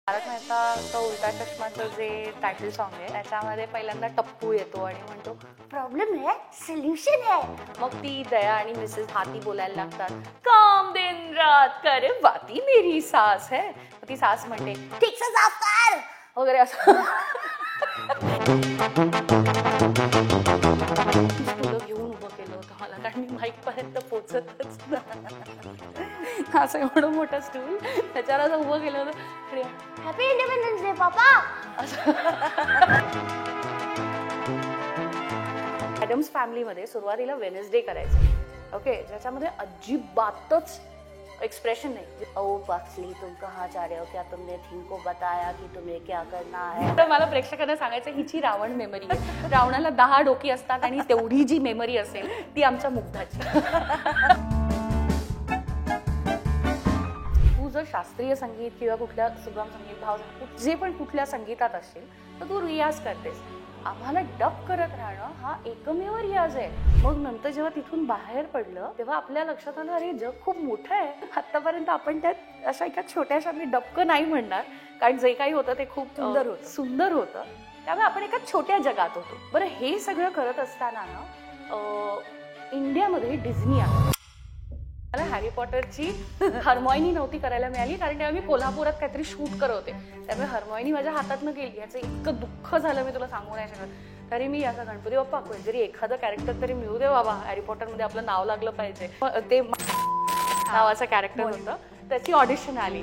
तारक मेहता उलटा चष्माचं जे title song आहे त्याच्यामध्ये पहिल्यांदा टप्पू येतो आणि म्हणतो प्रॉब्लेम है सोल्यूशन है. मग ती दया आणि मिसेस हाती बोलायला लागतात, काम दिन रात करे बाती मेरी सास है. मग ती सास म्हणते ठीक से साफ कर वगैरे असं स्टुडिओ घेऊन उभं केलं होतं मला, कारण मी माईक पर्यंत पोचतच नाही. असं एवढं मोठं स्टूल त्याच्यावर असं उभं केलं होतं आणि हॅपी इंडिपेंडन्स डे पापा. ॲडम्स फॅमिलीमध्ये सुरुवातीला वेनसडे करायचे, ओके, ज्याच्यामध्ये अजिबातच एक्सप्रेशन नाही. ओ पक्सली तुम कहाँ जा रहे हो, क्या तुमने थीम को बताया कि तुम्हें क्या करना है. तर मला प्रेक्षकांना सांगायचं, हिची रावण मेमरी आहे. रावणाला 10 डोकी असतात आणि तेवढी जी मेमरी असेल ती आमच्या मुग्धाची. तू जर शास्त्रीय संगीत किंवा कुठल्या सुगम संगीत, भाव जे पण कुठल्या संगीतात असशील तर तू रियाज करतेस. आम्हाला डब करत राहणं हा एकमेव रियाज आहे. मग नंतर जेव्हा तिथून बाहेर पडलं तेव्हा आपल्या लक्षात आलं, अरे जग खूप मोठं आहे. आतापर्यंत आपण त्यात अशा एका छोट्याशा, मी डबकं नाही म्हणणार कारण जे काही होतं ते खूप सुंदर होतं. त्यामुळे आपण एका छोट्या जगात होतो. बरं, हे सगळं करत असताना ना इंडियामध्ये डिझनी आहे. मला हॅरी पॉटरची हर्मॉइनी नव्हती करायला मिळाली कारण तेव्हा मी कोल्हापुरात काहीतरी शूट करत होते. त्यामुळे हर्मॉइनी माझ्या हातातनं गेली. याचं इतकं दुःख झालं मी तुला सांगू नाही शकत. तरी मी याचा गणपती बाप्पा जरी एखादं कॅरेक्टर तरी मिळू दे बाबा, हॅरी पॉटरमध्ये आपलं नाव लागलं पाहिजे. ते नावाचं कॅरेक्टर होतं, त्याची ऑडिशन आली.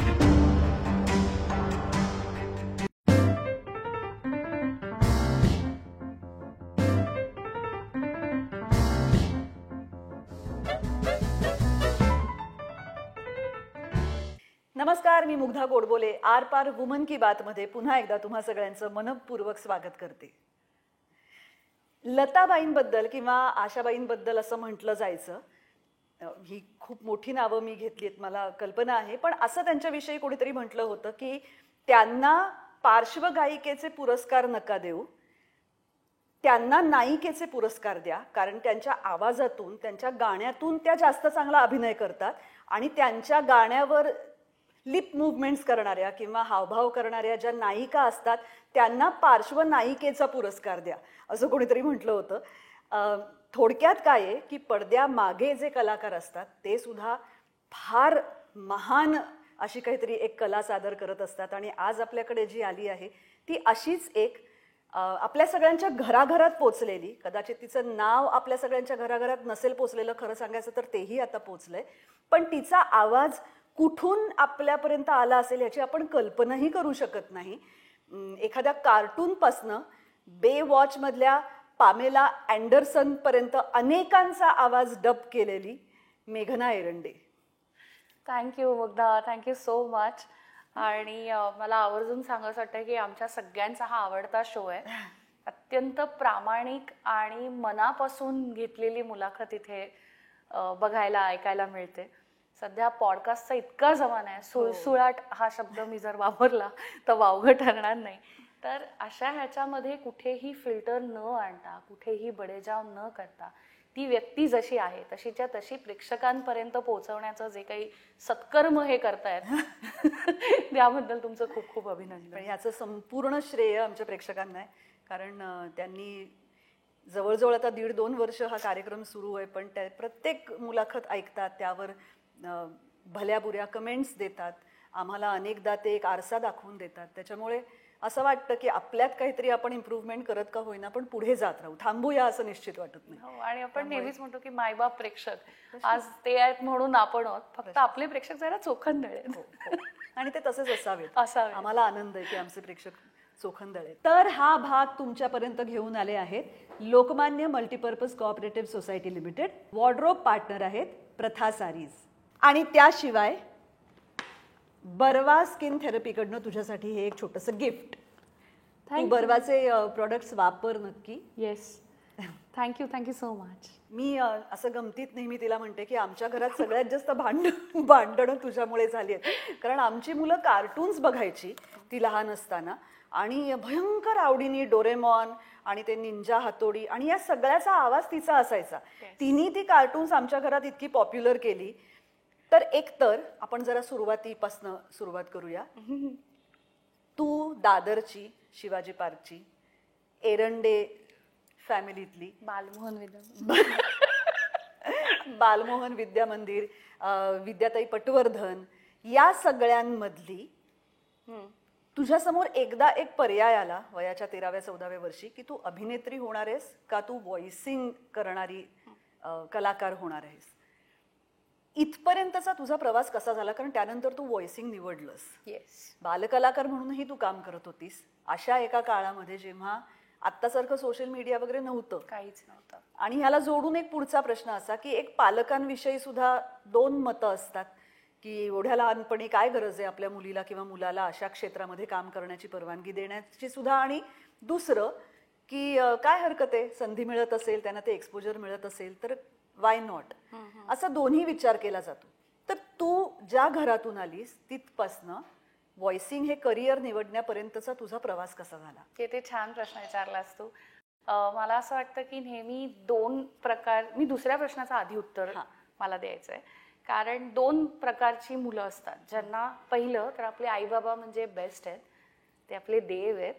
नमस्कार, मी मुग्धा गोडबोले. आर पार वुमन की बात मध्ये पुन्हा एकदा तुम्हा सगळ्यांचं मनपूर्वक स्वागत करते. लताबाईंबद्दल किंवा आशाबाईंबद्दल असं म्हटलं जायचं, ही खूप मोठी नावं मी घेतली आहेत, मला कल्पना आहे, पण असं त्यांच्याविषयी कोणीतरी म्हटलं होतं की त्यांना पार्श्वगायिकेचे पुरस्कार नका देऊ, त्यांना नायिकेचे पुरस्कार द्या, कारण त्यांच्या आवाजातून, त्यांच्या गाण्यातून त्या जास्त चांगला अभिनय करतात आणि त्यांच्या गाण्यावर लिप मुवमेंट्स करणाऱ्या किंवा हावभाव करणाऱ्या ज्या नायिका असतात त्यांना पार्श्वनायिकेचा पुरस्कार द्या, असं कोणीतरी म्हटलं होतं. थोडक्यात काय आहे की पडद्यामागे जे कलाकार असतात ते सुद्धा फार महान अशी काहीतरी एक कला सादर करत असतात. आणि आज आपल्याकडे जी आली आहे ती अशीच एक आपल्या सगळ्यांच्या घराघरात पोचलेली, कदाचित तिचं नाव आपल्या सगळ्यांच्या घराघरात नसेल पोचलेलं, खरं सांगायचं तर तेही आता पोचलंय, पण तिचा आवाज कुठून आपल्यापर्यंत आला असेल याची आपण कल्पनाही करू शकत नाही. एखाद्या कार्टूनपासनं बे-वॉच मधल्या पामेला अँडरसन पर्यंत अनेकांचा आवाज डब केलेली मेघना Erande. Thank you Mugdha, thank you so much. आणि मला आवर्जून सांगायचं वाटतं की आमच्या सगळ्यांचा हा आवडता शो आहे. अत्यंत प्रामाणिक आणि मनापासून घेतलेली मुलाखत इथे बघायला ऐकायला मिळते. सध्या पॉडकास्टचा इतका जमाना आहे, सुळसुळाट हा शब्द मी जर वापरला तर वावगं ठरणार नाही. तर अशा ह्याच्यामध्ये कुठेही फिल्टर न आणता, कुठेही बडेजाव न करता, ती व्यक्ती जशी आहे तशीच्या तशी प्रेक्षकांपर्यंत पोहोचवण्याचं जे काही सत्कर्म हे करतायत त्याबद्दल तुमचं खूप खूप अभिनंदन. पण याचं संपूर्ण श्रेय आमच्या प्रेक्षकांना आहे, कारण त्यांनी जवळजवळ आता 1.5-2 वर्ष हा कार्यक्रम सुरू आहे, पण त्या प्रत्येक मुलाखत ऐकतात, त्यावर भल्या बुऱ्या कमेंट्स देतात, आम्हाला अनेकदा ते एक आरसा दाखवून देतात. त्याच्यामुळे असं वाटतं की आपल्यात काहीतरी आपण इम्प्रूव्हमेंट करत का होईना पण पुढे जात राहू, थांबूया असं निश्चित वाटत नाही. आणि आपण नेहमीच म्हणतो की मायबाप प्रेक्षक आज ते आहेत म्हणून आपण आहोत, फक्त आपले प्रेक्षक जरा चोखंदळ आहेत आणि ते तसेच असावे. आम्हाला आनंद आहे की आमचे प्रेक्षक चोखंदळ आहेत. तर हा भाग तुमच्यापर्यंत घेऊन आले आहेत Lokmanya multipurpose cooperative society limited. Wardrobe partner आहेत प्रथा सारीज. आणि त्याशिवाय बर्वा स्किन थेरपीकडनं तुझ्यासाठी हे एक छोटंसं गिफ्ट. तू बर्वाचे प्रोडक्ट्स वापर नक्की. Yes, thank you so much. मी असं गमतीत नेहमी तिला म्हणते की आमच्या घरात सगळ्यात जास्त भांडणं तुझ्यामुळे झाली आहेत, कारण आमची मुलं कार्टून्स बघायची ती लहान असताना आणि भयंकर आवडीने डोरेमॉन आणि ते निंजा हातोडी आणि या सगळ्याचा आवाज तिचा असायचा. तिने ती कार्टून्स आमच्या घरात इतकी पॉप्युलर केली. तर एकतर आपण जरा सुरुवातीपासून सुरुवात करूया. दादरची, शिवाजी पार्कची, एरंडे फॅमिलीतली, बालमोहन विद्या मंदिर, विद्याताई पटवर्धन, या सगळ्यांमधली तुझ्यासमोर एकदा एक पर्याय आला वयाच्या 13व्या-14व्या वर्षी की तू अभिनेत्री होणार आहेस का तू व्हॉइसिंग करणारी कलाकार होणार आहेस. इथपर्यंतचा तुझा प्रवास कसा झाला? कारण त्यानंतर तू व्हॉइसिंग निवडलंस. येस. बालकलाकार म्हणूनही तू काम करत होतीस अशा एका काळामध्ये जेव्हा आत्तासारखं सोशल मीडिया वगैरे नव्हतं, काहीच नव्हतं. आणि ह्याला जोडून एक पुढचा प्रश्न असा की एक पालकांविषयी सुद्धा दोन मतं असतात की एवढ्या लहानपणी काय गरज आहे आपल्या मुलीला किंवा मुलाला अशा क्षेत्रामध्ये काम करण्याची परवानगी देण्याची सुद्धा, आणि दुसरं की काय हरकत आहे, संधी मिळत असेल त्यांना ते एक्सपोजर मिळत असेल तर वाय नॉट, असा दोन्ही विचार केला जातो. तर तू ज्या घरातून आलीस तिथपासनं व्हॉइसिंग हे करिअर निवडण्यापर्यंतचा तुझा प्रवास कसा झाला? ते छान प्रश्न विचारलास तू. मला असं वाटतं की नेहमी दोन प्रकार, मी दुसऱ्या प्रश्नाचं आधी उत्तर मला द्यायचं आहे. कारण दोन प्रकारची मुलं असतात ज्यांना पहिलं तर आपले आई बाबा म्हणजे बेस्ट आहेत, ते आपले देव आहेत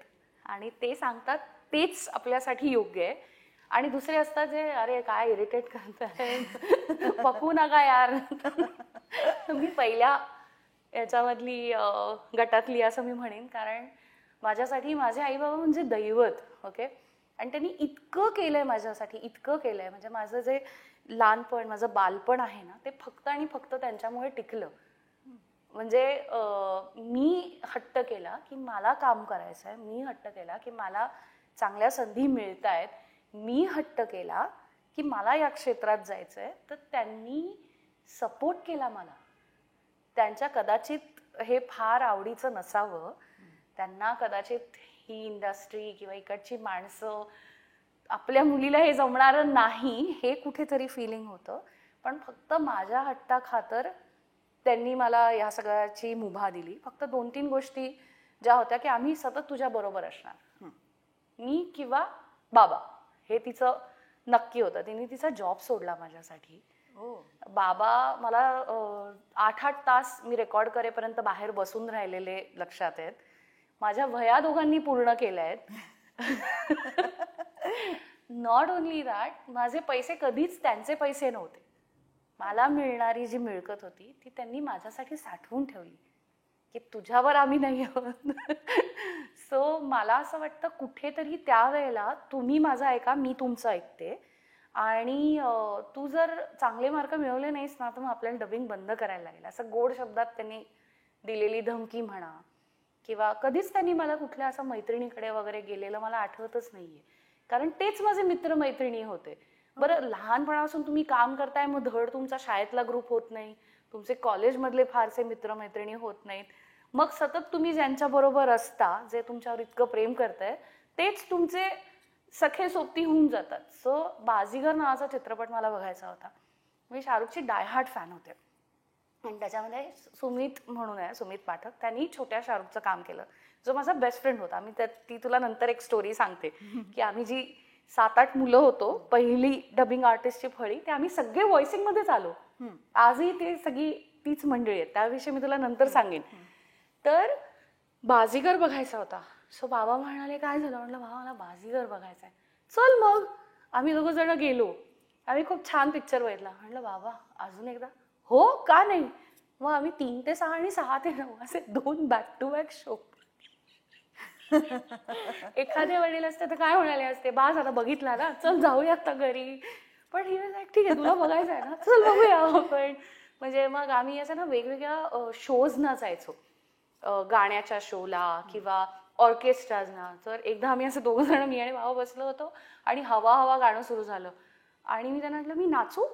आणि ते सांगतात तेच आपल्यासाठी योग्य आहे. आणि दुसरे असतात जे अरे काय इरिटेट करताय, पकू नका यार. मी पहिल्या याच्यामधली गटातली असं मी म्हणेन. कारण माझ्यासाठी माझे आई बाबा म्हणजे दैवत. ओके. आणि त्यांनी इतकं केलंय माझ्यासाठी, इतकं केलंय, म्हणजे माझं जे लहानपण, माझं बालपण आहे ना, ते फक्त आणि फक्त त्यांच्यामुळे टिकलं. म्हणजे मी हट्ट केला की मला काम करायचं आहे, मी हट्ट केला की मला चांगल्या संधी मिळत आहेत, मी हट्ट केला की मला या क्षेत्रात जायचं आहे, तर त्यांनी सपोर्ट केला मला. त्यांच्या कदाचित हे फार आवडीचं नसावं, त्यांना कदाचित ही इंडस्ट्री किंवा इकडची माणसं, आपल्या मुलीला हे जमणारं नाही हे कुठेतरी फिलिंग होतं, पण फक्त माझ्या हट्टाखातर त्यांनी मला या सगळ्याची मुभा दिली. फक्त 2-3 गोष्टी ज्या होत्या की आम्ही सतत तुझ्या बरोबर असणार, मी किंवा बाबा, हे तिचं नक्की होतं. तिने तिचा जॉब सोडला माझ्यासाठी. बाबा मला 8-8 तास मी रेकॉर्ड करेपर्यंत बाहेर बसून राहिलेले लक्षात आहेत. माझ्या वह्या दोघांनी पूर्ण केल्या आहेत. नॉट ओनली दॅट, माझे पैसे कधीच त्यांचे पैसे नव्हते. मला मिळणारी जी मिळकत होती ती त्यांनी माझ्यासाठी साठवून ठेवली की तुझ्यावर आम्ही नाही आहोत. सो मला असं वाटतं कुठेतरी त्यावेळेला तुम्ही माझं ऐका, मी तुमचं ऐकते, आणि तू जर चांगले मार्क मिळवले नाहीस ना तर मग आपल्याला डबिंग बंद करायला लागेल, असं गोड शब्दात त्यांनी दिलेली धमकी म्हणा. किंवा कधीच त्यांनी मला कुठल्या असं मैत्रिणीकडे वगैरे गेलेलं मला आठवतच नाहीये, कारण तेच माझे मित्रमैत्रिणी होते. बरं, लहानपणापासून तुम्ही काम करताय, मग धड तुमचा शाळेतला ग्रुप होत नाही, तुमचे कॉलेजमधले फारसे मित्रमैत्रिणी होत नाहीत, मग सतत तुम्ही ज्यांच्याबरोबर असता, जे तुमच्यावर इतकं प्रेम करताय, तेच तुमचे सखे सोबती होऊन जातात. सो बाजीगर नावाचा चित्रपट मला बघायचा होता. मी शाहरुखची डायहार्ट फॅन होते, आणि त्याच्यामध्ये सुमित म्हणून आहे, सुमित पाठक, त्यांनी छोट्या शाहरुखचं काम केलं, जो माझा बेस्ट फ्रेंड होता. मी ती तुला नंतर एक स्टोरी सांगते की आम्ही जी 7-8 मुलं होतो, पहिली डबिंग आर्टिस्टची फळी, ते आम्ही सगळे व्हॉइसिंगमध्येच आलो. आजही ते सगळी तीच मंडळी आहेत, त्याविषयी मी तुला नंतर सांगेन. तर बाजीगर बघायचा होता. सो बाबा म्हणाले काय झालं? म्हटलं बाबा मला बाजीगर बघायचा आहे. चल मग. आम्ही 2 जण गेलो, आम्ही खूप छान पिक्चर बघितला. म्हटलं बाबा अजून एकदा? हो का नाही. मग आम्ही 3 ते 6 आणि 6 ते 9 असे 2 बॅक टू बॅक शो. एखादे वडील असते तर काय म्हणाले असते, बास आता बघितला ना, चल जाऊया आता घरी. पण ही ठीक आहे, तुला बघायचं आहे ना, चल बघूया आपण. म्हणजे मग आम्ही असं ना वेगवेगळ्या शोजना जायचो, गाण्याच्या शोला किंवा ऑर्केस्ट्राजना. तर एकदा आम्ही असं 2 जण, मी आणि बाबा बसलो होतो, आणि हवा हवा गाणं सुरू झालं, आणि मी त्यांना म्हटलं मी नाचू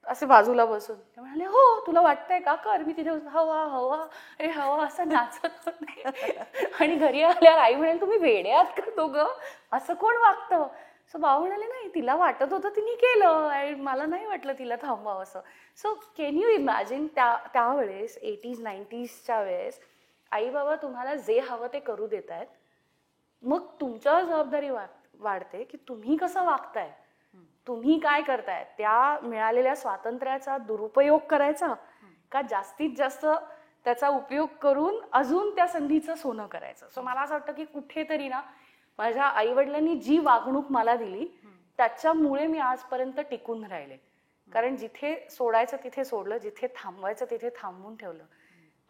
असे बाजूला बसून. ते म्हणाले हो तुला वाटतंय का, कर. मी तिथे हवा हवा रे हवा असं नाचत होते. आणि घरी आल्यावर आई म्हणाले तुम्ही वेडे आहात का दोघं, असं कोण वागतं? सो बाबा म्हणाले नाही, तिला वाटत होतं तिने केलं, आणि मला नाही वाटलं तिला थांबवावं असं. सो कॅन यू इमॅजिन त्यावेळेस 80s 90sच्या वेळेस आई बाबा तुम्हाला जे हवं ते करू देत आहेत, मग तुमच्यावर जबाबदारी वाढते की तुम्ही कसं वागताय, तुम्ही काय करताय. त्या मिळालेल्या स्वातंत्र्याचा दुरुपयोग करायचा का जास्तीत जास्त त्याचा उपयोग करून अजून त्या संधीचं सोनं करायचं. सो मला असं वाटतं की कुठेतरी ना माझ्या आईवडिलांनी जी वागणूक मला दिली त्याच्यामुळे मी आजपर्यंत टिकून राहिले. कारण जिथे सोडायचं तिथे सोडलं, जिथे थांबवायचं तिथे थांबवून ठेवलं.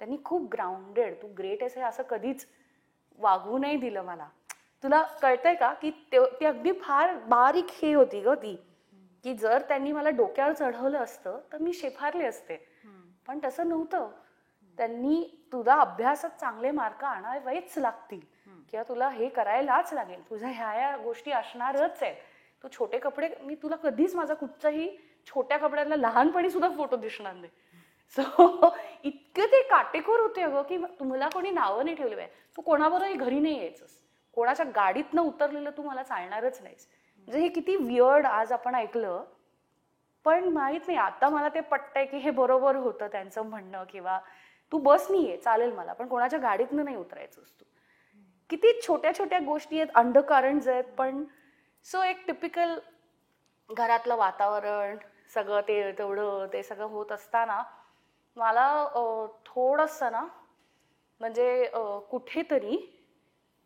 त्यांनी खूप ग्राउंडेड, तू ग्रेट आहेस हे असं कधीच वागवू नाही दिलं मला. तुला कळतंय का की ती अगदी फार बारीक हे होती ग ती, की जर त्यांनी मला डोक्यावर चढवलं असतं तर मी शेफारले असते. पण तसं नव्हतं. त्यांनी तुझा अभ्यासात चांगले मार्क आणावेच लागतील किंवा तुला हे करायलाच लागेल, तुझ्या ह्या गोष्टी असणारच आहेत. तू छोटे कपडे, मी तुला कधीच माझा कुठचाही छोट्या कपड्यातला लहानपणी सुद्धा फोटो दिसणार नाही. सो इतके ते काटेकोर होते अगं की तुम्हाला कोणी नावं नाही ठेवली पाहिजे, तू कोणाबरोबरही घरी नाही यायचंस, कोणाच्या गाडीतनं उतरलेलं तू मला चालणारच नाहीस. म्हणजे हे किती वियर्ड आज आपण ऐकलं, पण माहित नाही आता मला ते पटतंय की हे बरोबर होतं त्यांचं म्हणणं. किंवा तू बस नाही आहे चालेल मला, पण कोणाच्या गाडीतनं नाही उतरायचंस तू. किती छोट्या छोट्या गोष्टी आहेत, अंडरकरंट्स आहेत. पण सो एक टिपिकल घरातलं वातावरण सगळं ते तेवढं ते सगळं होत असताना मला थोडंसं ना म्हणजे कुठेतरी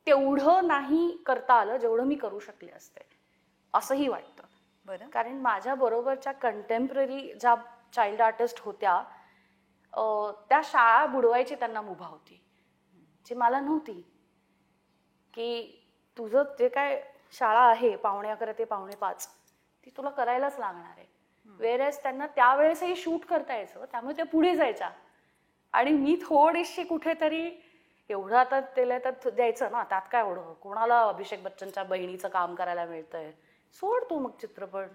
तेवढं नाही करता आलं जेवढं मी करू शकले असते असंही वाटतं. बरं. कारण माझ्या बरोबरच्या कंटेम्पररी ज्या चाइल्ड आर्टिस्ट होत्या त्या शाळा बुडवायची त्यांना मुभा होती, जी मला नव्हती. की तुझं जे काय शाळा आहे 11:15 ते 5:45 ती तुला करायलाच लागणार आहे. वेअरएज त्यांना त्यावेळेसही शूट करता यायचं, त्यामुळे ते पुढे जायच्या. आणि मी थोडीशी कुठेतरी एवढं आता त्याला तर द्यायचं ना, त्यात काय एवढं, कोणाला अभिषेक बच्चनच्या बहिणीचं काम करायला मिळतंय, सोड तू मग चित्रपट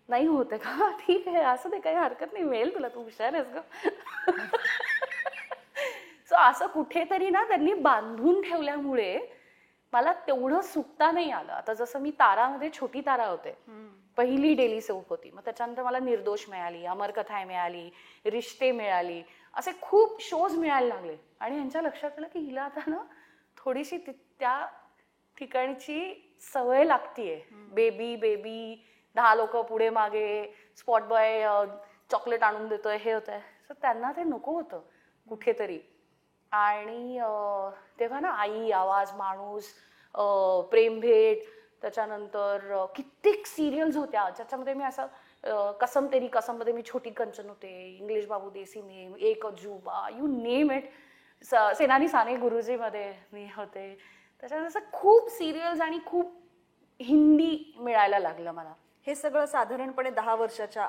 नाही होते का, ठीक आहे असं ते काही हरकत नाही, मिळेल तुला, तू हुशार आहेस ग. सो असं कुठेतरी ना त्यांनी बांधून ठेवल्यामुळे मला तेवढं सुटता नाही आलं. आता जसं मी तारामध्ये छोटी तारा होते, पहिली डेली सोप होती, मग त्याच्यानंतर मला निर्दोष मिळाली, अमरकथा मिळाली, रिश्ते मिळाली, असे खूप शोज मिळायला लागले. आणि यांच्या लक्षात आलं की हिला आता ना थोडीशी त्या ठिकाणची सवय लागतीये. बेबी बेबी 10 लोक पुढे मागे, स्पॉट बॉय चॉकलेट आणून देतोय, हे होतंय. सो त्यांना ते नको होतं कुठेतरी. आणि तेव्हा ना आई, आवाज, माणूस, प्रेमभेट, त्याच्यानंतर कित्येक सिरियल्स होत्या ज्याच्यामध्ये मी असं कसम तेरी कसम मध्ये मी छोटी कंचन होते, इंग्लिश बाबू देसी नेम, एक अजूबा, यू नेम इट, सेनानी साने गुरुजी मध्ये मी होते. त्याच्यात असं खूप सिरियल्स आणि खूप हिंदी मिळायला लागलं मला. हे सगळं साधारणपणे 10 वर्षाच्या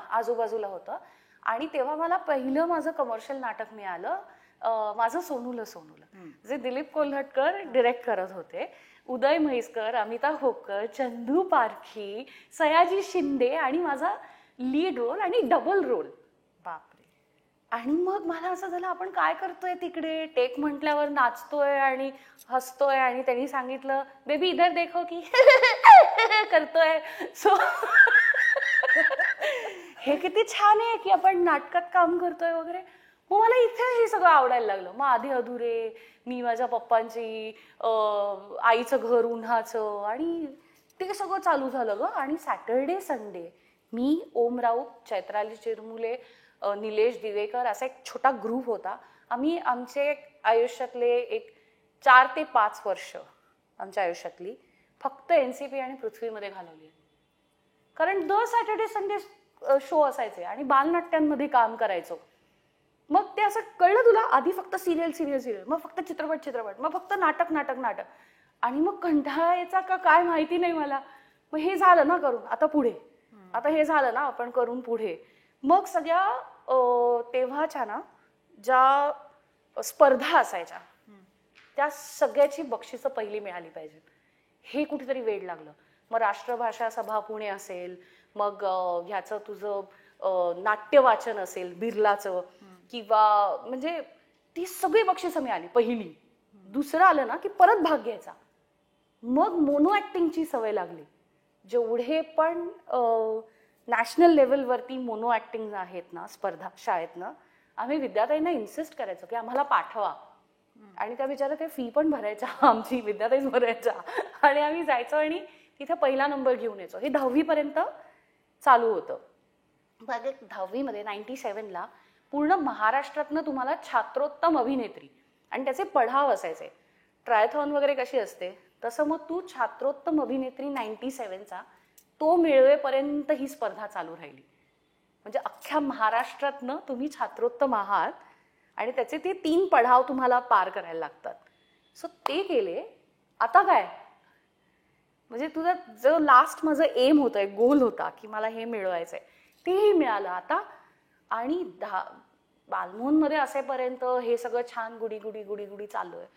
आजूबाजूला होतं. आणि तेव्हा मला पहिलं माझं कमर्शियल नाटक मिळालं, माझं सोनूलं सोनूलं, जे दिलीप कोल्हटकर डिरेक्ट करत होते. उदय म्हैसकर, अमिता होकर, चंदू पारखी, सयाजी शिंदे आणि माझा लीड रोल आणि डबल रोल. बापरे. आणि मग मला असं झालं आपण काय करतोय तिकडे, टेक म्हटल्यावर नाचतोय आणि हसतोय आणि त्यांनी सांगितलं बेबी इधर देखो की करतोय. सो हे किती छान आहे की आपण नाटकात काम करतोय वगैरे. मग मला इथे हे सगळं आवडायला लागलं. मग आधी अधुरे, मी माझ्या पप्पांची, आईचं घर उन्हाचं, आणि ते सगळं चालू झालं ग. आणि सॅटर्डे संडे मी, ओम राऊत, चैत्राली चिरमुले, निलेश दिवेकर असा एक छोटा ग्रुप होता. आम्ही आमचे आयुष्यातले एक 4 ते 5 वर्ष आमच्या आयुष्यातली फक्त NCP आणि पृथ्वीमध्ये घालवली. कारण दर सॅटर्डे संडे शो असायचे आणि बालनाट्यांमध्ये काम करायचो. मग ते असं कळलं तुला, आधी फक्त सिरियल, मग फक्त चित्रपट, मग फक्त नाटक, आणि मग कंटाळा यायचा का काय माहिती नाही मला. मग हे झालं ना करून, आता पुढे, आता हे झालं ना आपण करून पुढे. मग सगळ्या तेव्हाच्या ना ज्या स्पर्धा असायच्या त्या सगळ्याची बक्षिसं पहिली मिळाली पाहिजे, हे कुठेतरी वेड लागलं. मग राष्ट्रभाषा सभा पुणे असेल, मग ह्याचं तुझं नाट्य वाचन असेल बिर्लाचं, किंवा म्हणजे ती सगळी बक्षिसं मिळाली पहिली. दुसरं आलं ना की परत भाग घ्यायचा. मग मोनो ऍक्टिंगची सवय लागली. जेवढे पण नॅशनल लेवलवरती मोनो ऍक्टिंग आहेत ना स्पर्धा शाळेतनं, आम्ही विद्यार्थ्यांना इन्सिस्ट करायचो की आम्हाला पाठवा. आणि त्या बिचारा ते फी पण भरायच्या, आमची विद्यार्थीच भरायच्या, आणि आम्ही जायचो आणि तिथे पहिला नंबर घेऊन यायचो. हे 10वी पर्यंत चालू होतं. मग 10वी मध्ये 97ला पूर्ण महाराष्ट्रातनं तुम्हाला छात्रोत्तम अभिनेत्री आणि त्याचे पडाव असायचे. ट्रायथॉन वगैरे कशी असते तसं मग तू छात्रोत्तम अभिनेत्री 97चा तो मिळवेपर्यंत ही स्पर्धा चालू राहिली. म्हणजे अख्ख्या महाराष्ट्रातनं तुम्ही छात्रोत्तम आहात आणि त्याचे ते 3 पडाव तुम्हाला पार करायला लागतात. सो ते केले. आता काय म्हणजे तुझा जो लास्ट माझं एम होतं, एक गोल होता की मला हे मिळवायचंय, तेही मिळालं आता. आणि बालमोहनमध्ये असेपर्यंत हे सगळं छान गुडी गुडी गुडी गुडी चालू आहे.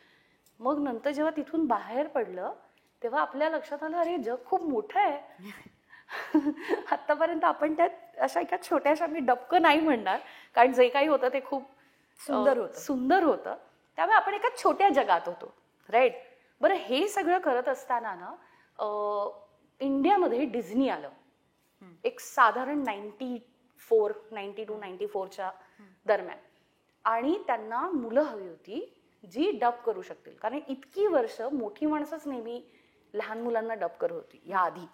मग नंतर जेव्हा तिथून बाहेर पडलं तेव्हा आपल्या लक्षात आलं, अरे जग खूप मोठं आहे. आतापर्यंत आपण त्यात अशा एका छोट्याशा, मी डबकं नाही म्हणणार कारण जे काही होतं ते खूप सुंदर होतं. त्यामुळे आपण एका छोट्या जगात होतो, राईट. बरं, हे सगळं करत असताना ना इंडियामध्ये डिझनी आलं एक साधारण 92-94च्या दरम्यान. आणि त्यांना मुलं हवी होती जी डब करू शकतील, कारण इतकी वर्ष मोठी माणसंच नेहमी लहान मुलांना डब करत होती या आधी.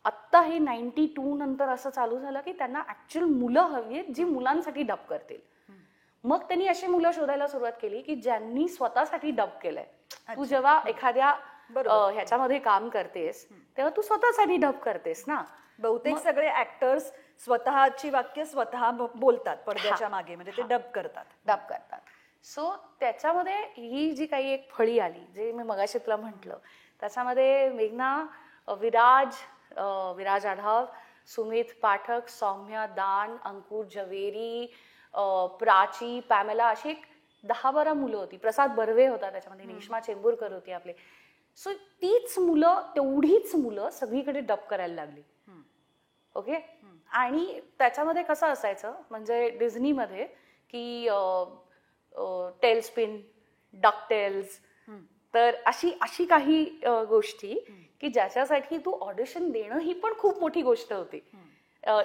आत्ता हे 92 नंतर असं चालू झालं की त्यांना ऍक्च्युअल मुलं हवी आहेत जी मुलांसाठी डब करतील. मग त्यांनी अशी मुलं शोधायला सुरुवात केली की ज्यांनी स्वतःसाठी डब केलंय. तू जेव्हा एखाद्या ह्याच्यामध्ये काम करतेस तेव्हा तू स्वतःसाठी डब करतेस ना. बहुतेक सगळे ऍक्टर्स स्वतःची वाक्य स्वतः बोलतात पडद्याच्या मागे, म्हणजे ते डब करतात. सो त्याच्यामध्ये ही जी काही एक फळी आली, जे मी मगाशी तुला म्हटलं, त्याच्यामध्ये मेघना, विराज आढाव, सुमित पाठक, सौम्या दान, अंकुर जवेरी, प्राची, पॅमेला, अशी एक 10-12 मुलं होती. प्रसाद बर्वे होता त्याच्यामध्ये, नेश्मा चेंबूरकर होती आपले. सो तीच मुलं, तेवढीच मुलं सगळीकडे डब करायला लागली. ओके. आणि त्याच्यामध्ये कसं असायचं म्हणजे डिझनीमध्ये की टेलस्पिन, डकटेल्स, तर अशी काही गोष्टी की ज्याच्यासाठी तू ऑडिशन देणं ही पण खूप मोठी गोष्ट होती.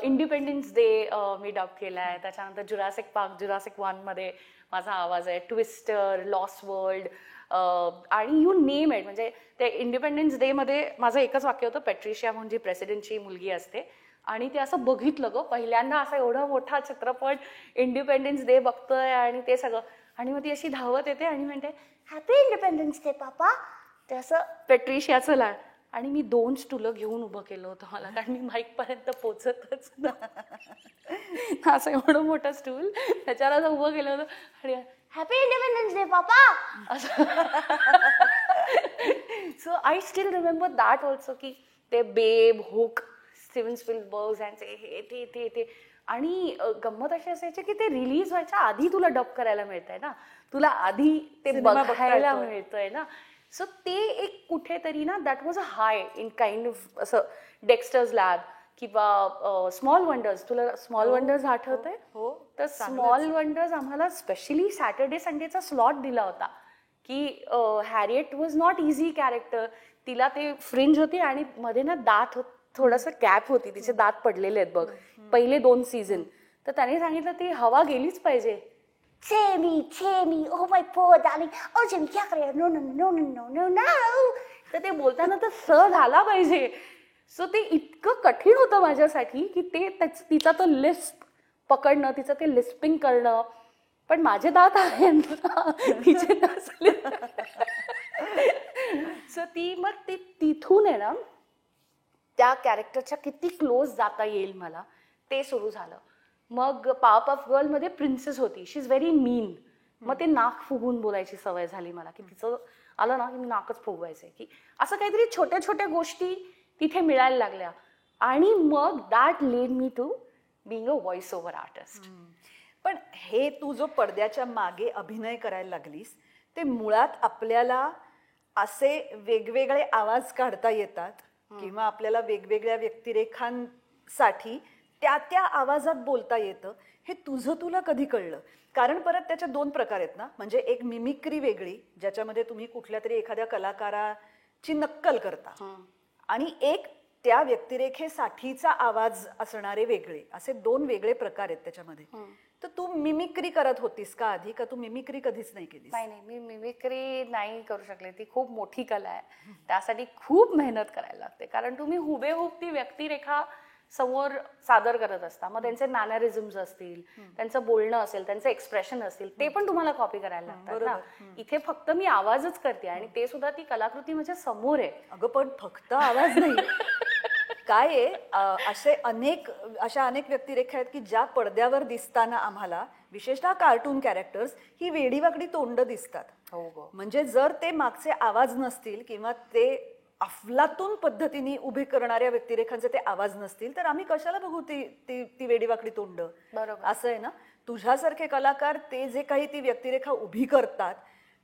इंडिपेंडन्स डे मी डब केलाय, त्याच्यानंतर जुरासिक पार्क, जुरासिक 1 मध्ये माझा आवाज आहे, ट्विस्टर, लॉस्ट वर्ल्ड, आणि यू नेम इट. म्हणजे ते इंडिपेंडन्स डे मध्ये माझं एकच वाक्य होतं, पॅट्रिशिया म्हणून जी प्रेसिडेंटची मुलगी असते, आणि ते असं बघितलं ग पहिल्यांदा, असा एवढा मोठा चित्रपट इंडिपेंडन्स डे बघतोय आणि ते सगळं, आणि मग ती अशी धावत येते आणि म्हणते हॅपी इंडिपेंडन्स डे पापा. ते असं पॅट्रिशियाचं लाड. आणि मी 2 स्टुलं घेऊन उभं केलं होतं मला, कारण मी माईक पर्यंत पोचतच ना. असं एवढं मोठं स्टूल त्याच्यावर असं उभं केलं होतं आणि happy independence day papa. So I still remember that also, की ते बेब, हुक, स्टीव्हन स्पिलबर्ग यांचे हे ते. आणि गंमत अशी असायची की ते रिलीज व्हायच्या आधी तुला डब करायला मिळतंय ना, तुला आधी ते बघायला मिळतंय ना. सो ते एक कुठेतरी ना, that was a high in kind of असं डेक्स्टर्स लॅब किंवा स्मॉल वंडर्स. तुला स्मॉल वंडर्स आठवतंय? हो. तर स्मॉल वंडर्स आम्हाला स्पेशली सॅटर्डे संडेचा स्लॉट दिला होता की Harriet was not easy character. तिला ते फ्रिंज होती आणि मध्ये ना दात थोडंसं गॅप होती, तिचे दात पडलेले आहेत बघ पहिले 2 सीझन. तर त्याने सांगितलं ती हवा गेलीच पाहिजे. Jamie, oh my poor darling. Oh Jamie, क्या करे? No. तर ते बोलताना तर झाला पाहिजे. सो ते इतकं कठीण होतं माझ्यासाठी की ते तिचा तो लिस्प पकडणं, तिचं ते लिस्पिंग करणं. पण माझे दात आहेत ना, तिचे नसले. सो ती मग ते तिथून आहे ना, त्या कॅरेक्टरच्या किती क्लोज जाता येईल मला ते सुरू झालं. मग पावरअप ऑफ गर्ल मध्ये प्रिन्सेस होती, शी इज व्हेरी मीन. मग ते नाक फुगून बोलायची सवय झाली मला, की तिचं आलं ना की मी नाकच फुगवायचंय, की असं काहीतरी छोट्या छोट्या गोष्टी तिथे मिळायला लागल्या. आणि मग that led me to being a voice over artist. पण हे तू जो पडद्याच्या मागे अभिनय करायला लागलीस, ते मुळात आपल्याला असे वेगवेगळे आवाज काढता येतात किंवा आपल्याला वेगवेगळ्या व्यक्तिरेखांसाठी त्या आवाजात बोलता येतं, हे तुझं तुला कधी कळलं? कारण परत त्याच्या 2 प्रकार आहेत ना, म्हणजे एक मिमिक्री वेगळी, ज्याच्यामध्ये तुम्ही कुठल्या तरी एखाद्या कलाकाराची नक्कल करता, आणि एक त्या व्यक्तिरेखेसाठीचा आवाज असणारे वेगळे, असे 2 वेगळे प्रकार आहेत त्याच्यामध्ये. तर तू मिमिक्री करत होतीस का आधी, का तू मिमिक्री कधीच नाही केलीस? नाही, मी मिमिक्री नाही करू शकले. ती खूप मोठी कला आहे, त्यासाठी खूप मेहनत करायला लागते. कारण तुम्ही हुबेहूब ती व्यक्तिरेखा समोर सादर करत असता, मग त्यांचे मॅनरिझम्स असतील, त्यांचं बोलणं असेल, त्यांचं एक्सप्रेशन असतील, ते पण तुम्हाला कॉपी करायला लागतात ना. इथे फक्त मी आवाजच करते आणि ते सुद्धा ती कलाकृती माझ्या समोर आहे. अगं पण फक्त आवाज नाही, काय आहे, अशा अनेक व्यक्तिरेखा आहेत की ज्या पडद्यावर दिसताना आम्हाला विशेषतः कार्टून कॅरेक्टर्स ही वेडीवाकडी तोंड दिसतात. हो. म्हणजे जर ते मागचे आवाज नसतील किंवा ते अफलातून पद्धतीने उभे करणाऱ्या व्यक्तिरेखांचे ते आवाज नसतील तर आम्ही कशाला बघू ती वेडीवाकडी तोंड. बरोबर. असं आहे ना. तुझ्यासारखे कलाकार ते जे काही ती व्यक्तिरेखा उभी करतात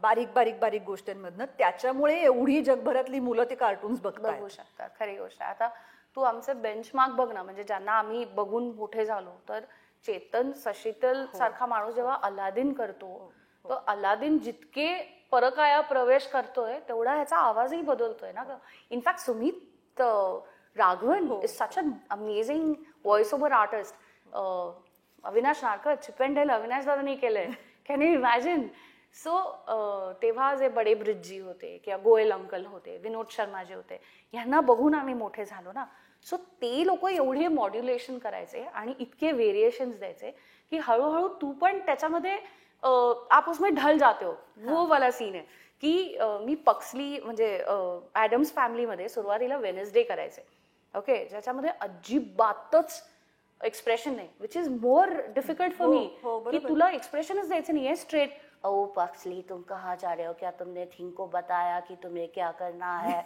बारीक बारीक बारीक गोष्टींमधनं, त्याच्यामुळे एवढी जगभरातली मुलं ते कार्टून्स बघू शकतात. खरी गोष्ट आहे. आता तू आमचे बेंचमार्क बघ ना, म्हणजे ज्यांना आम्ही बघून मोठे झालो, तर चेतन सशीतल सारखा माणूस जेव्हा अलादीन करतो, तो अलादीन जितके परकाया प्रवेश करतोय तेवढा ह्याचा आवाजही बदलतोय ना. In fact Sumit Raghavan is such an amazing voice over artist. Avinash Narkar, Chip and Dale Avinash दादांनी केलंय. Can you imagine? सो तेव्हा जे बडे ब्रिजजी होते किंवा गोयल अंकल होते, विनोद शर्मा जे होते, ह्यांना बघून आम्ही मोठे झालो ना. सो ते लोक एवढे मॉड्युलेशन करायचे आणि इतके व्हेरिएशन्स द्यायचे की हळूहळू तू पण त्याच्यामध्ये आप उसमें ढल जाते हो. वो वाला सीन आहे की मी पक्सली म्हणजे ॲडम्स फॅमिलीमध्ये सुरुवातीला वेनसडे करायचे, ओके, ज्याच्यामध्ये अजिबातच एक्सप्रेशन नाही, which is more difficult for me, की तुला एक्सप्रेशनच द्यायचं नाहीये स्ट्रेट. ओ पक्सली, तुम कहाँ जा रहे हो? क्या तुमने थिंग को बताया कि तुम्हें क्या करना है?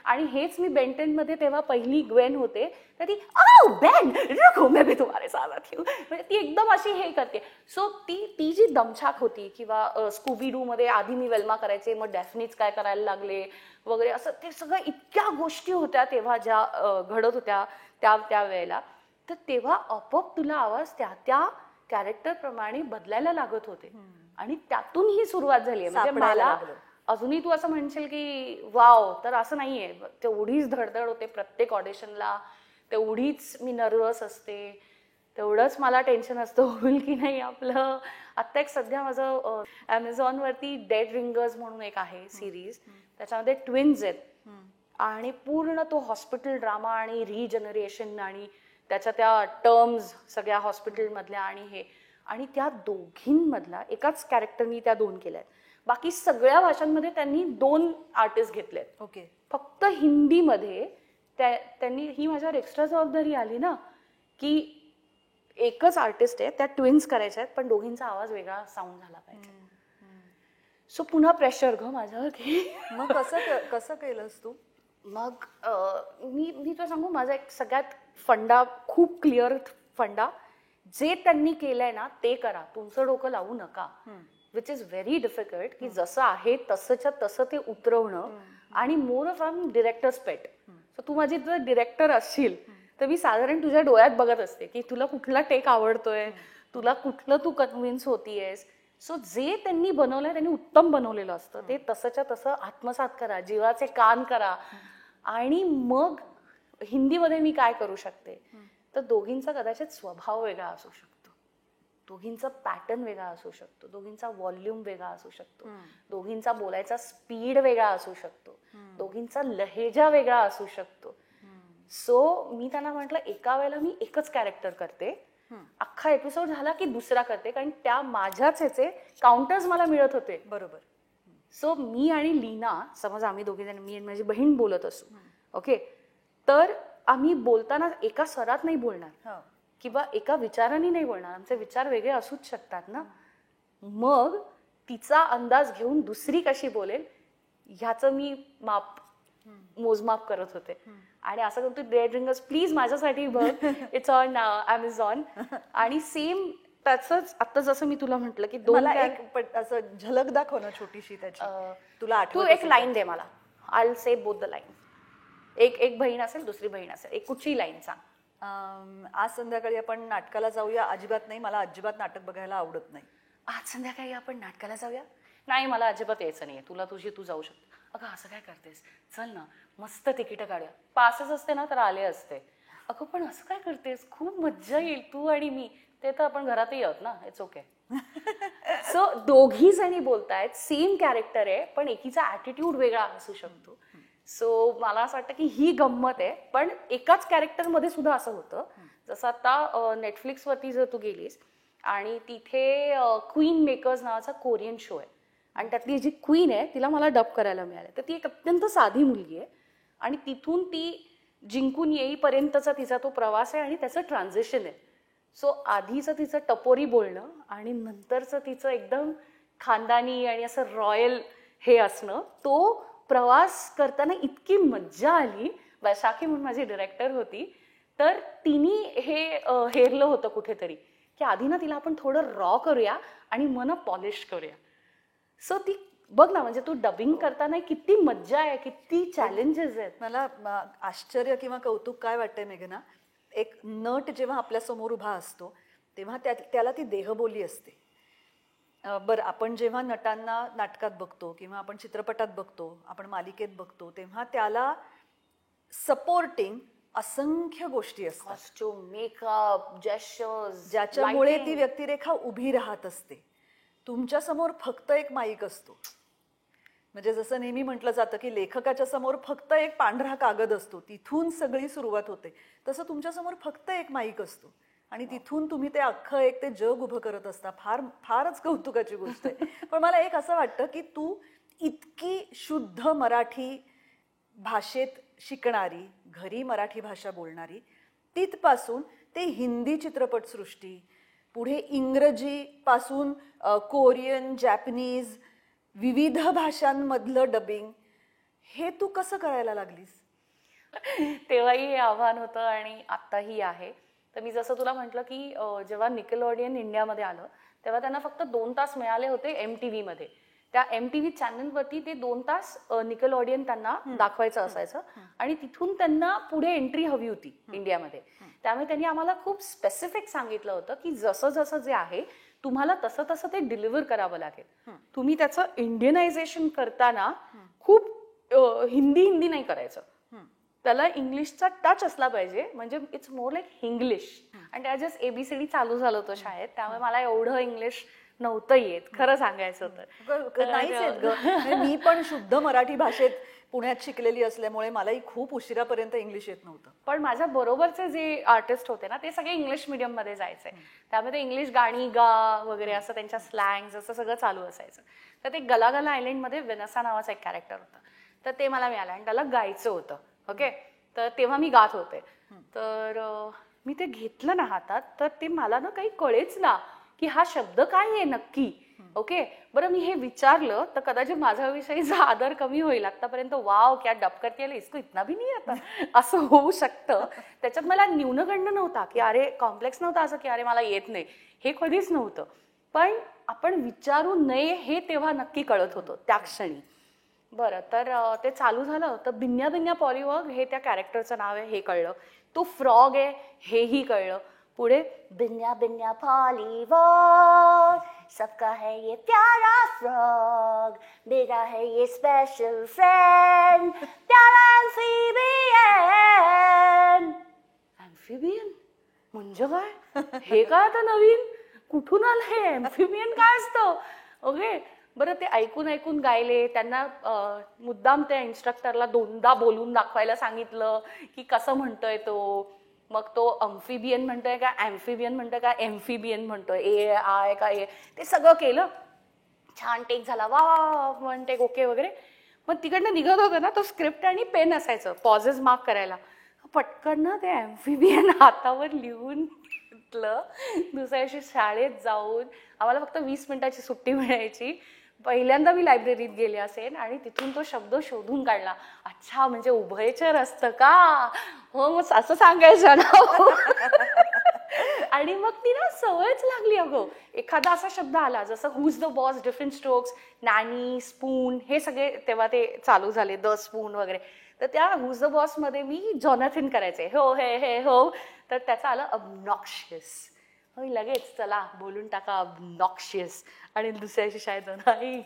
आणि हेच मी बेंटन मध्ये तेव्हा पहिली ग्वेन होते, तर ती आओ बेन रखो मैं भी तुम्हारे साथ आती हूँ, म्हणजे ती एकदम अशी हे करते. सो ती जी दमछाक होती, किंवा स्कूबी डू मध्ये आधी मी वेल्मा करायचे, मग डेफनीच काय करायला लागले वगैरे, असं ते सगळं इतक्या गोष्टी होत्या तेव्हा ज्या घडत होत्या त्या वेळेला. तर तेव्हा आपोआप तुला आवाज त्या कॅरेक्टर प्रमाणे बदलायला लागत होते आणि त्यातून ही सुरुवात झाली आहे. म्हणजे मला अजूनही तू असं म्हणशील की वाव, तर असं नाहीये. तेवढीच धडधड होते प्रत्येक ऑडिशनला, तेवढीच मी नर्वस असते, तेवढंच मला टेन्शन असतं होईल की नाही आपलं. आत्ता एक सध्या माझं ॲमेझॉनवरती डेड रिंगर्स म्हणून एक आहे सिरीज, त्याच्यामध्ये ट्विन्स आहेत आणि पूर्ण तो हॉस्पिटल ड्रामा आणि रिजनरेशन आणि त्याच्या त्या टर्म्स सगळ्या हॉस्पिटलमधल्या आणि त्या दोघींमधला एकाच कॅरेक्टरनी त्या 2 केल्या आहेत. बाकी सगळ्या भाषांमध्ये त्यांनी 2 आर्टिस्ट घेतलेत. ओके. फक्त हिंदीमध्ये त्यांनी, ही माझ्यावर एक्स्ट्रा जबाबदारी आली ना, की एकच आर्टिस्ट आहे, त्या ट्विन्स करायच्या आहेत, पण दोघींचा आवाज वेगळा साऊंड झाला पाहिजे. सो पुन्हा प्रेशर ग माझ्यावर की मग कसं केलंस तू? मग मी तुला सांगू, माझा एक सगळ्यात फंडा, खूप क्लिअर फंडा, जे त्यांनी केलंय ना ते करा, तुमचं डोकं लावू नका. विच इज व्हेरी डिफिकल्ट, की जसं आहे तसंच्या तसं ते उतरवणं. आणि more of I am director's pet. So तू माझी जर डिरेक्टर असशील तर मी साधारण तुझ्या डोळ्यात बघत असते की तुला कुठला टेक आवडतोय, तुला कुठलं तू कन्व्हिन्स होतीयस. सो जे त्यांनी बनवलंय त्यांनी उत्तम बनवलेलं असतं, ते तसंच्या तसं आत्मसात करा, जीवाचे कान करा. आणि मग हिंदीमध्ये मी काय करू शकते, तर दोघींचा कदाचित स्वभाव वेगळा असू शकतो, दोघींचा पॅटर्न वेगळा असू शकतो, दोघींचा व्हॉल्यूम वेगळा असू शकतो, दोघींचा बोलायचा स्पीड वेगळा असू शकतो, दोघींचा लहेजा वेगळा असू शकतो. सो मी त्यांना म्हटलं, एका वेळेला मी एकच कॅरेक्टर करते, अख्खा एपिसोड झाला की दुसरा करते, कारण त्या माझ्याच ह्याचे काउंटर्स मला मिळत होते. बरोबर. सो मी आणि लीना, समज आम्ही दोघी जण, मी आणि माझी बहीण बोलत असू, ओके, तर आम्ही बोलताना एका स्वरात नाही बोलणार किंवा एका विचाराने नाही बोलणार, आमचे विचार वेगळे असूच शकतात ना. मग तिचा अंदाज घेऊन दुसरी कशी बोलेल ह्याचं मी मोजमाप करत होते. आणि असं करतो, डेड रिंगर्स प्लीज माझ्यासाठी बघ, इट्स ऑन ॲमेझॉन. आणि सेम त्याच आता जसं मी तुला म्हटलं की मला एक असं झलक दाखव ना छोटीशी त्याची, तुला आठवत. तू एक लाईन दे मला, I will say both the line. एक बहीण असेल, दुसरी बहीण असेल, एक कुठची लाईन सांग. आज संध्याकाळी आपण नाटकाला जाऊया. अजिबात नाही, मला अजिबात नाटक बघायला आवडत नाही. आज संध्याकाळी आपण नाटकाला जाऊया. नाही, मला अजिबात यायचं नाहीये, तुला तुझी तू जाऊ शकते. अगं असं काय करतेस, चल ना मस्त तिकीट काढूया. पासच असते ना तर आले असते. अगं पण असं काय करतेस, खूप मज्जा येईल तू आणि मी. ते तर आपण घरातही आहोत ना, इट्स ओके. सो दोघी जणी बोलतायत, सेम कॅरेक्टर आहे, पण एकीचा ऍटिट्यूड वेगळा असू शकतो. सो मला असं वाटतं की ही गंमत आहे. पण एकाच कॅरेक्टरमध्ये सुद्धा असं होतं. जसं आता नेटफ्लिक्सवरती जर तू गेलीस आणि तिथे क्वीन मेकर्स नावाचा कोरियन शो आहे आणि त्यातली जी क्वीन आहे तिला मला डब करायला मिळालं. तर ती एक अत्यंत साधी मुलगी आहे आणि तिथून ती जिंकून येईपर्यंतचा तिचा तो प्रवास आहे आणि त्याचं ट्रान्झिशन आहे. सो आधीचं तिचं टपोरी बोलणं आणि नंतरचं तिचं एकदम खानदानी आणि असं रॉयल हे असणं, तो प्रवास करताना इतकी मज्जा आली. वैशाखी म्हणून माझी डिरेक्टर होती, तर तिने हे हेरलं होतं कुठेतरी की आधी ना तिला आपण थोडं रॉ करूया आणि मन पॉलिश करूया. सो ती बघ ना, म्हणजे तू डबिंग करताना किती मज्जा आहे, किती चॅलेंजेस आहेत. मला आश्चर्य किंवा कौतुक काय वाटतंय मेघना, एक नट जेव्हा आपल्या समोर उभा असतो तेव्हा त्याला ती देहबोली असते. बरं, आपण जेव्हा नटांना नाटकात बघतो किंवा आपण चित्रपटात बघतो, आपण मालिकेत बघतो, तेव्हा त्याला सपोर्टिंग असंख्य गोष्टी असतात, कॉस्ट्युम, मेकअप, जेस्चर्स, ज्याच्यामुळे ती व्यक्तिरेखा उभी राहत असते. तुमच्या समोर फक्त एक माईक असतो. म्हणजे जसं नेहमी म्हटलं जातं की लेखकाच्या समोर फक्त एक पांढरा कागद असतो, तिथून सगळी सुरुवात होते. तसं तुमच्या समोर फक्त एक माईक असतो आणि तिथून तुम्ही ते अख्खं एक ते जग उभं करत असता. फारच कौतुकाची गोष्ट आहे. पण मला एक असं वाटतं की तू इतकी शुद्ध मराठी भाषेत शिकणारी, घरी मराठी भाषा बोलणारी, तिथपासून ते हिंदी चित्रपटसृष्टी, पुढे इंग्रजी पासून कोरियन, जॅपनीज, विविध भाषांमधलं डबिंग, हे तू कसं करायला लागलीस? तेव्हाही हे आव्हान होतं आणि आत्ताही आहे. तर मी जसं तुला म्हटलं की जेव्हा निकेलॉडियन इंडियामध्ये आलं तेव्हा त्यांना फक्त 2 तास मिळाले होते MTV मध्ये. त्या MTV चॅनलवरती ते 2 तास निकेलॉडियन त्यांना दाखवायचं असायचं आणि तिथून त्यांना पुढे एंट्री हवी होती इंडियामध्ये. त्यामुळे त्यांनी आम्हाला खूप स्पेसिफिक सांगितलं होतं की जसं जसं जे आहे तुम्हाला तसं तसं ते डिलिव्हर करावं लागेल. तुम्ही त्याचं इंडियनायझेशन करताना खूप हिंदी नाही करायचं, त्याला इंग्लिशचा टच असला पाहिजे. म्हणजे इट्स मोर लाईक इंग्लिश. आणि त्या जस्ट ABCD चालू झालं होतं शाळेत, त्यामुळे मला एवढं इंग्लिश नव्हतं येत, खरं सांगायचं तर. नाहीच येत ग. म्हणजे मी पण शुद्ध मराठी भाषेत पुण्यात शिकलेली असल्यामुळे मलाही खूप उशिरापर्यंत इंग्लिश येत नव्हतं. पण माझ्या बरोबरचे जे आर्टिस्ट होते ना ते सगळे इंग्लिश मीडियम मध्ये जायचे, त्यामुळे ते इंग्लिश गाणी गा वगैरे असं त्यांच्या स्लँग्स असं सगळं चालू असायचं. तर ते गलागला आयलंडमध्ये वेनसा नावाचा एक कॅरेक्टर होता, तर ते मला मिळालं आणि त्याला गायचं होतं. ओके, तर तेव्हा मी गात होते. तर मी ते घेतलं ना हातात, तर ते मला ना काही कळेच ना की हा शब्द काय आहे नक्की. ओके, बरं मी हे विचारलं तर कदाचित माझ्याविषयीचा आदर कमी होईल. आतापर्यंत वाव क्या डब करते इसको इतना भी नाही आता असं होऊ शकतं. त्याच्यात मला न्यूनगंड नव्हता की अरे कॉम्प्लेक्स नव्हता असं की अरे मला येत नाही, हे कधीच नव्हतं. पण आपण विचारू नये हे तेव्हा नक्की कळत होतं त्या क्षणी. बरं, तर ते चालू झालं तर बिन्या बिन्या पॉलीवर्ग हे त्या कॅरेक्टरचं नाव आहे हे कळलं, तो फ्रॉग आहे हेही कळलं. पुढे बिन्या बिन्या पॉलीवर्ग, सबका है ये प्यारा फ्रॉग, मेरा है ये स्पेशल फ्रेंड, प्यारा एम्फीबियन. ॲम्फिबियन म्हणजे काय? हे काय आता नवीन कुठून आलं हे? ॲम्फिबियन काय असतं? ओके, बरं ते ऐकून ऐकून गायले. त्यांना मुद्दाम त्या इन्स्ट्रक्टरला 2दा बोलून दाखवायला सांगितलं की कसं म्हणतोय तो. मग तो अम्फिबियन म्हणतोय का ॲम्फिबियन म्हणतोय का एम्फिबियन म्हणतोय, ए आय का ए, ते सगळं केलं. छान टेक झाला, वा 1 टेक ओके वगैरे. मग तिकडनं निघत होतं ना तो स्क्रिप्ट आणि पेन असायचं पॉझेस मार्क करायला. पटकन ना ते ॲम्फिबियन हातावर लिहून घेतलं. दुसऱ्या दिवशी शाळेत जाऊन आम्हाला फक्त 20 मिनिटाची सुट्टी मिळायची. पहिल्यांदा मी लायब्ररीत गेले असेल आणि तिथून तो शब्द शोधून काढला. अच्छा, म्हणजे उभयचर असतं का? हो, मग असं सांगायचं ना. आणि मग ती ना सवयच लागली. अगं एखादा असा शब्द आला जसं who's the boss, different strokes, nanny, spoon, हे सगळे तेव्हा ते चालू झाले, द स्पून वगैरे. तर त्या हुज द बॉस मध्ये मी जॉनथिन करायचे, हो हे हो. तर त्याचं आलं ऑब्नॉक्शियस. लगेच चला बोलून टाका ऑब्नॉक्शियस. आणि दुसऱ्या दिवशी शाळेत जाऊन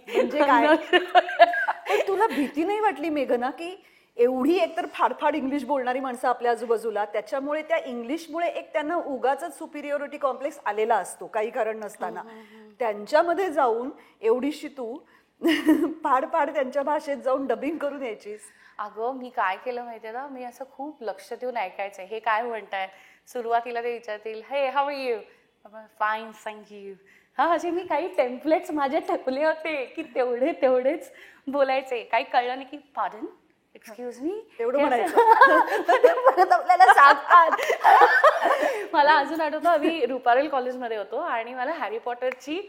म्हणजे काय तुला भीती नाही वाटली मेघना की एवढी एकतर फाडफाड इंग्लिश बोलणारी माणसं आपल्या आजूबाजूला, त्याच्यामुळे त्या इंग्लिशमुळे एक त्यांना उगाचच सुपिरियरिटी कॉम्प्लेक्स आलेला असतो काही कारण नसताना, त्यांच्यामध्ये जाऊन एवढीशी तू पाड पाड त्यांच्या भाषेत जाऊन डबिंग करून यायचीस? अगं मी काय केलं माहितीये ना, मी असं खूप लक्ष देऊन ऐकायचं हे काय म्हणताय. सुरुवातीला ते विचारतील हे how are you, fine thank you. हा असे मी काही टेम्पलेट्स माझे ठेवले होते की तेवढेच बोलायचे. काही कळलं नाही की पार्डन एक्सक्यूज मी तेवढं म्हणायचं. परत आपल्याला सांगतात. मला अजून आठवतं आम्ही रुपारेल कॉलेजमध्ये होतो आणि मला हॅरी पॉटरची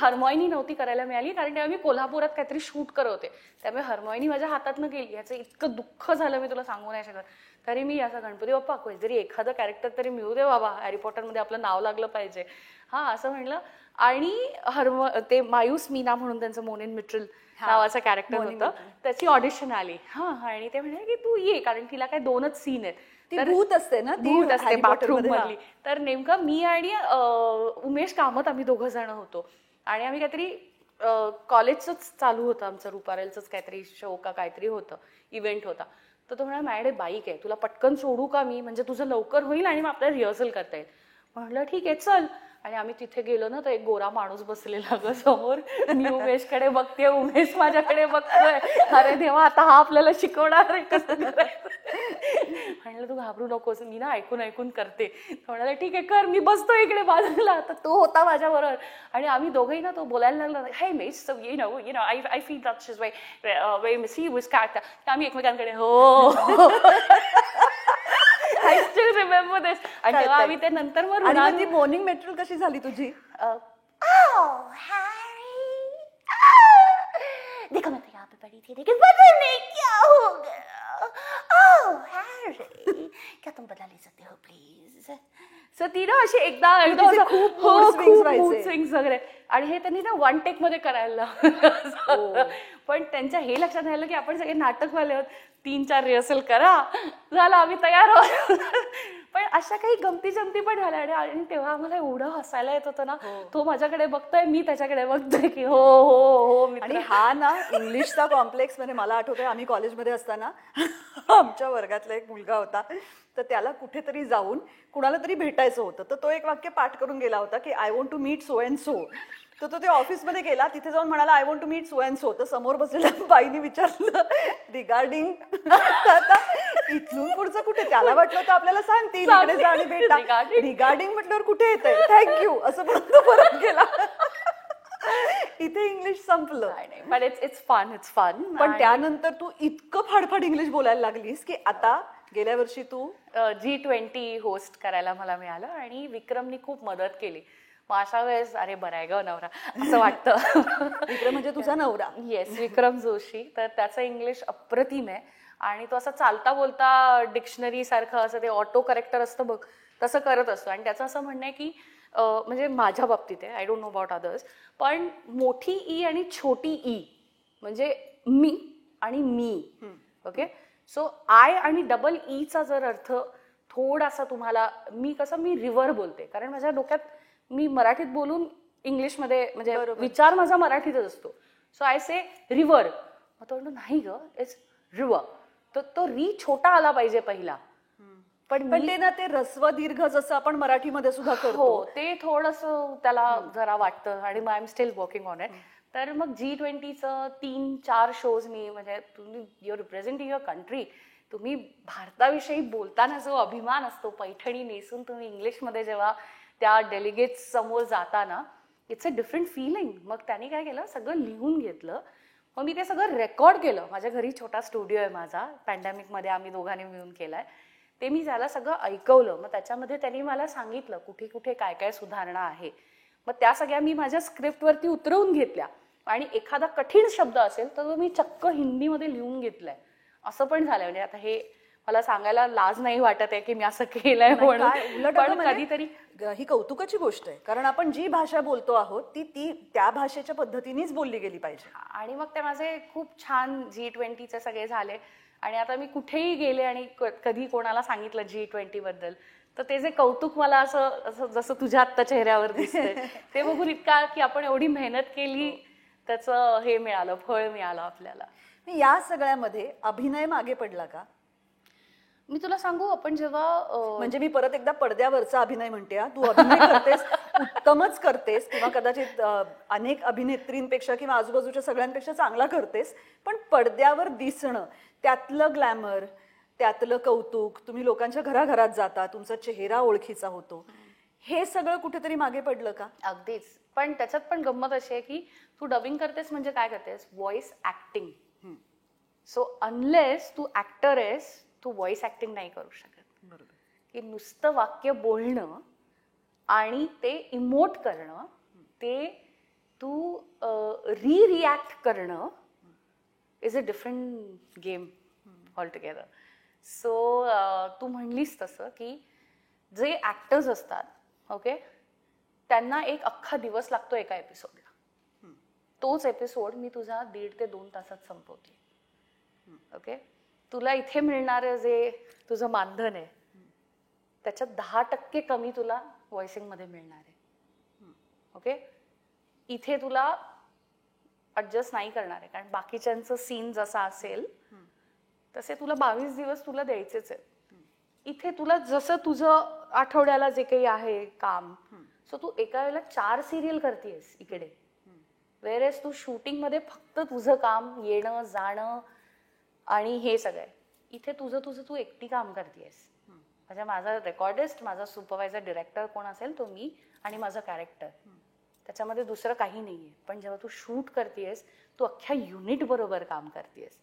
हर्मॉइनी नव्हती करायला मिळाली कारण तेव्हा मी कोल्हापुरात काहीतरी शूट करत होते. त्यामुळे हर्मॉइनी माझ्या हातातनं गेली. याचं इतकं दुःख झालं मी तुला सांगू नाही शकत. तरी मी असं गणपती बाप्पा कोणतरी एखादं कॅरेक्टर तरी मिळू दे बाबा, हॅरी पॉटरमध्ये आपलं नाव लागलं पाहिजे हा असं म्हणलं. आणि ते मायूस मीना म्हणून त्यांचं मोनिन मिट्रल नावाचं कॅरेक्टर होतं, त्याची ऑडिशन आली. हा आणि ते म्हणाले की तू ये, कारण तिला काय 2च सीन आहेत. ती भूत असते ना, भूत असते बाथरूम मधली. तर नेमकं मी आणि उमेश कामत आम्ही 2 जण होतो आणि आम्ही काहीतरी कॉलेजच चालू होतं आमचं, रुपारेलचंच काहीतरी शो का काहीतरी होतं, इव्हेंट होता. तर तो म्हणाला माझ्याकडे बाईक आहे, तुला पटकन सोडू का मी, म्हणजे तुझं लवकर होईल आणि मग आपल्याला रिहर्सल करता येईल. म्हटलं ठीक आहे चल. आणि आम्ही तिथे गेलो ना, तर एक गोरा माणूस बसलेला ग समोर. मी उमेशकडे बघते, उमेश माझ्याकडे बघतोय. अरे देवा आता हा आपल्याला शिकवणार आहे कसं करायचं. म्हणलं तू घाबरू नकोस, मी ना ऐकून करते. म्हणाले ठीक आहे कर, मी बसतो इकडे बाजूला. तर तो होता माझ्या बरोबर आणि आम्ही दोघंही ना, तो बोलायला लागला हे miss so you know I feel that she is very miss he was character. आम्ही एकमेकांकडे हो आय स्टील रिमेंबर दिस. आणि तेव्हा आम्ही ते नंतर मग ती मॉर्निंग मेट्रोल कशी झाली तुझी? Oh, Harry! देखो मैं तो यहाँ पे पड़ी थी लेकिन पता नहीं क्या हो गया. Oh, Harry! क्या तुम बदला ले सकते हो प्लीज? सो ती ना अशी एकदा खूप mood swings वगैरे. आणि हे त्यांनी ना 1 टेक मध्ये करायला लावलं. पण त्यांच्या हे लक्षात राहिलं की आपण सगळे नाटकवाले आहोत, 3-4 रिहर्सल करा झालं आम्ही तयार आहोत. पण अशा काही गमती जमती पण झाल्या आणि तेव्हा आम्हाला एवढं हसायला येत होतं ना. तो माझ्याकडे बघतोय, मी त्याच्याकडे बघतोय की हो हो हो. आणि हा ना इंग्लिशचा कॉम्प्लेक्स मध्ये मला आठवतोय आम्ही कॉलेजमध्ये असताना आमच्या वर्गातला एक मुलगा होता, तर त्याला कुठेतरी जाऊन कुणाला तरी भेटायचं होतं. तर तो एक वाक्य पाठ करून गेला होता की I want to meet so and so. तर तो ते ऑफिसमध्ये गेला, तिथे जाऊन म्हणाला I want to meet so and so. तर समोर बसलेल्या बाईने विचारलं रिगार्डिंग. आता इथून पुढचं कुठे, त्याला वाटलं होतं आपल्याला सांगतील इकडे जा आणि भेटा. रिगार्डिंग म्हटल्यावर कुठे येतंय थँक्यू असं म्हणून तो परत गेला. इथे इंग्लिश संपलं. पण इट्स फन. पण त्यानंतर तू इतकं फाडफाड इंग्लिश बोलायला लागलीस की आता गेल्या वर्षी तू G20 होस्ट करायला मला मिळालं आणि विक्रमनी खूप मदत केली. मग अशा वेळेस अरे बरं आहे ग नवरा असं वाटतं. विक्रम म्हणजे तुझा नवरा? येस, विक्रम जोशी. तर त्याचं इंग्लिश अप्रतिम आहे आणि तो असं चालता बोलता डिक्शनरी सारखं असं ते ऑटो करेक्टर असतं बघ तसं करत असतो. आणि त्याचं असं म्हणणं आहे की म्हणजे माझ्या बाबतीत आहे, I don't know about others, पण मोठी ई आणि छोटी ई म्हणजे मी आणि मी. ओके, सो आय आणि डबल ईचा जर अर्थ थोडासा तुम्हाला, मी रिव्हर बोलते कारण माझ्या डोक्यात मी मराठीत बोलून इंग्लिशमध्ये म्हणजे विचार माझा मराठीतच असतो. So I say river. मग तो म्हणतो नाही ग इट्स रिव्हर. तर तो री छोटा आला पाहिजे पहिला. पण ते ना ते ऱ्हस्व दीर्घ जसं आपण मराठीमध्ये सुद्धा करतो ते थोडंसं त्याला जरा वाटतं आणि I am still working on it. तर मग G20चं 3-4 शोज मी म्हणजे तुम्ही युअर रिप्रेझेंटिंग युअर कंट्री, तुम्ही भारताविषयी बोलताना जो अभिमान असतो, पैठणी नेसून तुम्ही इंग्लिशमध्ये जेव्हा त्या डेलिगेट्स समोर जाताना इट्स अ डिफरंट फिलिंग. मग त्यांनी काय केलं, सगळं लिहून घेतलं. मग मी ते सगळं रेकॉर्ड केलं. माझ्या घरी छोटा स्टुडिओ आहे माझा, पॅन्डेमिकमध्ये आम्ही दोघांनी मिळून केलाय. ते मी त्याला सगळं ऐकवलं. मग त्याच्यामध्ये त्यांनी मला सांगितलं कुठे कुठे काय काय सुधारणा आहे. मग त्या सगळ्या मी माझ्या स्क्रिप्टवरती उतरवून घेतल्या आणि एखादा कठीण शब्द असेल तर तो मी चक्क हिंदीमध्ये लिहून घेतलाय. असं पण झालंय. म्हणजे आता हे मला सांगायला लाज नाही वाटत आहे की मी असं केलंय म्हणून, पण कधीतरी ही कौतुकाची गोष्ट आहे कारण आपण जी भाषा बोलतो आहोत ती त्या भाषेच्या पद्धतीनेच बोलली गेली पाहिजे. आणि मग ते माझे खूप छान G20चे सगळे झाले. आणि आता मी कुठेही गेले आणि कधी कोणाला सांगितलं G20 बद्दल तर ते जे कौतुक मला असं जसं तुझ्या आत्ता चेहऱ्यावर दिसतंय ते बघून इतका की आपण एवढी मेहनत केली त्याचं हे मिळालं, फळ मिळालं आपल्याला. या सगळ्यामध्ये अभिनय मागे पडला का? मी तुला सांगू, आपण जेव्हा म्हणजे मी परत एकदा पडद्यावरचा अभिनय म्हणते हा. तू अभिनय करतेस, उत्तमच करतेस, किंवा कदाचित अनेक अभिनेत्रींपेक्षा किंवा आजूबाजूच्या सगळ्यांपेक्षा चांगला करतेस, पण पडद्यावर दिसणं, त्यातलं ग्लॅमर, त्यातलं कौतुक, तुम्ही लोकांच्या घराघरात जाता, तुमचा चेहरा ओळखीचा होतो, हे सगळं कुठेतरी मागे पडलं का? अगदीच. पण त्याच्यात पण गंमत अशी आहे की तू डबिंग करतेस म्हणजे काय करतेस, व्हॉइस ऍक्टिंग. सो अनलेस तू ऍक्टर आहेस, तू व्हॉइस ऍक्टिंग नाही करू शकत. बरोबर. की नुसतं वाक्य बोलणं आणि ते इमोट करणं, ते तू रिॲक्ट करणं is a different game altogether. So तू म्हणलीस तसं की जे ऍक्टर्स असतात, ओके, त्यांना एक अख्खा दिवस लागतो एका एपिसोडला. तोच एपिसोड मी तुझा 1.5 ते 2 तासात संपवते. ओके, तुला इथे मिळणारं जे तुझं मानधन आहे त्याच्यात 10% कमी तुला व्हॉइसिंग मध्ये मिळणार आहे. ओके, इथे तुला ऍडजस्ट नाही करणार आहे, कारण बाकीच्यांचं सीन जसा असेल तसे तुला 22 दिवस तुला द्यायचेच आहेत. इथे तुला जसं तुझं आठवड्याला जे काही आहे काम, सो तू एका वेळेला 4 सिरियल करतेस इकडे, वेरेस तू शूटिंग मध्ये फक्त तुझं काम येणं जाणं आणि हे सगळं. इथे तुझं तू एकटी काम करतेस. म्हणजे माझा रेकॉर्डिस्ट, माझा सुपरवायझर, डिरेक्टर कोण असेल तो मी आणि माझं कॅरेक्टर, त्याच्यामध्ये दुसरं काही नाहीये. पण जेव्हा तू शूट करतेस तू अख्ख्या युनिट बरोबर काम करतेस.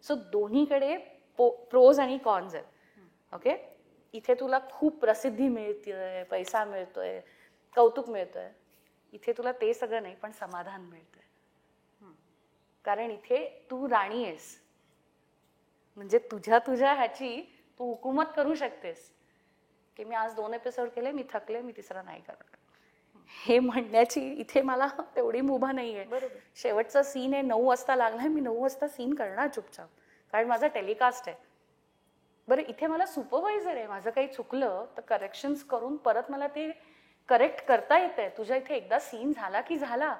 सो दोन्हीकडे प्रोज आणि कॉन्स आहेत. ओके, इथे तुला खूप प्रसिद्धी मिळतेय, पैसा मिळतोय, कौतुक मिळतोय. इथे तुला ते सगळं नाही, पण समाधान मिळतंय. कारण इथे तू राणी आहेस. म्हणजे तुझ्या ह्याची तू हुकूमत करू शकतेस की मी आज 2 एपिसोड केले, मी थकले, मी तिसरा नाही करणार, हे म्हणण्याची इथे मला तेवढी मुभा नाहीये. बरोबर. शेवटचा सीन आहे 9 वाजता लागलाय, मी 9 वाजता सीन करणार चुपचाप, कारण माझा टेलिकास्ट आहे. बरं, इथे मला सुपरवायझर आहे, माझं काही चुकलं तर करेक्शन्स करून परत मला ते करेक्ट करता येतंय. तुझ्या इथे एकदा सीन झाला की झाला,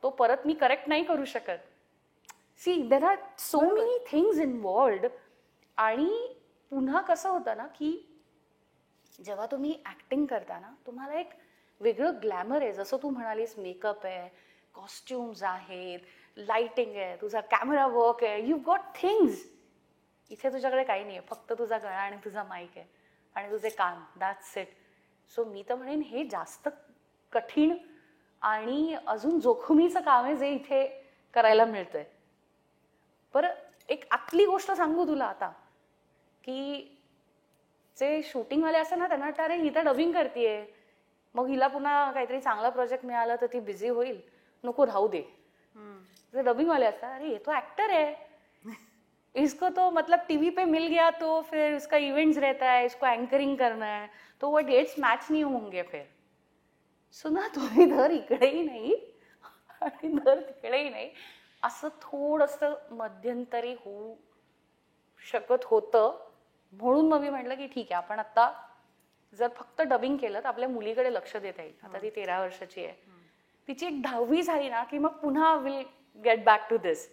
तो परत मी करेक्ट नाही करू शकत. See, there are so many things involved. आणि पुन्हा कसं होतं ना की जेव्हा तुम्ही ऍक्टिंग करता ना, तुम्हाला एक वेगळं ग्लॅमर आहे. जसं तू म्हणालीस, मेकअप आहे, कॉस्ट्युम्स आहेत, लाइटिंग आहे, तुझा कॅमेरा वर्क आहे, यू गॉट थिंग्स. इथे तुझ्याकडे काही नाही आहे, फक्त तुझा गळा आणि तुझा माईक आहे आणि तुझे कान, दॅट्स इट. सो मी तर म्हणेन हे जास्त कठीण आणि अजून जोखमीचं काम आहे जे इथे करायला मिळतंय. बरं, एक आतली गोष्ट सांगू तुला आता, की जे शूटिंगवाले असतात ना त्यांना वाटतं अरे ही तर डबिंग करतेय, मग हिला पुन्हा काहीतरी चांगला प्रोजेक्ट मिळाला तर ती बिझी होईल, नको राहू दे. जे डबिंग वाले असतात, अरे ये तो एक्टर है, इसको तो मतलब टीवी पे मिल गया तो फिर उसका इवेंट्स रहता है, इसको एंकरिंग करना है, तो वो डेट्स मॅच नहीं होंगे फिर. सुना, तुम्ही धर इकडेही नाही आणि धर तिकडेही नाही, असं थोडंसं मध्यंतरी होऊ शकत होतं. म्हणून मग मी म्हटलं की ठीक आहे, आपण आता जर फक्त डबिंग केलं तर आपल्या मुलीकडे लक्ष देता येईल. आता ती 13 वर्षाची आहे, तिची एक 10वी झाली ना की मग पुन्हा विल गेट बॅक टू दिस.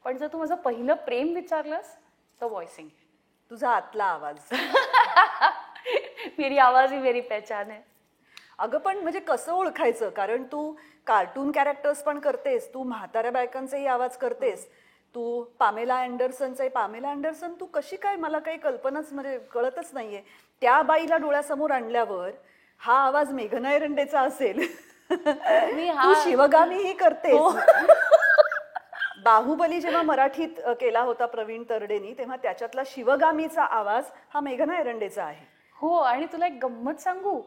पण जर तू माझं पहिलं प्रेम विचारलंस तर व्हॉइसिंग. तुझा आतला आवाज. मेरी आवाज ही मेरी पहचान आहे. अगं पण म्हणजे कसं ओळखायचं, कारण तू कार्टून कॅरेक्टर्स पण करतेस, तू म्हाताऱ्या बायकांचाही आवाज करतेस, तू पामेला अँडरसन तू कशी काय, मला काही कल्पनाच म्हणजे कळतच नाहीये. त्या बाईला डोळ्यासमोर आणल्यावर हा आवाज मेघना एरंडेचा असेल. तू शिवगामीही करतेस. बाहुबली जेव्हा मराठीत केला होता प्रवीण तरडेनी, तेव्हा त्याच्यातला शिवगामीचा आवाज हा मेघना एरंडेचा आहे. हो, आणि तुला एक गंमत सांगू,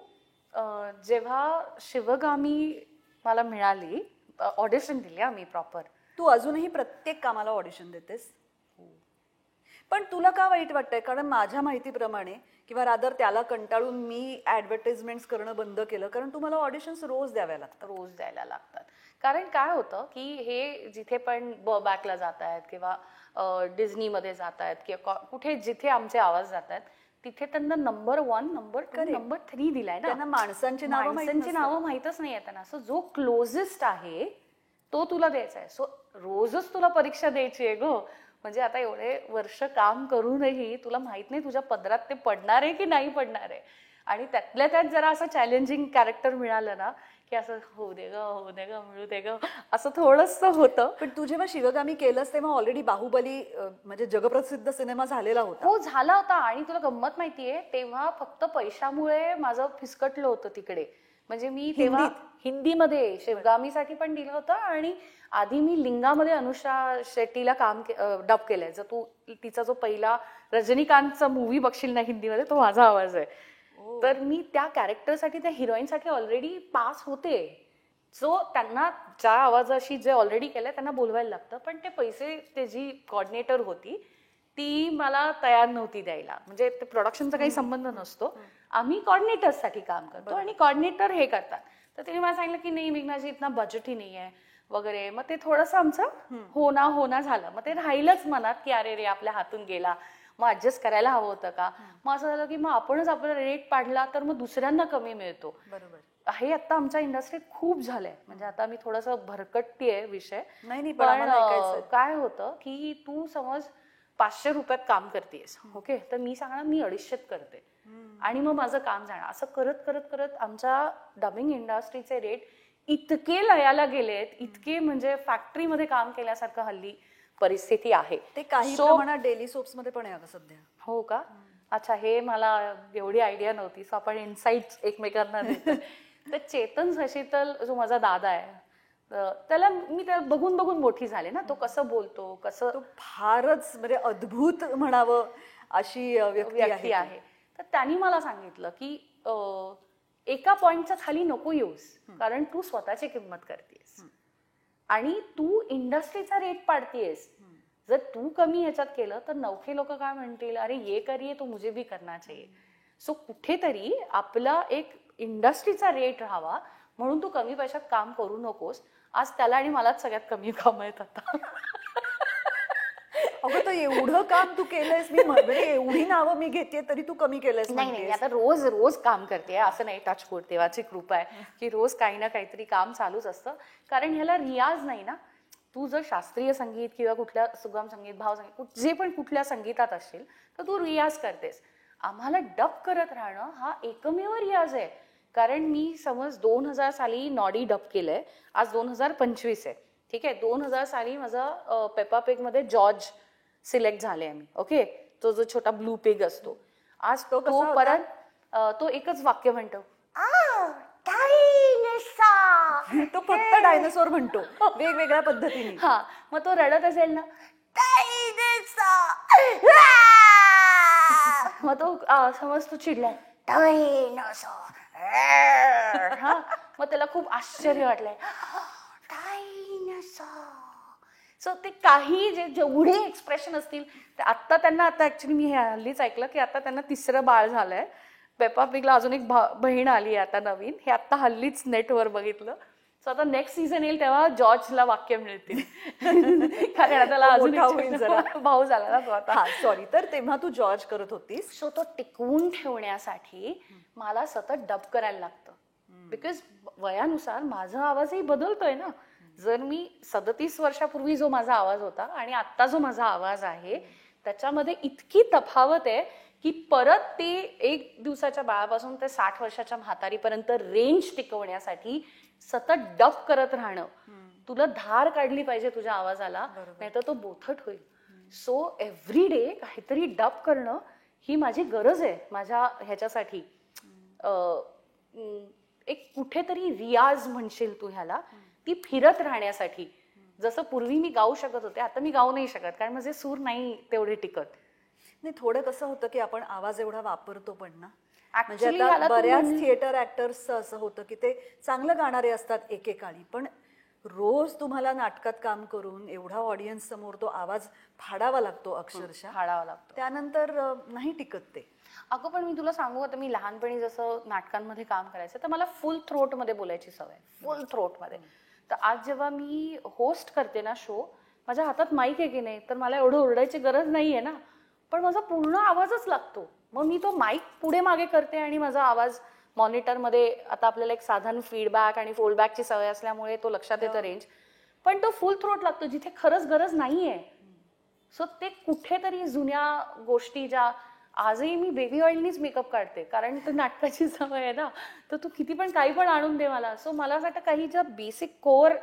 जेव्हा शिवगामी मला मिळाली, ऑडिशन दिली आम्ही प्रॉपर. तू अजूनही प्रत्येक कामाला ऑडिशन देतेस. पण तुला का वाईट वाटतंय? कारण माझ्या माहितीप्रमाणे किंवा रादर त्याला कंटाळून मी ऍडव्हर्टाइजमेंट्स करणं बंद केलं, कारण तुम्हाला ऑडिशन्स रोज द्याव्या लागतात. कारण काय होतं की हे जिथे पण बॅकला जात आहेत किंवा डिझनीमध्ये जात आहेत किंवा कुठे जिथे आमचे आवाज जात आहेत तिथे त्यांना नंबर 1, नंबर 2, नंबर 3 दिलाय ना. त्यांना माणसांची नावं माहीतच नाही त्यांना. सो जो क्लोजेस्ट आहे तो तुला द्यायचा आहे. सो रोजच तुला परीक्षा द्यायची आहे गो. म्हणजे आता एवढे वर्ष काम करूनही तुला माहित नाही तुझ्या पदरात ते पडणार आहे की नाही पडणार आहे. आणि त्यातल्या त्यात जरा असं चॅलेंजिंग कॅरेक्टर मिळालं ना की असं होऊ दे ग मिळू दे ग असं थोडंसं होतं. पण तू जेव्हा शिवगामी केलंस तेव्हा ऑलरेडी बाहुबली म्हणजे जगप्रसिद्ध सिनेमा झालेला होता. हो झाला होता. आणि तुला गंमत माहितीये तेव्हा फक्त पैशामुळे माझं फिसकटलं होतं तिकडे. म्हणजे मी तेव्हा हिंदीमध्ये शिवगामीसाठी पण दिलं होतं आणि आधी मी लिंगामध्ये अनुष्का शेट्टीला काम डब केलंय. जर तू तिचा जो पहिला रजनीकांतचा मूवी बघशील ना हिंदीमध्ये तो माझा आवाज आहे. तर मी त्या कॅरेक्टरसाठी त्या हिरोईनसाठी ऑलरेडी पास होते. सो त्यांना ज्या आवाजाशी जे ऑलरेडी केलंय त्यांना बोलवायला लागतं. पण ते पैसे ते जी कॉर्डिनेटर होती ती मला तयार नव्हती द्यायला. म्हणजे ते प्रोडक्शनचा काही संबंध नसतो. आम्ही कॉर्डिनेटर्ससाठी काम करतो आणि कॉर्डिनेटर हे करतात. तर तिने मला सांगितलं की नाही मेघनाजी इतना बजेटही नाही आहे वगैरे. मग ते थोडंसं आमचं होना झालं. मग ते राहिलंच मनात की अरे रे आपल्या हातून गेला, मग ऍडजस्ट करायला हवं होतं का. मग असं झालं की मग आपणच आपला रेट पाडला तर मग दुसऱ्यांना कमी मिळतो. बरोबर. हे आता आमच्या इंडस्ट्रीत खूप झालंय. म्हणजे आता मी थोडंसं भरकटतीये विषय. नाही पण काय होतं की तू समज 500 रुपयात काम करतेस ओके तर मी सांगणार मी 250 करते आणि मग माझं काम जाणार. असं करत करत करत आमच्या डबिंग इंडस्ट्रीचे रेट इतके लयाला गेलेत, इतके म्हणजे फॅक्टरीमध्ये काम केल्यासारखं हल्ली परिस्थिती आहे. ते काही प्रमाणात डेली सोप्स मध्ये पण आहे अगं सध्या. हो का. अच्छा हे मला एवढी आयडिया नव्हती. सो आपण इन्साइट्स एकमेकांना देतो. तर चेतन सशीतल जो माझा दादा आहे त्याला बघून बघून मोठी झाले ना. तो कसं बोलतो कसं तो फारच म्हणजे अद्भुत म्हणावं अशी व्यक्ती आहे. तर त्यांनी मला सांगितलं की एका पॉइंटच्या खाली नको येऊस कारण तू स्वतःची किंमत करतेस आणि तू इंडस्ट्रीचा रेट पाडतेस. जर तू कमी ह्याच्यात केलं तर नवखे लोक काय म्हणतील अरे ये करिये तो मुझे भी करना चाहिए. सो कुठेतरी आपला एक इंडस्ट्रीचा रेट राहावा म्हणून तू कमी पैशात काम करू नकोस. आज त्याला आणि मलाच सगळ्यात कमी काम आहेत आता. अगं तर एवढं काम तू केलंयस. मी म्हणजे एवढी नावं मी घेते तरी तू कमी केलंयस. नाही आता रोज रोज काम करते असं नाही. टचवूड देवाची कृपा आहे की रोज काही ना काहीतरी काम चालूच असतं. कारण ह्याला रियाज नाही ना. तू जर शास्त्रीय संगीत किंवा कुठल्या सुगम संगीत भावसंगीत जे पण कुठल्या संगीतात असशील तर तू रियाज करतेस. आम्हाला डब करत राहणं हा एकमेव रियाज आहे. कारण मी समज 2000 साली नॉडी डब केलंय. आज 2025 आहे ठीक आहे. 2000 साली माझा पेपा पिग मध्ये जॉर्ज सिलेक्ट झाले मी ओके. तो जो छोटा ब्लू पिग असतो आज तो परत तो एकच वाक्य म्हणतो तो फक्त डायनासोर म्हणतो वेगवेगळ्या पद्धतीने. हा मग तो रडत असेल ना मग तो समज तू चिडलाय हा मग त्याला खूप आश्चर्य वाटलंय सो ते काही जेवढे एक्सप्रेशन असतील आता त्यांना आता ऍक्च्युली मी हे हल्लीच ऐकलं की आता त्यांना 3रं बाळ झालंय. पेपा पिगला अजून एक बहीण आली आता नवीन. हे आता हल्लीच नेटवर बघितलं. सो आता नेक्स्ट सीझन येईल तेव्हा जॉर्जला वाक्य मिळतील कारण त्याला अजून भाऊ झाला ना तो आता. सॉरी. तर तेव्हा तू जॉर्ज करत होतीस. सो तो टिकवून ठेवण्यासाठी मला सतत डब करायला लागतं. बिकॉज वयानुसार माझा आवाजही बदलतोय ना. जर मी 37 वर्षापूर्वी जो माझा आवाज होता आणि आता जो माझा आवाज आहे त्याच्यामध्ये इतकी तफावत आहे की परत ते 1 दिवसाच्या बाळापासून ते 60 वर्षाच्या म्हातारीपर्यंत रेंज टिकवण्यासाठी सतत डब करत राहणं. तुला धार काढली पाहिजे तुझ्या आवाजाला नाहीतर तो बोथट होईल. सो एव्हरी डे काहीतरी डब करणं ही माझी गरज आहे माझ्या ह्याच्यासाठी. एक कुठेतरी रियाज म्हणशील तू ह्याला ती फिरत राहण्यासाठी. जसं पूर्वी मी गाऊ शकत होते आता मी गाऊ नाही शकत कारण माझे सूर नाही तेवढे टिकत. नाही थोडं कसं होतं की आपण आवाज एवढा वापरतो पण ना. म्हणजे Actually आता बऱ्याच थिएटर ऍक्टर्सचं असं होतं की ते चांगलं गाणारे असतात एकेकाळी पण रोज तुम्हाला नाटकात काम करून एवढा ऑडियन्स समोर तो आवाज फाडावा लागतो अक्षरशः. फाडावा लागतो. त्यानंतर नाही टिकत ते. अगं पण मी तुला सांगू आता मी लहानपणी जसं नाटकांमध्ये काम करायचं तर मला फुल थ्रोट मध्ये बोलायची सवय. फुल थ्रोट मध्ये. तर आज जेव्हा मी होस्ट करते ना शो माझ्या हातात माईक आहे की नाही तर मला एवढं ओरडायची गरज नाहीये ना. पण माझा पूर्ण आवाजच लागतो. मग मी तो माईक पुढे मागे करते आणि माझा आवाज मॉनिटरमध्ये आता आपल्याला एक साधारण फीडबॅक आणि फोल्डबॅकची सवय असल्यामुळे तो लक्षात येतं रेंज. पण तो फुल थ्रोट लागतो जिथे खरंच गरज नाहीये. सो ते कुठेतरी जुन्या गोष्टी ज्या आजही मी बेबी ऑइलनीच मेकअप काढते, कारण तर नाटकाची सवय आहे ना, तर तू किती पण काही पण आणून दे मला. सो मला असं वाटतं काही ज्या बेसिक कोअर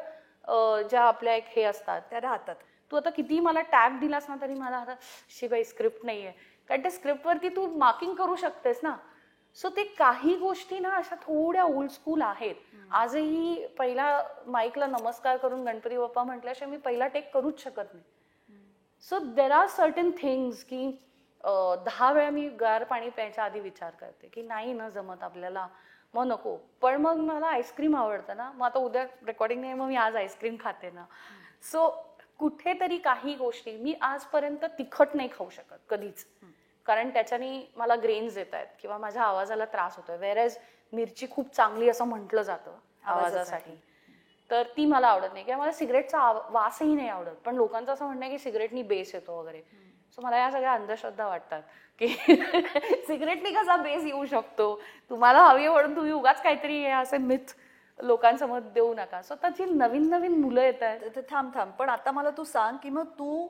ज्या आपल्या एक हे असतात त्या राहतात. तू आता किती मला टॅग दिलास ना तरी मला आता शिवाय स्क्रिप्ट नाहीये, कारण त्या स्क्रिप्टवरती तू मार्किंग करू शकतेस ना. सो ते काही गोष्टी ना अशा थोड्या ओल्ड स्कूल आहेत. आजही पहिला माईकला नमस्कार करून गणपती बाप्पा म्हटल्याशिवाय मी पहिला टेक करूच शकत नाही. So there are certain things की 10 वेळा मी गार पाणी प्यायच्या आधी विचार करते की नाही ना जमत आपल्याला, मग नको. पण मग मला आईस्क्रीम आवडतं ना, मग आता उद्या रेकॉर्डिंग नाही, मग मी आज आईस्क्रीम खाते ना. सो कुठेतरी काही गोष्टी मी आजपर्यंत तिखट नाही खाऊ शकत कधीच, कारण त्याच्याने मला ग्रेन्स येत आहेत किंवा माझ्या आवाजाला त्रास होतोय. वेरएज मिरची खूप चांगली असं म्हटलं जातं आवाजासाठी, तर ती मला आवडत नाही. किंवा मला सिगरेटचा वासही नाही आवडत, पण लोकांचं असं म्हणणं आहे की सिगरेटनी बेस येतो वगैरे. सो मला या सगळ्या अंधश्रद्धा वाटतात की सिगरेटनी कसा बेस येऊ शकतो, तुम्हाला हवी म्हणून तुम्ही उगाच काहीतरी हे असे मिथ लोकांसमोर देऊ नका. स्वतःची नवीन नवीन मुलं येत आहेत. थांब पण आता मला तू सांग की मग तू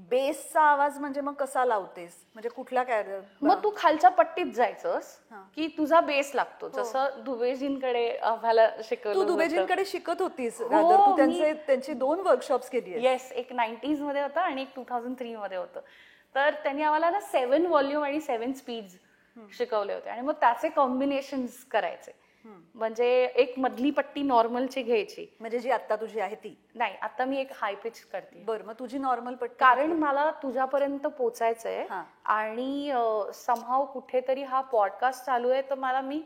बेसचा आवाज म्हणजे मग कसा लावतेस, म्हणजे कुठला काय? मग तू खालच्या पट्टीत जायचंस की तुझा बेस लागतो. जसं दुबेजींकडे आम्हाला शिकवलं. तू दुबेजींकडे शिकत होतीस, हो, तू त्यांची 2 वर्कशॉप्स केली. येस, एक 90s मध्ये होतं आणि एक 2003 मध्ये होतं. तर त्यांनी आम्हाला ना 7 व्हॉल्यूम आणि 7 स्पीड्स शिकवले होते आणि मग त्याचे कॉम्बिनेशन्स करायचे. म्हणजे एक मधली पट्टी नॉर्मलची घ्यायची, म्हणजे जी आता तुझी आहे ती नाही, आता मी एक हाय पिच करते. बरं, मग तुझी नॉर्मल पट्टी, कारण मला तुझ्यापर्यंत पोचायचंय आणि समहाव कुठेतरी हा पॉडकास्ट चालू आहे, तर मला मी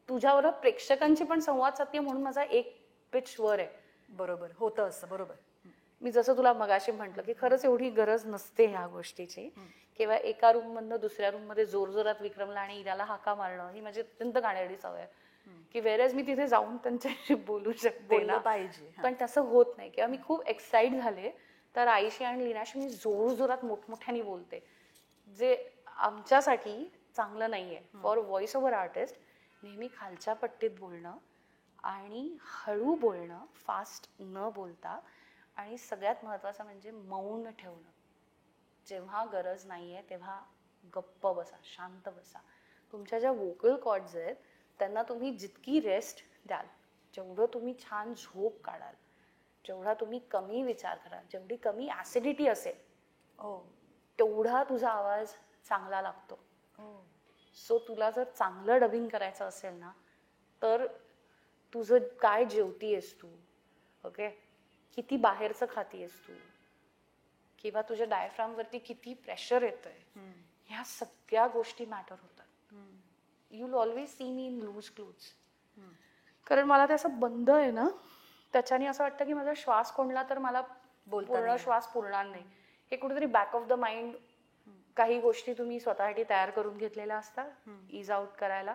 तुझ्याबरोबर प्रेक्षकांची पण संवाद साधते, म्हणून माझा एक पिच वर आहे. बरोबर होतं असं, बरोबर. मी जसं तुला मगाशी म्हटलं की खरंच एवढी गरज नसते ह्या गोष्टीची, किंवा एका रूम मधनं दुसऱ्या रूम मध्ये जोर जोरात विक्रमला आणि इराला हाका मारणं ही माझी अत्यंत गाण्याची सवय आहे. की वेरएज मी तिथे जाऊन त्यांच्याशी बोलू शकते ना पाहिजे, पण तसं होत नाही. किंवा मी खूप एक्साइट झाले तर आईशी आणि लीनाशी मी जोर जोरात मोठमोठ्याने बोलते, जे आमच्यासाठी चांगलं नाहीये. फॉर व्हॉइस ओव्हर आर्टिस्ट नेहमी खालच्या पट्टीत बोलणं आणि हळू बोलणं, फास्ट न बोलता, आणि सगळ्यात महत्वाचं म्हणजे मौन ठेवणं. जेव्हा गरज नाहीये तेव्हा गप्प बसा, शांत बसा. तुमच्या ज्या वोकल कॉर्ड्स आहेत त्यांना तुम्ही जितकी रेस्ट द्याल, जेवढं तुम्ही छान झोप काढाल, जेवढा तुम्ही कमी विचार कराल, जेवढी कमी ऍसिडिटी असेल, तेवढा तुझा आवाज चांगला लागतो. सो तुला जर चांगलं डबिंग करायचं असेल ना, तर तुझं काय जेवतीयस तू, ओके, किती बाहेरचं खातीयस तू, किंवा तुझ्या डायफ्राम वरती किती प्रेशर येतंय, ह्या सगळ्या गोष्टी मॅटर होतात. You'll always see me in loose clothes. कारण मला ते असं बंद आहे ना, त्याच्याने असं वाटतं की माझा श्वास कोंडला तर मला पूर्ण श्वास पुरणार नाही. हे कुठेतरी बॅक ऑफ द माइंड काही गोष्टी तुम्ही स्वतःसाठी तयार करून घेतलेल्या असतात इज आउट करायला.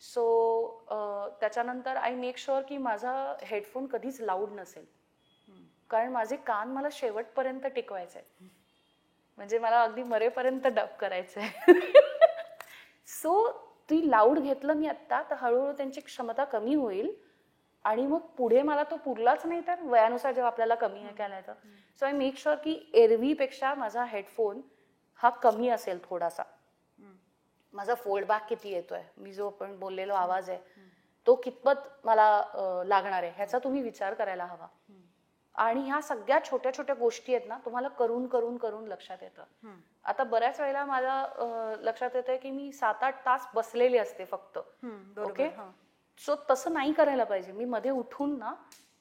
सो त्याच्यानंतर आय मेक शुअर की माझा हेडफोन कधीच लाऊड नसेल, कारण माझे कान मला शेवटपर्यंत टिकवायचे आहे, म्हणजे मला अगदी मरेपर्यंत डब करायचंय. सो ती लाऊड घेतलं मी आत्ता तर हळूहळू त्यांची क्षमता कमी होईल आणि मग पुढे मला तो पुरलाच नाही तर वयानुसार जेव्हा आपल्याला कमी ऐकायला येतं. सो आय मेक शुअर की एरवीपेक्षा माझा हेडफोन हा कमी असेल थोडासा. माझा फोल्डबॅक किती येतोय, मी जो आपण बोललेलो आवाज आहे तो कितपत मला लागणार आहे ह्याचा तुम्ही विचार करायला हवा. आणि ह्या सगळ्या छोट्या छोट्या गोष्टी आहेत ना, तुम्हाला करून करून करून लक्षात येतं. आता बऱ्याच वेळेला माझ्या लक्षात येतंय की मी 7-8 तास बसलेली असते फक्त, ओके. सो तसं नाही करायला पाहिजे. मी मध्ये उठून ना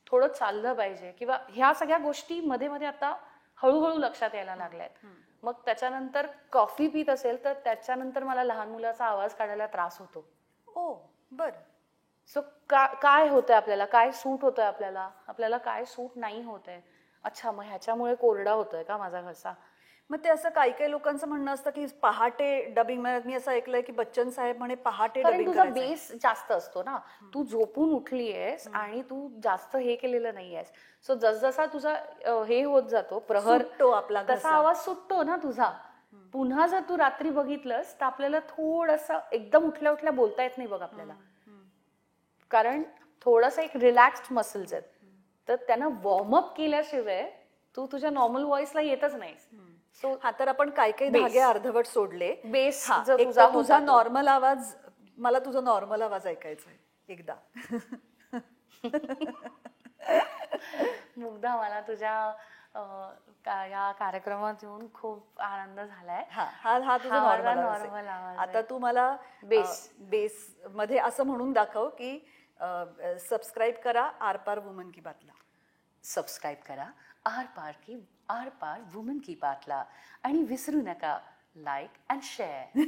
थोडं चाललं पाहिजे, किंवा ह्या सगळ्या गोष्टी मध्ये मध्ये आता हळूहळू लक्षात यायला लागल्यात. मग त्याच्यानंतर कॉफी पीत असेल तर त्याच्यानंतर मला लहान मुलाचा आवाज काढायला त्रास होतो. बरं. सो काय होतंय आपल्याला, काय सूट होतंय आपल्याला, आपल्याला काय सूट नाही होतंय. अच्छा, मग ह्याच्यामुळे कोरडा होतोय का माझा घसा. मग ते असं काही लोकांचं म्हणणं असतं की पहाटे डबिंग, मी असं ऐकलंय की बच्चन साहेब म्हणे पहाटे डबिंग तुझा बेस जास्त असतो ना, तू झोपून उठली आहेस आणि तू जास्त हे केलेलं नाहीयेस. सो जसजसा तुझा हे होत जातो प्रहर, आपला तसा आवाज सुटतो ना तुझा. पुन्हा जर तू रात्री बघितलंस तर आपल्याला थोडंसं एकदम उठल्या उठल्या बोलता येत नाही बघ आपल्याला, कारण थोडंसं एक रिलॅक्स्ड मसल्स आहेत, तर त्यांना वॉर्मअप केल्याशिवाय तू तुझ्या नॉर्मल व्हॉइसला येतच नाहीस. सो हा, तर आपण काही काही धागे अर्धवट सोडले. बेस हा, जो एक तुझा तर तुझा होता तो. नॉर्मल आवाज, मला तुझा नॉर्मल आवाज ऐकायचा आहे एकदा. मुग्धा, मला तुझ्या या कार्यक्रमात येऊन खूप आनंद झालाय. हा हा हा तुझा हा माझा नॉर्मल आवाज normal आहे. आवाज आता तू मला बेस. बेस मध्ये असं म्हणून दाखव की सबस्क्राईब करा आरपार वुमन की बातला. सबस्क्राईब करा आर पार वुमन की बातला आणि विसरू नका लाईक अँड शेअर.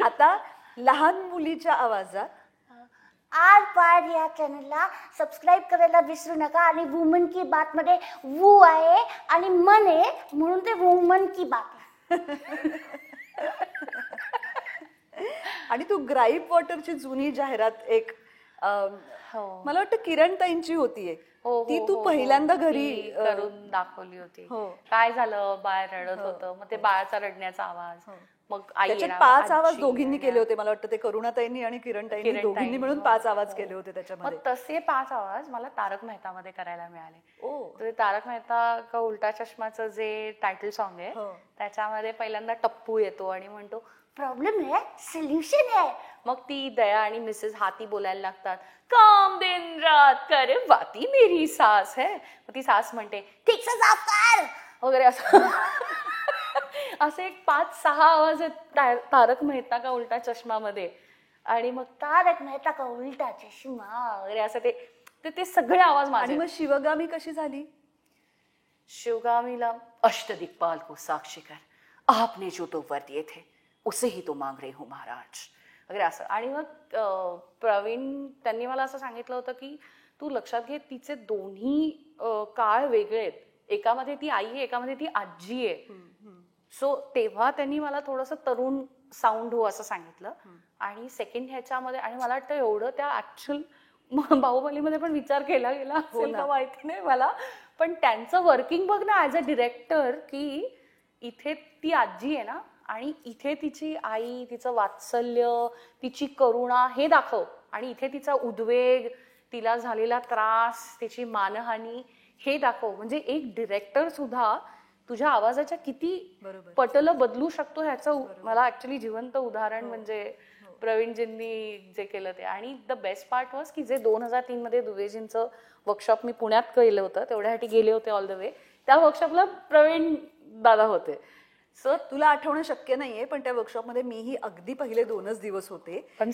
आता लहान मुलीच्या आवाजात आर पार या चॅनलला सबस्क्राईब करायला विसरू नका. आणि वुमन की बात मध्ये वू आहे आणि मन आहे, म्हणून ते वुमन की बात आहे. आणि तू ग्राईप वॉटरची जुनी जाहिरात एक मला वाटतं किरण ताईंची होतीये, ती तू पहिल्यांदा घरी ती करून दाखवली होती. हो. काय झालं, बाळ रडत होतं, मग ते बाळाचा रडण्याचा आवाज, मग आई त्याच्यात येणार, 5 आवाज आजी दोघींनी येणार. केले होते. मला वाटतं ते करुणाताईंनी आणि किरण ताईंनी दोघींनी मिळून 5 आवाज केले होते मग त्याच्यामध्ये. तसे 5 आवाज मला तारक मेहता मध्ये करायला मिळाले. ओ, तर तारक मेहता का उलटा चष्माचं जे टायटल सॉन्ग आहे हो. त्याच्यामध्ये पहिल्यांदा टप्पू येतो आणि म्हणतो प्रॉब्लेम है सोल्यूशन है. मग ती दया आणि मिसेस हाती बोलायला लागतात, काम दिन रात करे वाती मेरी सास है. मग ती सास म्हणते ठीक से साफ कर. वगैरे असं. असे एक 5-6 आवाज आहेत तारक मेहता का उलटा चष्मा मध्ये. आणि मग तारक मेहता का उलटा चष्मा वगैरे असं ते सगळे आवाज आणि माझे. मग शिवगामी कशी झाली? शिवगामीला अष्टदिक्पाल को साक्षी कर, आपने जो तो वर दिए थे उसे ही तो मांग रही हूँ महाराज वगैरे असं. आणि मग प्रवीण त्यांनी मला असं सांगितलं होतं की तू लक्षात घे, तिचे दोन्ही काळ वेगळे आहेत. एकामध्ये ती आई आहे, एकामध्ये ती आजी आहे. सो तेव्हा त्यांनी मला थोडंसं तरुण साऊंड हो असं सांगितलं. आणि सेकंड ह्याच्यामध्ये, आणि मला वाटतं एवढं त्या ऍक्च्युअल बाहुबलीमध्ये पण विचार केला गेला असेल का माहिती नाही मला, पण त्यांचं वर्किंग बघ ना ऍज अ डिरेक्टर, की इथे ती आजी आहे ना आणि इथे तिची आई, तिचं वात्सल्य, तिची करुणा हे दाखव, आणि इथे तिचा उद्वेग, तिला झालेला त्रास, तिची मानहानी हे दाखव. म्हणजे एक डिरेक्टर सुद्धा तुझ्या आवाजाच्या किती पटलं बदलू शकतो ह्याचं मला ऍक्च्युली जिवंत उदाहरण म्हणजे प्रवीणजींनी जे केलं ते. आणि द बेस्ट पार्ट वॉज की जे 2003 मध्ये दुबेजींचं वर्कशॉप मी पुण्यात केलं होतं, तेवढ्यासाठी गेले होते ऑल द वे, त्या वर्कशॉपला प्रवीण दादा होते. सर, तुला आठवणं शक्य नाहीये, पण त्या वर्कशॉपमध्ये मीही अगदी पहिले 2च दिवस होते. पण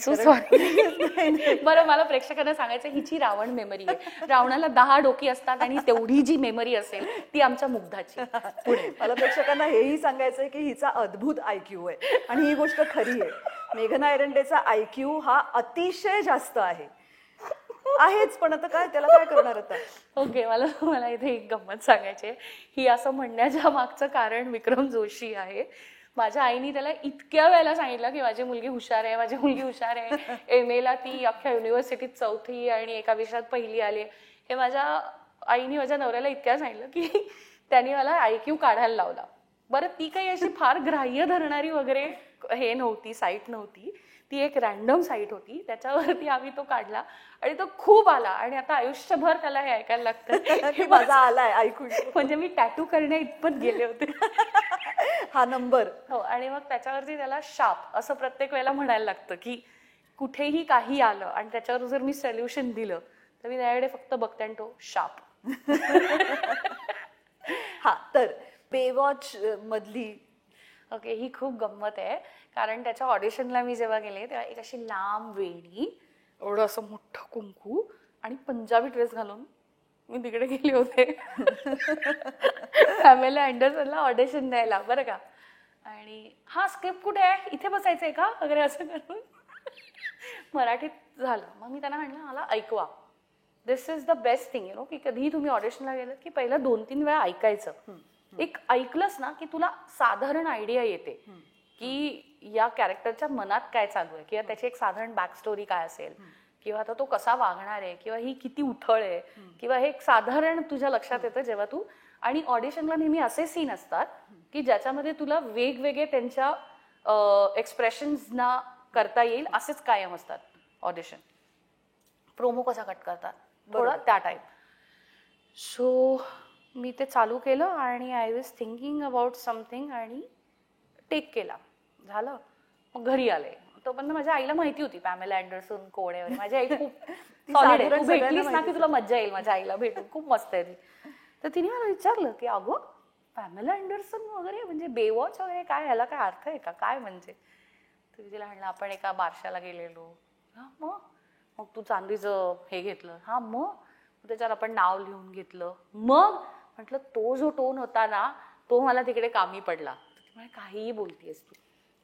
बरं, मला प्रेक्षकांना सांगायचं, हिची रावण मेमरी आहे. रावणाला 10 डोकी असतात आणि तेवढी जी मेमरी असेल ती आमच्या मुग्धाची. पुढे मला प्रेक्षकांना हेही सांगायचंय की हिचा अद्भुत IQ आहे, आणि ही गोष्ट खरी आहे. मेघना एरंडेचा IQ हा अतिशय जास्त आहेच, पण आता काय, त्याला काय करणार आता. ओके, मला इथे एक गंमत सांगायची आहे. ही असं म्हणण्याच्या मागचं कारण विक्रम जोशी आहे. माझ्या आईने त्याला इतक्या वेळेला सांगितलं की माझी मुलगी हुशार आहे, माझी मुलगी हुशार आहे. MA ला ती अख्ख्या युनिव्हर्सिटीत 4थी आणि एका विषयात 1ली आली. हे माझ्या आईने माझ्या नवऱ्याला इतक्या सांगितलं की त्यांनी मला IQ काढायला लावला. बरं, ती काही अशी फार ग्राह्य धरणारी वगैरे हे नव्हती, साईट नव्हती. ती एक रॅन्डम साईट होती, त्याच्यावरती आम्ही तो काढला आणि तो खूप आला. आणि आता आयुष्यभर त्याला हे ऐकायला लागतं की माझा आलाय ऐकून. म्हणजे मी टॅटू करण्या इतपत गेले होते हा नंबर. हो. आणि मग त्याच्यावरती त्याला शाप असं प्रत्येक वेळेला म्हणायला लागतं की कुठेही काही आलं आणि त्याच्यावर जर मी सोल्युशन दिलं तर मी त्याकडे फक्त बघते आणि तो शाप. हा, तर बेवॉच मधली ओके, ही खूप गंमत आहे. कारण त्याच्या ऑडिशनला मी जेव्हा गेले तेव्हा एक अशी लांब वेणी, एवढं असं मोठं कुंकू आणि पंजाबी ड्रेस घालून मी तिकडे गेले होते पॅमेला अँडरसनला ऑडिशन द्यायला, बरं का. आणि हा स्क्रिप्ट कुठे आहे, इथे बसायचंय का वगैरे असं करून मराठीत झालं. मग मी त्यांना म्हटलं, मला ऐकवा, this is the best thing you know, की कधीही तुम्ही ऑडिशनला गेलात की पहिला 2-3 वेळा ऐकायचं. एक ऐकलंस ना की तुला साधारण आयडिया येते की या कॅरेक्टरच्या मनात काय चालू आहे, किंवा त्याची एक साधारण बॅक स्टोरी काय असेल, किंवा आता तो कसा वागणार आहे, किंवा ही किती उथळ आहे, किंवा हे एक साधारण तुझ्या लक्षात येतं जेव्हा तू. आणि ऑडिशनला नेहमी असे सीन असतात की ज्याच्यामध्ये तुला वेगवेगळे त्यांच्या एक्सप्रेशन्सना करता येईल असेच कायम असतात ऑडिशन. प्रोमो कसा कट करतात थोडा त्या टाईप. सो मी ते चालू केलं आणि I was thinking about something आणि टेक केला. झालं. मग घरी आले. तोपर्यंत माझ्या आईला माहिती होती पॅमेला अँडरसन कोण आहे वगैरे. माझी आई खूप सॉलिड आहे. साधारण तू सगळ्यांना भेटलीस ना माहिती की तुला मज्जा येईल माझ्या आईला भेटून. खूप मस्त आहे ती. तर तिने मला विचारलं की अगं पॅमेला अँडरसन वगैरे म्हणजे बेवॉच वगैरे काय, ह्याला काय अर्थ आहे का काय म्हणजे. तर तिला म्हणलं आपण एका बारशाला गेलेलो. हा मग मग तू चांदीचं हे घेतलं. हा मग त्याच्यावर आपण नाव लिहून घेतलं. मग म्हटलं तो जो टोन होता ना तो मला तिकडे कामी पडला. म्हणजे काहीही बोलतेस तू.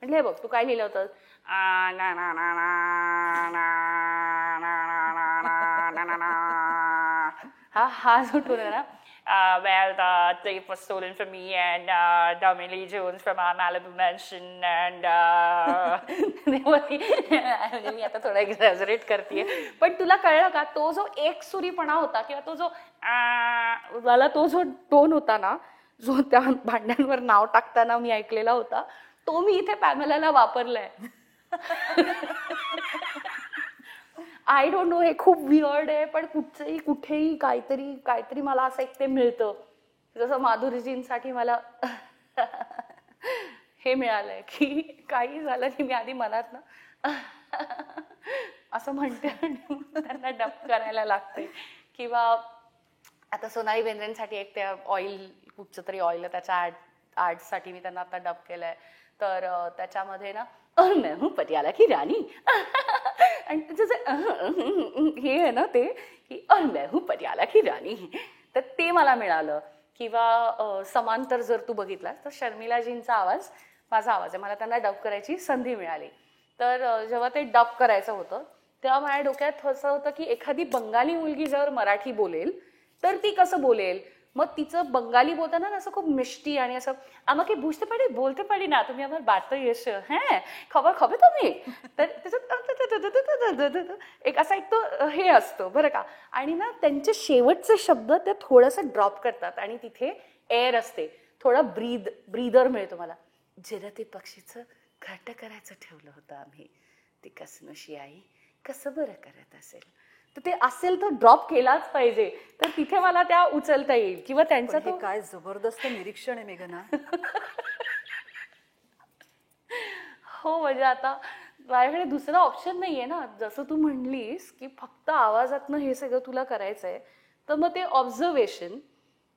म्हटलं हे बघ तू काय लिहिलं होतं. हा जो टोन आहे ना well, the tape was stolen from me and Tommy Lee Jones from our Malibu mansion and मी आता थोडा एक्झॅजरेट करतेय पण तुला कळलं का तो जो एक सुरीपणा होता किंवा तो जो मला तो जो टोन होता ना जो त्या भांड्यांवर नाव टाकताना मी ऐकलेला होता तो मी इथे पॅमेलाला वापरलाय. आय डोंट नो हे खूप वियर्ड आहे पण कुठेही काहीतरी मला असं एक ते मिळतं. जसं माधुरीजींसाठी मला हे मिळालंय की काही झालं की मी आधी मनात ना असं म्हणते आणि त्यांना डब करायला लागते. किंवा आता सोनाली बेंद्रेंसाठी एक त्या ऑइल कुठचं तरी ऑइल त्याच्या ॲडसाठी मी त्यांना आता डब केलंय. तर त्याच्यामध्ये ना मैं हूँ पटियाला की रानी आणि त्याचं हे आहे ना ते की मैं हूँ पटियाला की रानी तर ते मला मिळालं. किंवा समांतर जर तू बघितलास तर शर्मिलाजींचा आवाज माझा आवाज आहे. मला त्यांना डब करायची संधी मिळाली. तर जेव्हा ते डब करायचं होतं तेव्हा माझ्या डोक्यात असं होतं की एखादी बंगाली मुलगी जर मराठी बोलेल तर ती कसं बोलेल. मग तिचं बंगाली बोलताना असं खूप मिष्टी आणि असं আমাকে বুঝতে পারি बोलते पाडी ना तुम्ही आम्हाला बात येस हॅ खबर खबर तुम्ही तर त्याच्यात एक असा एक तो हे असतो बरं का. आणि ना त्यांचे शेवटचे शब्द ते थोडंसं ड्रॉप करतात आणि तिथे एअर असते. थोडा ब्रीदर मिळतो मला. जरा ते पक्षीचं घट्ट करायचं ठेवलं होतं आम्ही ती कसनशी आई कसं बरं करत असेल तर ते असेल तर ड्रॉप केलाच पाहिजे. तर तिथे मला त्या उचलता येईल. किंवा त्यांचा तो काय जबरदस्त निरीक्षण आहे मेघना. हो म्हणजे आता माझ्याकडे दुसरा ऑप्शन नाहीये ना. जसं तू म्हणलीस की फक्त आवाजातनं हे सगळं तुला करायचंय तर मग ते ऑब्झर्वेशन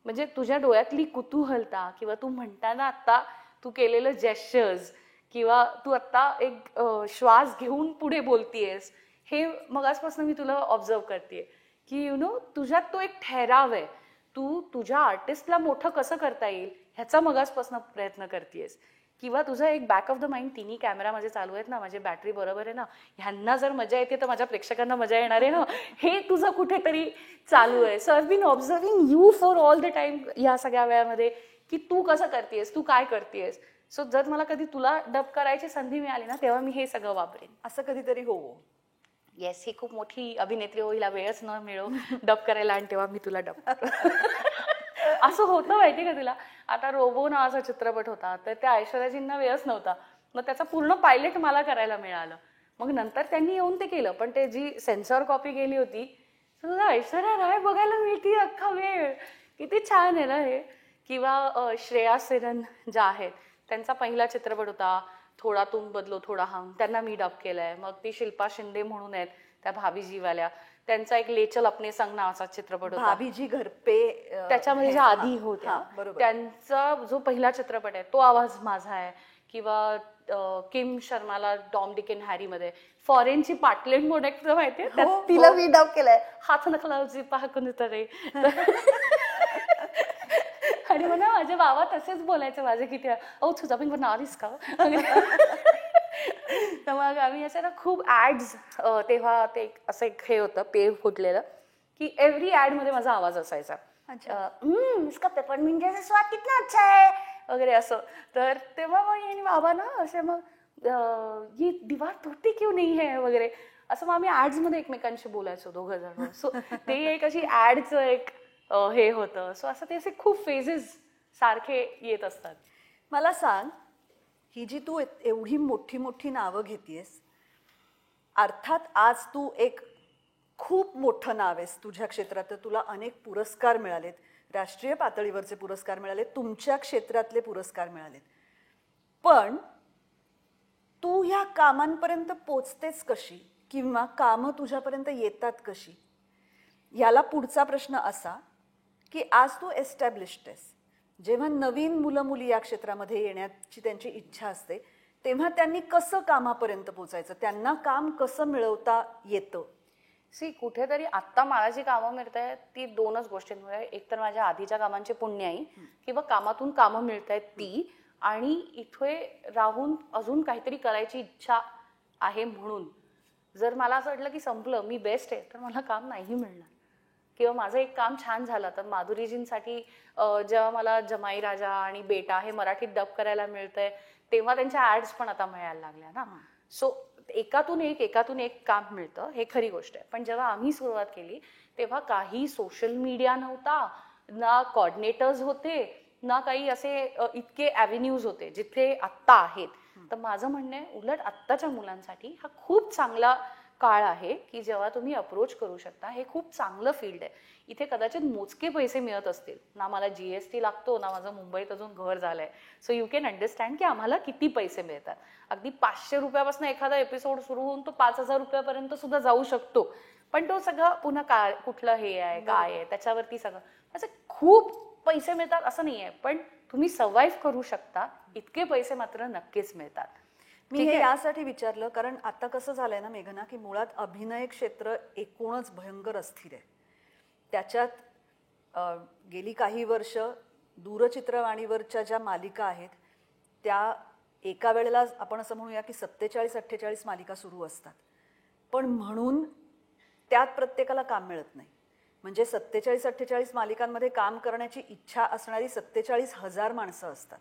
म्हणजे तुझ्या डोळ्यातली कुतूहलता किंवा तू म्हणताना आता तू केलेलं जेस्चर्स किंवा तू आता एक श्वास घेऊन पुढे बोलतीयस हे मगासपासून मी तुला ऑब्झर्व करतेय की यु नो तुझ्यात तो एक ठहराव आहे. तू तुझ्या आर्टिस्टला मोठं कसं करता येईल ह्याचा मगासपासून प्रयत्न करतेयस. किंवा तुझं एक बॅक ऑफ द माइंड तिन्ही कॅमेरा माझे चालू आहेत ना माझी बॅटरी बरोबर आहे ना ह्यांना जर मजा येते तर माझ्या प्रेक्षकांना मजा येणार आहे ना हे तुझं कुठेतरी चालू आहे. So I been observing you for all the time या सगळ्या वेळामध्ये की तू कसं करतेयस तू काय करतेयस. सो जर मला कधी तुला डब करायची संधी मिळाली ना तेव्हा मी हे सगळं वापरेन. असं कधीतरी होवो. येस ही खूप मोठी अभिनेत्री हो हिला वेळच न मिळो डब करायला आणि तेव्हा मी तुला डब असं होतं माहिती का तुला. आता रोबो नावाचा चित्रपट होता तर त्या ऐश्वर्याजींना वेळच नव्हता मग त्याचा पूर्ण पायलट मला करायला मिळालं. मग नंतर त्यांनी येऊन ते केलं पण ते जी सेन्सॉर कॉपी गेली होती तुला ऐश्वर्या राय बघायला मिळते अख्खा वेळ किती छान आहे ना हे. किंवा श्रेया सेनन ज्या आहेत त्यांचा पहिला चित्रपट होता थोडा तुम बदलो थोडा हम त्यांना मी डब केलंय. मग ती शिल्पा शिंदे म्हणून आहेत त्या भाभीजीवाल्या त्यांचा एक लेचल अपने संग नावाचा चित्रपट होता भाभीजी घरपे त्याच्यामध्ये ज्या आधी होत्या बरोबर. त्यांचा जो पहिला चित्रपट आहे तो आवाज माझा आहे. किंवा किम शर्माला डॉम डिक इन हॅरी मध्ये फॉरेनची पाटलेंड मोडेक माहितीये तिला मी डब केलाय हात नखलावजी पाहून तरे आणि म्हणा माझे बाबा तसेच बोलायचे माझे किती ओ तुझा पण नारीस का. तर मग आम्ही असे ना खूप ऍड्स तेव्हा ते असं एक हे होतं पे फुटलेलं की एव्हरी ऍड मध्ये माझा आवाज असायचा. इसका पेपरमिंट जैसा स्वाद कितना अच्छा है वगैरे असं. तर तेव्हा मग बाबा ना असे मग ही दीवार टूटती क्यों नहीं है वगैरे असं मग आम्ही ऍड्स मध्ये एकमेकांशी बोलायचो दोघं जण. सो ते एक अशी ऍडचं एक हे होतं. सो असं ते असे खूप फेजेस सारखे येत असतात. मला सांग ही जी तू एवढी मोठी मोठी नावं घेतेयस अर्थात आज तू एक खूप मोठं नाव आहेस तुझ्या क्षेत्रात, तुला अनेक पुरस्कार मिळालेत, राष्ट्रीय पातळीवरचे पुरस्कार मिळालेत, तुमच्या क्षेत्रातले पुरस्कार मिळालेत. पण तू ह्या कामांपर्यंत पोचतेच कशी किंवा कामं तुझ्यापर्यंत येतात कशी? याला पुढचा प्रश्न असा की आज तू एस्टॅब्लिश्ड आहेस, जेव्हा नवीन मुलं मुली या क्षेत्रामध्ये येण्याची त्यांची इच्छा असते तेव्हा त्यांनी कसं कामापर्यंत पोचायचं, त्यांना काम कसं मिळवता येतं? कुठेतरी आत्ता मला जी कामं मिळत आहेत ती दोनच गोष्टींमुळे, एक तर माझ्या आधीच्या कामांची पुण्याई किंवा कामातून कामं मिळत आहेत ती, आणि इथे राहून अजून काहीतरी करायची इच्छा आहे म्हणून. जर मला असं वाटलं की संपलं, मी बेस्ट आहे, तर मला काम नाही मिळणार. किंवा माझं एक काम छान झालं तर माधुरीजींसाठी जेव्हा मला जमाई राजा आणि बेटा हे मराठीत डब करायला मिळतंय तेव्हा त्यांच्या ऍड्स पण आता मिळायला लागल्या ना. सो एकातून एक काम मिळतं, हे खरी गोष्ट आहे. पण जेव्हा आम्ही सुरुवात केली तेव्हा काही सोशल मीडिया नव्हता, ना कोऑर्डिनेटर्स होते, ना काही असे इतके ॲव्हेन्यूज होते जिथे आत्ता आहेत. तर माझं म्हणणं आहे उलट आत्ताच्या मुलांसाठी हा खूप चांगला काळ आहे की जेव्हा तुम्ही अप्रोच करू शकता. हे खूप चांगलं फील्ड आहे. इथे कदाचित मोजके पैसे मिळत असतील ना, मला GST लागतो ना, माझं मुंबईत अजून घर झालंय. सो यू कॅन अंडरस्टँड की आम्हाला किती पैसे मिळतात. अगदी 500 रुपयापासून एखादा एपिसोड सुरू होऊन तो 5,000 रुपयापर्यंत सुद्धा जाऊ शकतो. पण तो सगळं पुन्हा काय कुठलं हे आहे काय आहे त्याच्यावरती सगळं असं खूप पैसे मिळतात असं नाही आहे, पण तुम्ही सर्व्हाइव्ह करू शकता इतके पैसे मात्र नक्कीच मिळतात. मी हे यासाठी विचारलं कारण आता कसं झालंय ना मेघना, की मुळात अभिनय क्षेत्र एकूणच भयंकर अस्थिर आहे. त्याच्यात गेली काही वर्ष दूरचित्रवाणीवरच्या ज्या मालिका आहेत त्या एका वेळेला आपण असं म्हणूया की 47-48 मालिका सुरू असतात, पण म्हणून त्यात प्रत्येकाला काम मिळत नाही. म्हणजे 47-48 मालिकांमध्ये काम करण्याची इच्छा असणारी 47,000 माणसं असतात,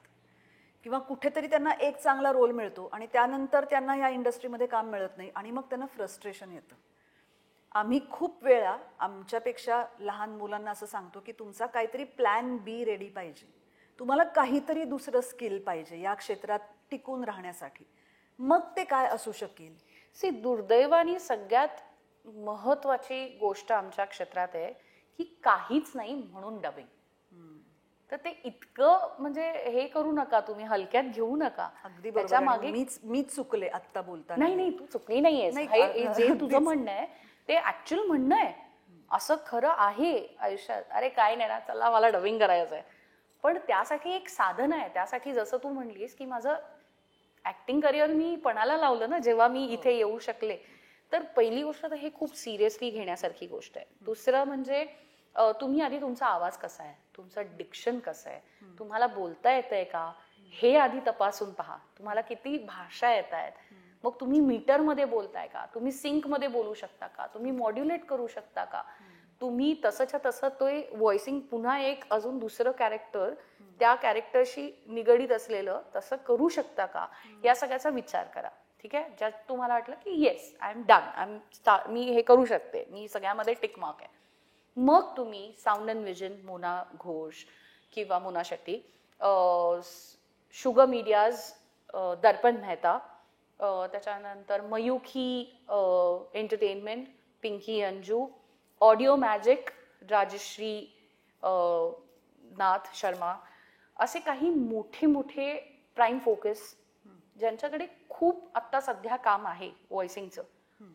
किंवा कुठेतरी त्यांना एक चांगला रोल मिळतो आणि त्यानंतर त्यांना ह्या इंडस्ट्रीमध्ये काम मिळत नाही आणि मग त्यांना फ्रस्ट्रेशन येतं. आम्ही खूप वेळा आमच्यापेक्षा लहान मुलांना असं सांगतो की तुमचा काहीतरी प्लॅन बी रेडी पाहिजे, तुम्हाला काहीतरी दुसरं स्किल पाहिजे या क्षेत्रात टिकून राहण्यासाठी. मग ते काय असू शकेल? दुर्दैवाने सगळ्यात महत्वाची गोष्ट आमच्या क्षेत्रात आहे की काहीच नाही म्हणून डबिंग. तर ते इतकं म्हणजे हे करू नका, तुम्ही हलक्यात घेऊ नका. अगदी त्याच्या मागे मीच चुकले आता बोलताना. नाही तू चुकली नाहीयेस. जे तुझं म्हणणं आहे ते ऍक्च्युअल म्हणणं आहे, असं खरं आहे आयुष्यात. अरे काय नाही ना, चला मला डबिंग करायचं आहे, पण त्यासाठी एक साधन आहे. त्यासाठी जसं तू म्हणलीस की माझं ऍक्टिंग करिअर मी पणाला लावलं ना जेव्हा मी इथे येऊ शकले. तर पहिली गोष्ट तर हे खूप सिरियसली घेण्यासारखी गोष्ट आहे. दुसरं म्हणजे तुम्ही आधी तुमचा आवाज कसा आहे, तुमचं डिक्शन कसं आहे, तुम्हाला बोलता येतंय का हे आधी तपासून पहा. तुम्हाला किती भाषा येत आहेत, मग तुम्ही मीटरमध्ये बोलताय का, तुम्ही सिंकमध्ये बोलू शकता का, तुम्ही मॉड्युलेट करू शकता का, तुम्ही तसंच्या तसं तो व्हॉइसिंग पुन्हा एक अजून दुसरं कॅरेक्टर त्या कॅरेक्टरशी निगडीत असलेलं तसं करू शकता का, या सगळ्याचा विचार करा. ठीक आहे. ज्यात तुम्हाला वाटलं की येस आय एम डन, मी हे करू शकते, मी सगळ्यामध्ये टिक मार्क आहे, मग तुम्ही Sound and Vision, Mona Ghosh किंवा मोना शेट्टी, शुगर मीडियाज, दर्पण मेहता, त्याच्यानंतर Mayukhi Entertainment, Pinky Anju, Audio Magic, Rajshree Nath Sharma, असे काही मोठे मोठे प्राईम फोकस ज्यांच्याकडे खूप आत्ता सध्या काम आहे व्हॉइसिंगचं,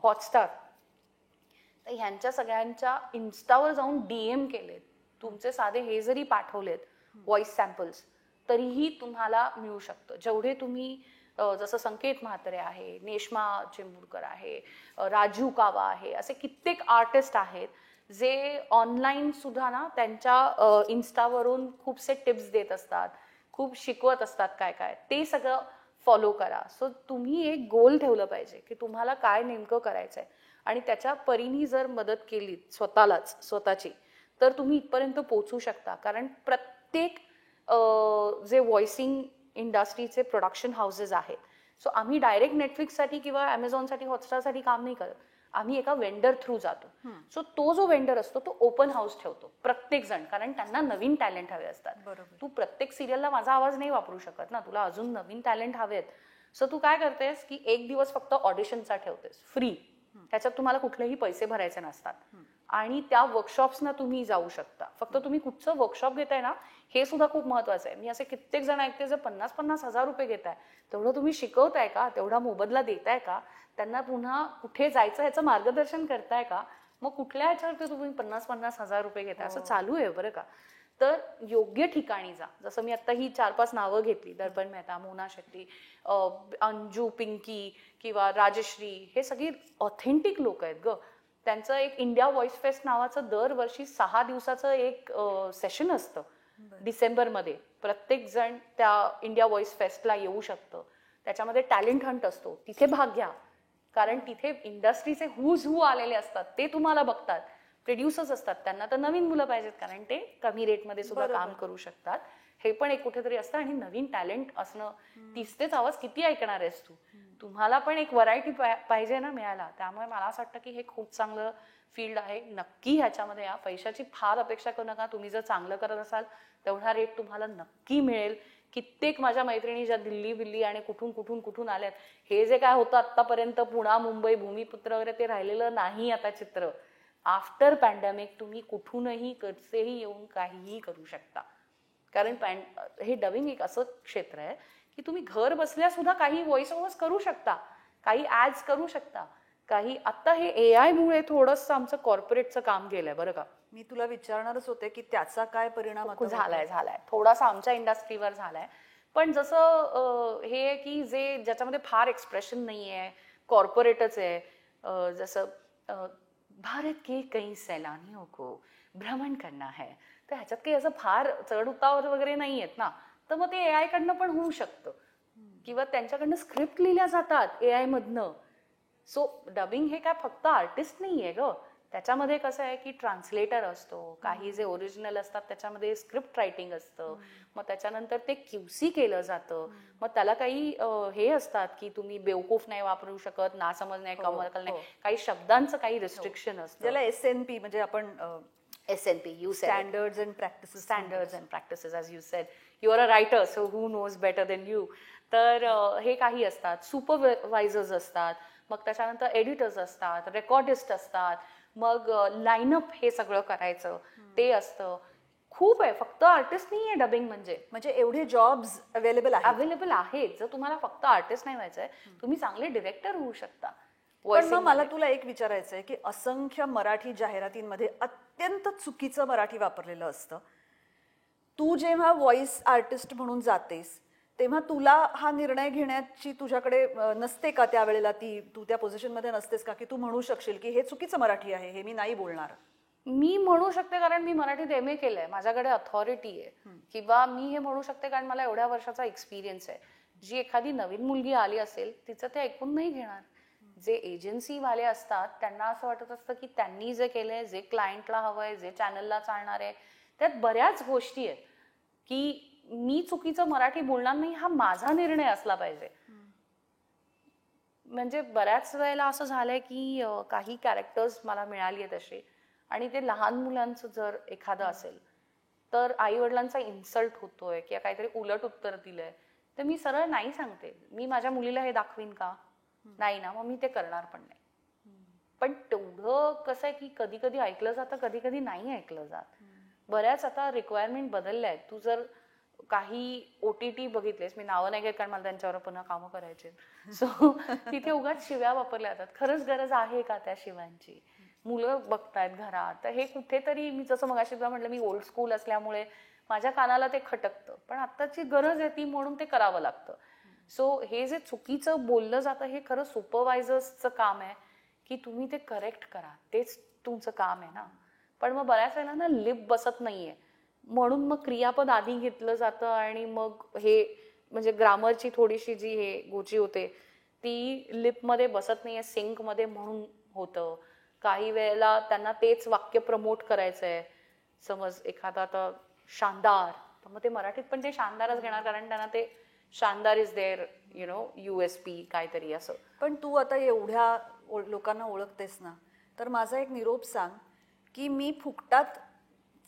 हॉटस्टार, तर ह्यांच्या सगळ्यांच्या इन्स्टावर जाऊन DM केलेत, तुमचे साधे हे जरी पाठवलेत व्हॉइस सॅम्पल्स तरीही तुम्हाला मिळू शकतं. जेवढे तुम्ही जसं संकेत म्हात्रे आहे, नेश्मा चिंबुरकर आहे, राजू कावा आहे, असे कित्येक आर्टिस्ट आहेत जे ऑनलाईन सुद्धा ना त्यांच्या इन्स्टावरून खूपसे टिप्स देत असतात, खूप शिकवत असतात काय काय, ते सगळं फॉलो करा. सो तुम्ही एक गोल ठेवलं पाहिजे की तुम्हाला काय नेमकं करायचंय आणि त्याच्या परीने जर मदत केली स्वतःची तर तुम्ही इथपर्यंत पोहोचू शकता. कारण प्रत्येक जे व्हॉइसिंग इंडस्ट्रीचे प्रोडक्शन हाऊसेस आहेत, सो आम्ही डायरेक्ट नेटफ्लिक्ससाठी किंवा ॲमेझॉनसाठी हॉटस्टारसाठी काम नाही करत, आम्ही एका वेंडर थ्रू जातो. सो तो जो वेंडर असतो तो ओपन हाऊस ठेवतो प्रत्येक जण, कारण त्यांना नवीन टॅलेंट हवे असतात. तू प्रत्येक सिरियलला माझा आवाज नाही वापरू शकत ना, तुला अजून नवीन टॅलेंट हवेत. सो तू काय करतेस की एक दिवस फक्त ऑडिशनचा ठेवतेस फ्री, त्याच्यात तुम्हाला कुठलेही पैसे भरायचे नसतात आणि त्या वर्कशॉप्सना तुम्ही जाऊ शकता. फक्त तुम्ही कुठचं वर्कशॉप घेताय ना हे सुद्धा खूप महत्वाचं आहे. मी असे कित्येक जण ऐकते जे 50,000 रुपये घेताय, तेवढं तुम्ही शिकवताय का, तेवढा मोबदला देताय का, त्यांना पुन्हा कुठे जायचं ह्याचं मार्गदर्शन करताय का, मग कुठल्या ह्याच्यावरती तुम्ही 50,000 रुपये घेताय, असं चालू आहे बरं का. तर योग्य ठिकाणी जा. जसं मी आता ही 4-5 नावं घेतली, दर्पण मेहता, मोना शेट्टी, अंजू, पिंकी किंवा राजश्री, हे सगळी ऑथेंटिक लोक आहेत ग. त्यांचं एक इंडिया व्हॉइस फेस्ट नावाचं दरवर्षी 6 दिवसाचं एक सेशन असतं डिसेंबरमध्ये. प्रत्येक जण त्या इंडिया व्हॉइस फेस्टला येऊ शकतं. त्याच्यामध्ये टॅलेंट हंट असतो, तिथे भाग घ्या. कारण तिथे इंडस्ट्रीचे हुज हू आलेले असतात, ते तुम्हाला बघतात. प्रोड्युसर्स असतात, त्यांना तर नवीन मुलं पाहिजेत कारण ते कमी रेटमध्ये सुद्धा काम करू शकतात. हे पण एक कुठेतरी असतं. आणि नवीन टॅलेंट असणं, 30तेच आवाज किती ऐकणार आहेस तू, तुम्हाला पण एक व्हरायटी पाहिजे ना मिळायला. त्यामुळे मला असं वाटतं की हे खूप चांगलं फील्ड आहे. नक्की ह्याच्यामध्ये या. पैशाची फार अपेक्षा करू नका. तुम्ही जर चांगलं करत असाल तेवढा रेट तुम्हाला नक्की मिळेल. कित्येक माझ्या मैत्रिणी ज्या दिल्ली आणि कुठून आल्यात, हे जे काय होतं आतापर्यंत पुणा, मुंबई, भूमिपुत्र वगैरे, ते राहिलेलं नाही आता चित्र. आफ्टर पॅन्डेमिक तुम्ही कुठूनही कसेही येऊन काहीही करू शकता. कारण हे डबिंग एक असं क्षेत्र आहे की तुम्ही घर बसल्या सुद्धा काही व्हॉइस ओव्हर्स करू शकता, काही ऍड्स करू शकता, काही. आता हे AI मुळे थोडंसं आमचं कॉर्पोरेटचं काम गेलंय बरं का. मी तुला विचारणारच होते की त्याचा काय परिणाम झालाय थोडासा आमच्या इंडस्ट्रीवर झालाय. पण जसं हे की ज्याच्यामध्ये फार एक्सप्रेशन नाहीये, कॉर्पोरेटच आहे. जसं भारत के कई सैलानियों को भ्रमण करना है, तर ह्याच्यात काही असं फार चढ उतार वगैरे नाही आहेत ना, तर मग ते AI कडनं पण होऊ शकतं. किंवा त्यांच्याकडनं स्क्रिप्ट लिहिल्या जातात AI मधनं. सो डबिंग हे काय फक्त आर्टिस्ट नाहीये ग. त्याच्यामध्ये कसं आहे की ट्रान्सलेटर असतो, काही जे ओरिजिनल असतात त्याच्यामध्ये स्क्रिप्ट रायटिंग असतं, मग त्याच्यानंतर ते QC केलं जातं. मग त्याला काही हे असतात की तुम्ही बेवकूफ नाही वापरू शकत, नासमज नाही, कमल नाही, काही शब्दांचं काही रिस्ट्रिक्शन असतं, ज्याला SNP म्हणजे आपण SNP, you said standards and practices, as you said. You are a writer, so who knows better than you. तर हे काही असतात. सुपरवायझर्स असतात, मग त्याच्यानंतर एडिटर्स असतात, रेकॉर्डिस्ट असतात, मग लाईनअप हे सगळं करायचं ते असतं. खूप आहे, फक्त आर्टिस्ट नाहीये डबिंग म्हणजे एवढे जॉब्स अवेलेबल आहेत. जर तुम्हाला फक्त आर्टिस्ट नाही व्हायचंय, तुम्ही चांगले डिरेक्टर होऊ शकता. पण मग मला तुला एक विचारायचं आहे की असंख्य मराठी जाहिरातींमध्ये अत्यंत चुकीचं मराठी वापरलेलं असतं. तू जेव्हा व्हॉइस आर्टिस्ट म्हणून जातेस तेव्हा तुला हा निर्णय घेण्याची तुझ्याकडे नसते का त्यावेळेला, तू त्या पोझिशनमध्ये नसतेस का की तू म्हणू शकशील की हे चुकीचं मराठी आहे, हे मी नाही बोलणार? मी म्हणू शकते कारण मी मराठीत MA केलंय, माझ्याकडे अथॉरिटी आहे. किंवा मी हे म्हणू शकते कारण मला एवढ्या वर्षाचा एक्सपिरियन्स आहे. जी एखादी नवीन मुलगी आली असेल तिचं ते ऐकून नाही घेणार. जे एजन्सीवाले असतात त्यांना असं वाटत असतं की त्यांनी जे केलंय, जे क्लायंटला हवंय, जे चॅनलला चालणार आहे, त्यात बऱ्याच गोष्टी आहेत की मी चुकीचं मराठी बोलणार नाही, हा माझा निर्णय असला पाहिजे. म्हणजे बऱ्याच वेळेला असं झालंय की काही कॅरेक्टर्स मला मिळाली आहेत असे, आणि ते लहान मुलांचं जर एखादं असेल तर आई वडिलांचा इन्सल्ट होतोय किंवा काहीतरी उलट उत्तर दिलंय, तर मी सरळ नाही सांगते. मी माझ्या मुलीला हे दाखवीन का? नाही ना, मग मी ते करणार पण नाही. पण तेवढं कसं आहे की कधी कधी ऐकलं जातं, कधी कधी नाही ऐकलं जात. बऱ्याच आता रिक्वायरमेंट बदलल्या आहेत. तू जर काही OTT बघितलेस, मी नावं नाही घेत कारण मला त्यांच्यावर पुन्हा कामं करायचे, सो तिथे उगाच शिव्या वापरल्या जातात. खरंच गरज आहे का त्या शिव्यांची? मुलं बघतायत घरात, तर हे कुठेतरी, मी जसं मगाशी तुला म्हटलं, मी ओल्ड स्कूल असल्यामुळे माझ्या कानाला ते खटकतं, पण आत्ताची गरज आहे ती म्हणून ते करावं लागतं. सो हे जे चुकीचं बोललं जातं हे खरं सुपरवायझर्सचं काम आहे की तुम्ही ते करेक्ट करा, तेच तुमचं काम आहे ना. पण मग बऱ्याच वेळेला ना लिप बसत नाहीये, म्हणून मग क्रियापद आधी घेतलं जातं आणि मग हे म्हणजे ग्रामरची थोडीशी जी हे गोची होते ती लिपमध्ये बसत नाहीये, सिंकमध्ये म्हणून होतं. काही वेळेला त्यांना तेच वाक्य प्रमोट करायचंय. समज एखादा आता शानदार, तर मग ते मराठीत पण ते शानदारच घेणार कारण त्यांना ते शानदार इज देअर USP काहीतरी असं. पण तू आता एवढ्या लोकांना ओळखतेस ना, तर माझा एक निरोप सांग की मी फुकटात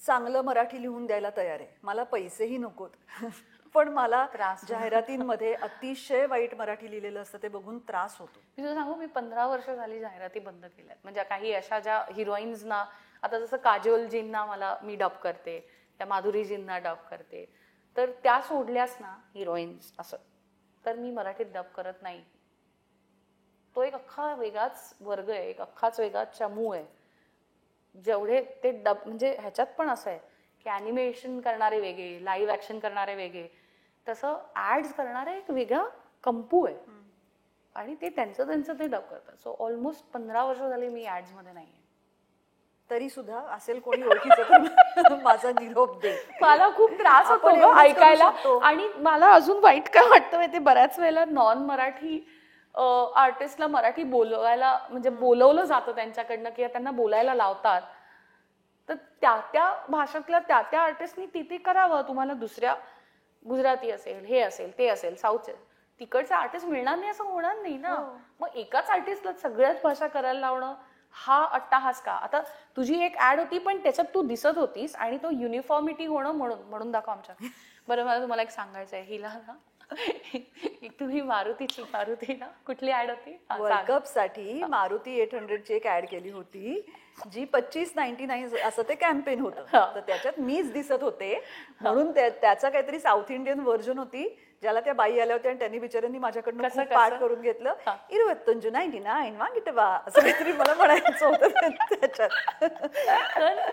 चांगलं मराठी लिहून द्यायला तयार आहे, मला पैसेही नकोत. पण मला त्रास. जाहिरातींमध्ये अतिशय वाईट मराठी लिहिलेलं असतं ते बघून त्रास होतो. मी तुला सांगू, मी 15 वर्ष झाली जाहिराती बंद केल्यात. म्हणजे काही अशा ज्या हिरोईन्सना, आता जसं काजोलजींना मी डब करते, त्या माधुरीजींना डब करते, तर त्या सोडल्यास ना हिरोईन्स असं, तर मी मराठीत डब करत नाही. तो एक अख्खा वेगळाच वर्ग आहे, एक अख्खाच वेगळा चमू आहे. जेवढे ते डब म्हणजे ह्याच्यात पण असं आहे की ॲनिमेशन करणारे वेगळे, लाईव्ह ॲक्शन करणारे वेगळे, तसं ॲड्स करणारे एक वेगळा कंपू आहे. आणि ते त्यांचं ते डब करतात. सो ऑलमोस्ट 15 वर्ष झाली मी ॲड्समध्ये नाही आहे. तरी सुद्धा असेल कोणी ओळखीचं तर माझा निरोप दे. मला खूप त्रास होतो आपण गं एवढंच करू ऐकायला. शकतो. आणि मला अजून वाईट काय वाटतं माहिती, बऱ्याच वेळेला नॉन मराठी आर्टिस्टला मराठी बोलवायला, म्हणजे बोलवलं जातं त्यांच्याकडनं किंवा त्यांना बोलायला लावतात, तर त्या भाषेतल्या त्या आर्टिस्टनी तिथे करावं. तुम्हाला दुसऱ्या गुजराती असेल, हे असेल, ते असेल, साऊथ तिकडचे आर्टिस्ट मिळणार नाही असं होणार नाही ना. मग एकाच आर्टिस्टला सगळ्याच भाषा करायला लावणं हा अट्टाहास का? आता तुझी एक ऍड होती पण त्याच्यात तू दिसत होतीस आणि तो युनिफॉर्मिटी होणं म्हणून दाखव आमच्या. बरं, मला तुम्हाला एक सांगायचं आहे, हिला ना तुम्ही मारुती ना कुठली ऍड होती? वर्ल्ड कप साठी मारुती 800 ची एक ऍड केली होती जी 2599 असं ते कॅम्पेन होतं. तर त्याच्यात मीच दिसत होते म्हणून त्याचा काहीतरी साऊथ इंडियन व्हर्जन होती ज्याला त्या बाई आल्या होत्या आणि त्यांनी बिचाऱ्यांनी माझ्याकडनं खूप पाठ करून घेतलं. 2599 वांगिटवा असं काहीतरी मला म्हणायचं होतं त्याच्यात.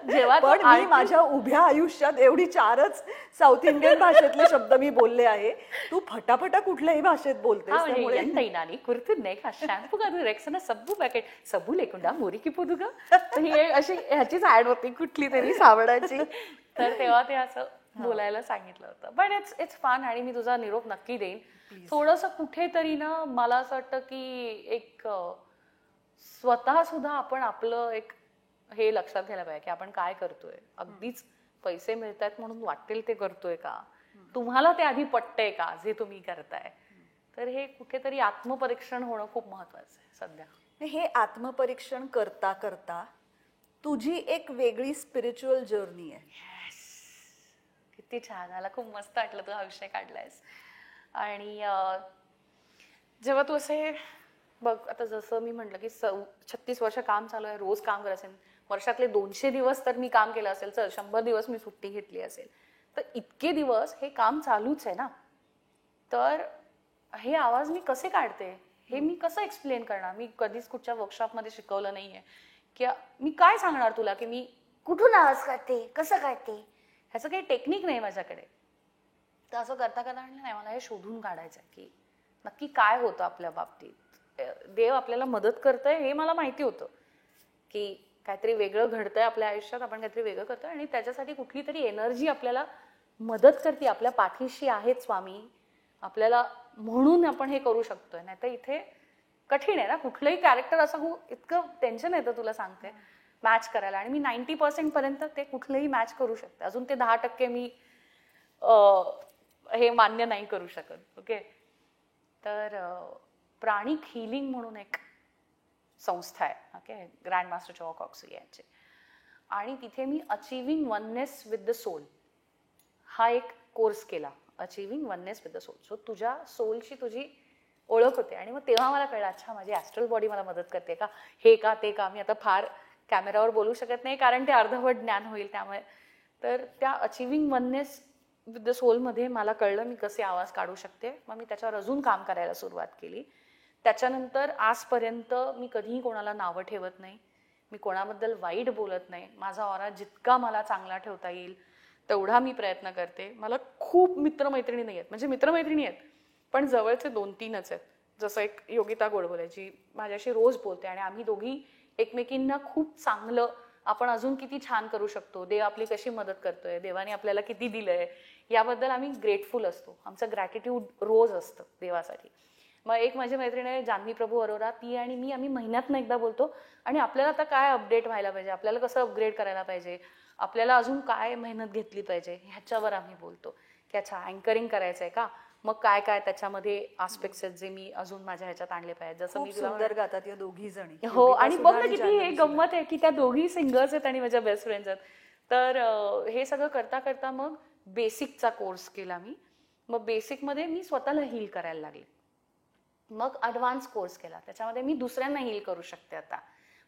जेव्हा पण मी माझ्या उभ्या आयुष्यात एवढी 4च साऊथ इंडियन भाषेतले शब्द मी बोलले आहे. तू फटाफटा कुठल्याही भाषेत बोलतेस त्यामुळे शॅम्पू का रेक्सना सब्बू पॅकेट सबू लेकुंडा मोरी की पोदुगा, ही अशी ह्याचीच ऍड होती कुठली तरी साबणाची. तर तेव्हा ते असं बोलायला सांगितलं होतं. But it's fun. आणि मी तुझा निरोप नक्की देईन. थोडंसं कुठेतरी ना मला असं वाटतं की एक स्वतः सुद्धा आपण आपलं एक हे लक्षात घ्यायला पाहिजे की आपण काय करतोय. अगदीच पैसे मिळतात म्हणून वाटेल ते करतोय का, तुम्हाला ते आधी पटतंय का जे तुम्ही करताय. तर हे कुठेतरी आत्मपरीक्षण होणं खूप महत्वाचं आहे सध्या. हे आत्मपरीक्षण करता करता तुझी एक वेगळी स्पिरिच्युअल जर्नी आहे. किती छान, मला खूप मस्त वाटलं तू हा विषय काढलायस. आणि जेव्हा तू असे बघ, आता जसं मी म्हटलं की 36 वर्ष काम चालू आहे, रोज काम करायचं, वर्षातले 200 दिवस तर मी काम केलं असेल, चल 100 दिवस मी सुट्टी घेतली असेल, तर इतके दिवस हे काम चालूच आहे ना. तर हे आवाज मी कसे काढते, हे मी कसं एक्सप्लेन करणार. मी कधीच कुठच्या वर्कशॉपमध्ये शिकवलं नाहीये की मी काय सांगणार तुला की मी कुठून आवाज काढते, कसं काढते, ह्याचं काही टेक्निक नाही माझ्याकडे. तर असं करता म्हणलं नाही, मला हे शोधून काढायचं आहे की नक्की काय होतं आपल्या बाबतीत. देव आपल्याला मदत करतोय हे मला माहिती होतं की काहीतरी वेगळं घडतंय आपल्या आयुष्यात, आपण काहीतरी वेगळं करतोय आणि त्याच्यासाठी कुठली तरी एनर्जी आपल्याला मदत करते, आपल्या पाठीशी आहेत स्वामी आपल्याला, म्हणून आपण हे करू शकतोय. नाही तर इथे कठीण आहे ना. कुठलंही कॅरेक्टर असं इतकं टेन्शन येतं तुला सांगते मॅच करायला. आणि मी 90% पर्यंत ते कुठलंही मॅच करू शकते. अजून ते 10% मी हे मान्य नाही करू शकत. ओके. तर प्राणिक हिलिंग म्हणून एक संस्था आहे, ओके, ग्रँड मास्टर जॉ कॉक्सी यांचे. आणि तिथे मी achieving oneness with the soul हा एक कोर्स केला. Achieving oneness with the soul. So तुझ्या सोलची तुझी ओळख होते. आणि मग तेव्हा मला कळलं, अच्छा माझी ॲस्ट्रल बॉडी मला मदत करते का, हे का ते का. मी आता फार कॅमेरावर बोलू शकत नाही कारण ते अर्धवट ज्ञान होईल त्यामुळे. तर त्या अचिव्हिंग वननेस विथ द सोलमध्ये मला कळलं मी कसे आवाज काढू शकते. मग मी त्याच्यावर अजून काम करायला सुरुवात केली. त्याच्यानंतर आजपर्यंत मी कधीही कोणाला नावं ठेवत नाही, मी कोणाबद्दल वाईट बोलत नाही. माझा ऑरा जितका मला चांगला ठेवता येईल तेवढा मी प्रयत्न करते. मला खूप मित्रमैत्रिणी नाही आहेत, म्हणजे मित्रमैत्रिणी आहेत पण जवळचे 2-3च आहेत. जसं एक योगिता गोडबोलेची माझ्याशी रोज बोलते आणि आम्ही दोघी एकमेकींना खूप चांगलं, आपण अजून किती छान करू शकतो, देव आपली कशी मदत करतोय, देवाने आपल्याला किती दिलंय याबद्दल आम्ही ग्रेटफुल असतो. आमचं ग्रॅटिट्यूड रोज असतं देवासाठी. मग एक माझी मैत्रीण आहे जान्हवी प्रभू अरोरा, ती आणि मी आम्ही महिन्यातनं एकदा बोलतो आणि आपल्याला आता काय अपडेट व्हायला पाहिजे, आपल्याला कसं अपग्रेड करायला पाहिजे, आपल्याला अजून काय मेहनत घेतली पाहिजे ह्याच्यावर आम्ही बोलतो. की अच्छा अँकरिंग करायचं आहे का, मग काय काय त्याच्यामध्ये आस्पेक्ट्स आहेत जे मी अजून माझ्या ह्याच्यात आणले पाहिजे. जसं मी सुंदर गातात या दोघी जणी. हो. आणि बघ ना किती हे गंमत आहे की त्या दोघी सिंगर्स आहेत आणि माझ्या बेस्ट फ्रेंड्स आहेत. तर हे सगळं करता करता मग बेसिकचा कोर्स केला मी. मग बेसिकमध्ये मी स्वतःला हील करायला लागले. मग ॲडव्हान्स कोर्स केला, त्याच्यामध्ये मी दुसऱ्यांना हील करू शकते आता.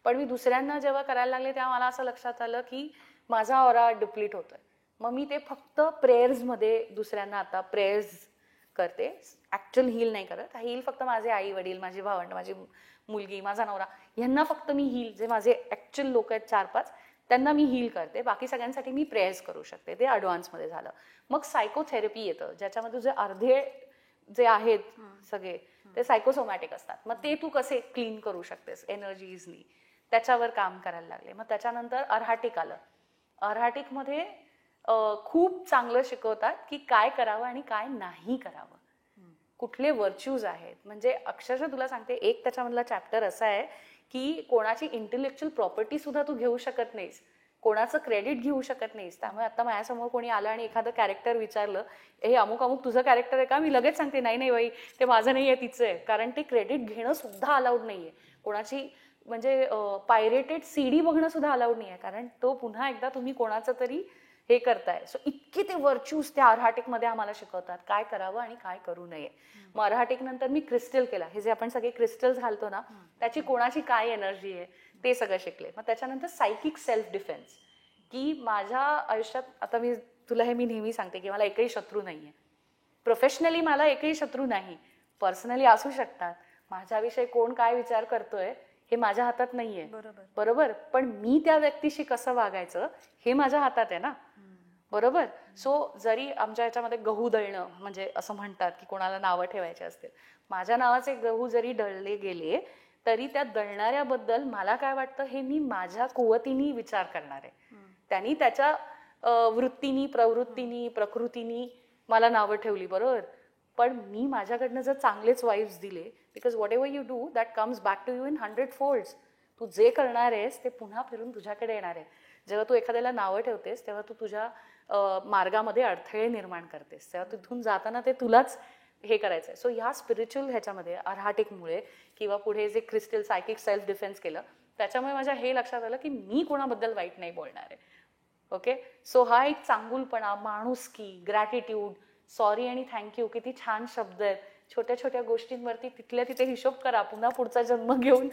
पण मी दुसऱ्यांना जेव्हा करायला लागले तेव्हा मला असं लक्षात आलं की माझा ऑरा डिप्लीट होतोय. मग मी ते फक्त प्रेयर्समध्ये दुसऱ्यांना आता प्रेयर्स करते, ॲक्च्युअल हील नाही करत. हील फक्त माझे आई वडील, माझी भावंड, माझी मुलगी, माझा नवरा, यांना फक्त मी हील, जे माझे ॲक्च्युअल लोक आहेत 4-5 त्यांना मी हील करते. बाकी सगळ्यांसाठी मी प्रेयर्स करू शकते. ते ॲडव्हान्समध्ये झालं. मग सायकोथेरपी येतं, ज्याच्यामध्ये जे अर्धे जे आहेत सगळे ते सायकोसोमॅटिक असतात. मग ते तू कसे क्लीन करू शकतेस एनर्जीजनी, त्याच्यावर काम करायला लागले. मग त्याच्यानंतर अर्हाटिक आलं. अर्हाटिकमध्ये खूप चांगलं शिकवतात की काय करावं आणि काय नाही करावं, कुठले व्हर्च्यूज आहेत. म्हणजे अक्षरशः तुला सांगते, एक त्याच्यामधला चॅप्टर असा आहे की कोणाची इंटेलेक्च्युअल प्रॉपर्टी सुद्धा तू घेऊ शकत नाहीस, कोणाचं क्रेडिट घेऊ शकत नाहीस. त्यामुळे आता माझ्यासमोर कोणी आलं आणि एखादं कॅरेक्टर विचारलं, हे अमुक अमुक तुझं कॅरेक्टर आहे का, मी लगेच सांगते नाही नाही बाई ते माझं नाही आहे, तिचं आहे. कारण ते क्रेडिट घेणं सुद्धा अलाउड नाही आहे. कोणाची म्हणजे पायरेटेड CD बघणं सुद्धा अलाउड नाही आहे, कारण तो पुन्हा एकदा तुम्ही कोणाचं तरी हे करताय. सो इतके ते व्हर्च्यूज त्या अर्हाटिकमध्ये आम्हाला शिकवतात, काय करावं आणि काय करू नये. मग अर्हाटिक नंतर मी क्रिस्टल केला. हे जे आपण सगळे क्रिस्टल्स घालतो ना, त्याची कोणाची काय एनर्जी आहे ते सगळं शिकले. मग त्याच्यानंतर सायकिक सेल्फ डिफेन्स, की माझ्या आयुष्यात आता मी नेहमी सांगते की मला एकही शत्रू नाही आहे. प्रोफेशनली मला एकही शत्रू नाही, पर्सनली असू शकतात. माझ्याविषयी कोण काय विचार करतोय हे माझ्या हातात नाहीये, बरोबर. पण मी त्या व्यक्तीशी कसं वागायचं हे माझ्या हातात आहे ना, बरोबर. सो जरी आमच्या ह्याच्यामध्ये गहू दळणं म्हणजे असं म्हणतात की कोणाला नावं ठेवायचे असतील, माझ्या नावाचे गहू जरी दळले गेले तरी त्या दळणाऱ्याबद्दल मला काय वाटतं हे मी माझ्या कुवतीने विचार करणार आहे. त्यांनी त्याच्या वृत्तीनी, प्रवृत्तीनी, प्रकृतीनी मला नावं ठेवली, बरोबर. पण मी माझ्याकडनं जर चांगलेच वाईब्स दिले, because whatever you do that comes back to you in 100 folds. तू जे करणार आहेस ते पुन्हा फिरून तुझ्याकडे येणार आहे. जेव्हा तू एखाद्याला नावं ठेवतेस तेव्हा तू तुझ्या मार्गामध्ये अडथळे निर्माण करतेस, तेव्हा तिथून जाताना ते तुलाच हे करायचं आहे. सो ह्या स्पिरिच्युअल ह्याच्यामध्ये अर्हाटिकमुळे किंवा पुढे जे क्रिस्टल सायकिक सेल्फ डिफेन्स केलं त्याच्यामुळे माझ्या हे लक्षात आलं की मी कोणाबद्दल वाईट नाही बोलणार आहे. ओके. सो हा एक चांगुलपणा, माणुसकी, ग्रॅटिट्यूड, सॉरी आणि थँक्यू, किती छान शब्द आहेत. छोट्या छोट्या गोष्टींवरती तिथल्या तिथे हिशोब करा, पुन्हा पुढचा जन्म घेऊन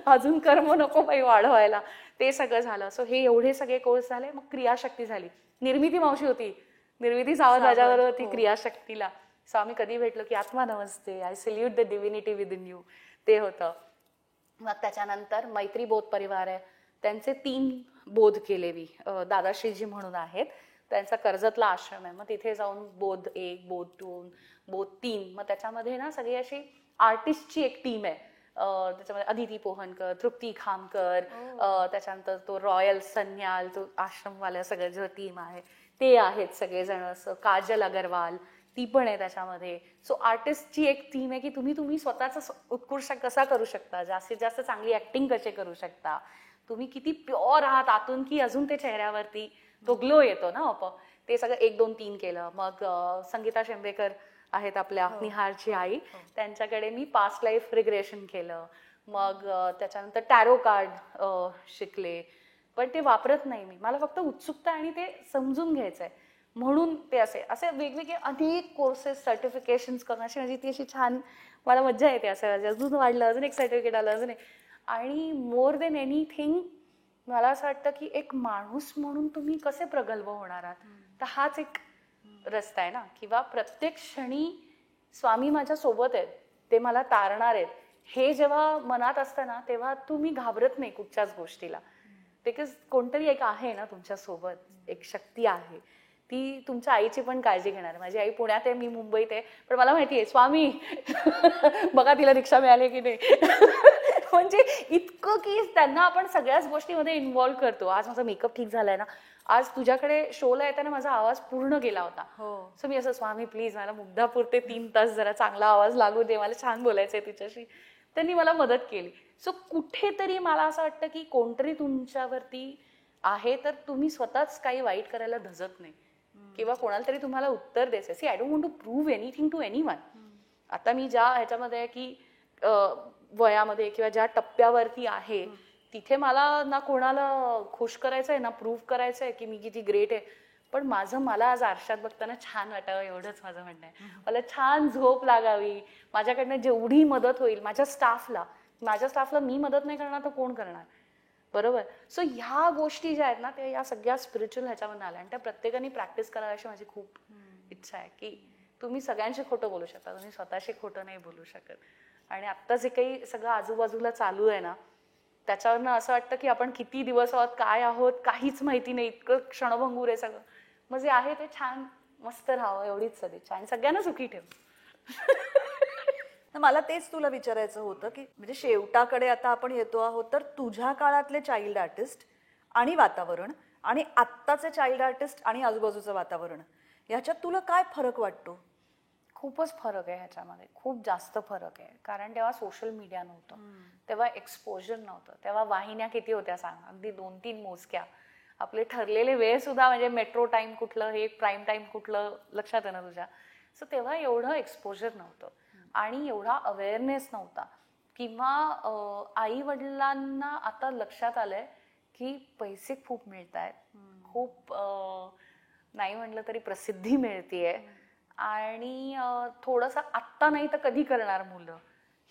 अजून कर्म नको बाई वाढवायला, ते सगळं झालं. सो हे एवढे सगळे कोर्स झाले. मग क्रियाशक्ती झाली. निर्मिती मावशी होती, निर्मिती सावंत माझ्यावर होती क्रियाशक्तीला. सो आम्ही कधी भेटलो की आत्मा नमस्ते, I salute the divinity within you, ते होतं. मग त्याच्यानंतर मैत्री बोध परिवार आहे, त्यांचे 3 बोध केले मी. दादाश्रीजी म्हणून आहेत, त्यांचा कर्जतला आश्रम आहे. मग तिथे जाऊन बोध 1, बोध 2, बोध 3. मग त्याच्यामध्ये ना सगळी अशी आर्टिस्टची एक टीम आहे. त्याच्यामध्ये अदिती पोहनकर, तृप्ती खामकर, त्याच्यानंतर तो रॉयल सन्याल, तो आश्रमवाल्या सगळं जो टीम आहे ते आहेत सगळेजण. असं काजल अगरवाल ती पण आहे त्याच्यामध्ये. सो आर्टिस्टची एक टीम आहे की तुम्ही स्वतःचा उत्कृष्ट कसा करू शकता, जास्तीत जास्त चांगली ऍक्टिंग कशी करू शकता, तुम्ही किती प्युअर आहात आतून की अजून ते चेहऱ्यावरती तो ग्लो येतो ना. ते सगळं 1, 2, 3 केलं. मग संगीता शेंबेकर आहेत आपल्या निहारची आई, त्यांच्याकडे मी पास्ट लाईफ रिग्रेशन केलं. मग त्याच्यानंतर टॅरो कार्ड शिकले, पण ते वापरत नाही मी, मला फक्त उत्सुकता आणि ते समजून घ्यायचंय म्हणून ते असे वेगवेगळे अनेक कोर्सेस, सर्टिफिकेशन्स करण्याची माझी ती अशी छान, मला मज्जा येते. असं अजून वाढलं, अजून एक सर्टिफिकेट आलं, अजून एक. आणि मोर देन एनिथिंग मला असं वाटतं की एक माणूस म्हणून तुम्ही कसे प्रगल्भ होणार आहात, तर हाच एक रस्ता आहे ना. किंवा प्रत्येक क्षणी स्वामी माझ्या सोबत आहेत, ते मला तारणार आहेत, हे जेव्हा मनात असतं ना तेव्हा तुम्ही घाबरत नाही कुठच्याच गोष्टीला. बिकॉज कोणतरी एक आहे ना तुमच्या सोबत, एक शक्ती आहे, ती तुमच्या आईची पण काळजी घेणार आहे. माझी आई पुण्यात आहे, मी मुंबईत आहे, पण मला माहिती आहे स्वामी बघा तिला दीक्षा मिळाली की नाही. म्हणजे इतकं की त्यांना आपण सगळ्याच गोष्टीमध्ये इन्व्हॉल्व्ह करतो. आज माझा मेकअप ठीक झालाय ना, आज तुझ्याकडे शोला येताना माझा आवाज पूर्ण गेला होता. सो मी असं स्वामी प्लीज मला मुग्धापुरते 3 तास जरा चांगला आवाज लागू दे, मला छान बोलायचंय तिच्याशी. त्यांनी मला मदत केली. सो कुठेतरी मला असं वाटतं की कोणतरी तुमच्यावरती आहे तर तुम्ही स्वतःच काही वाईट करायला धजत नाही किंवा कोणाला तरी तुम्हाला उत्तर द्यायचं. See I don't want to prove anything to anyone. आता मी ज्या ह्याच्यामध्ये आहे की वयामध्ये किंवा ज्या टप्प्यावरती आहे तिथे मला ना कोणाला खुश करायचंय ना प्रूव्ह करायचंय की मी किती ग्रेट आहे, पण मला आज आरशात बघताना छान वाटावं एवढंच माझं म्हणणं आहे. मला छान झोप लागावी, माझ्याकडनं जेवढी मदत होईल माझ्या स्टाफला मी मदत नाही करणार तर कोण करणार, बरोबर. सो ह्या गोष्टी ज्या आहेत ना त्या या सगळ्या स्पिरिच्युअल ह्याच्यामधून आल्या आणि त्या प्रत्येकाने प्रॅक्टिस करावी अशी माझी खूप इच्छा आहे की तुम्ही सगळ्यांशी खोटं बोलू शकता, तुम्ही स्वतःशी खोटं नाही बोलू शकत. आणि आत्ता जे काही सगळं आजूबाजूला चालू आहे ना त्याच्यावरनं असं वाटतं की आपण किती दिवस आहोत, काय आहोत, काहीच माहिती नाही, इतकं क्षणभंगूर आहे सगळं. मग जे आहे ते छान मस्त राहावं एवढीच सदिच्छा आणि सगळ्यांना सुखी ठेव. मला तेच तुला विचारायचं होतं की म्हणजे शेवटाकडे आता आपण येतो आहोत, तर तुझ्या काळातले चाइल्ड आर्टिस्ट आणि वातावरण आणि आत्ताचे चाइल्ड आर्टिस्ट आणि आजूबाजूचं वातावरण ह्याच्यात तुला काय फरक वाटतो? खूपच फरक आहे ह्याच्यामध्ये, खूप जास्त फरक आहे. कारण तेव्हा सोशल मीडिया नव्हतं, तेव्हा एक्सपोजर नव्हतं, तेव्हा वाहिन्या किती होत्या सांग, अगदी 2-3 मोजक्या. आपले ठरलेले वेळ सुद्धा म्हणजे मेट्रो टाइम कुठलं, हे प्राईम टाइम कुठलं लक्षात आहे ना तुझ्या. सो तेव्हा एवढं एक्सपोजर नव्हतं आणि एवढा अवेअरनेस नव्हता. किंवा आई वडिलांना आता लक्षात आलंय की पैसे खूप मिळत आहेत, खूप नाही म्हटलं तरी प्रसिद्धी मिळतीये आणि थोडंसं आत्ता नाही तर कधी करणार मुलं,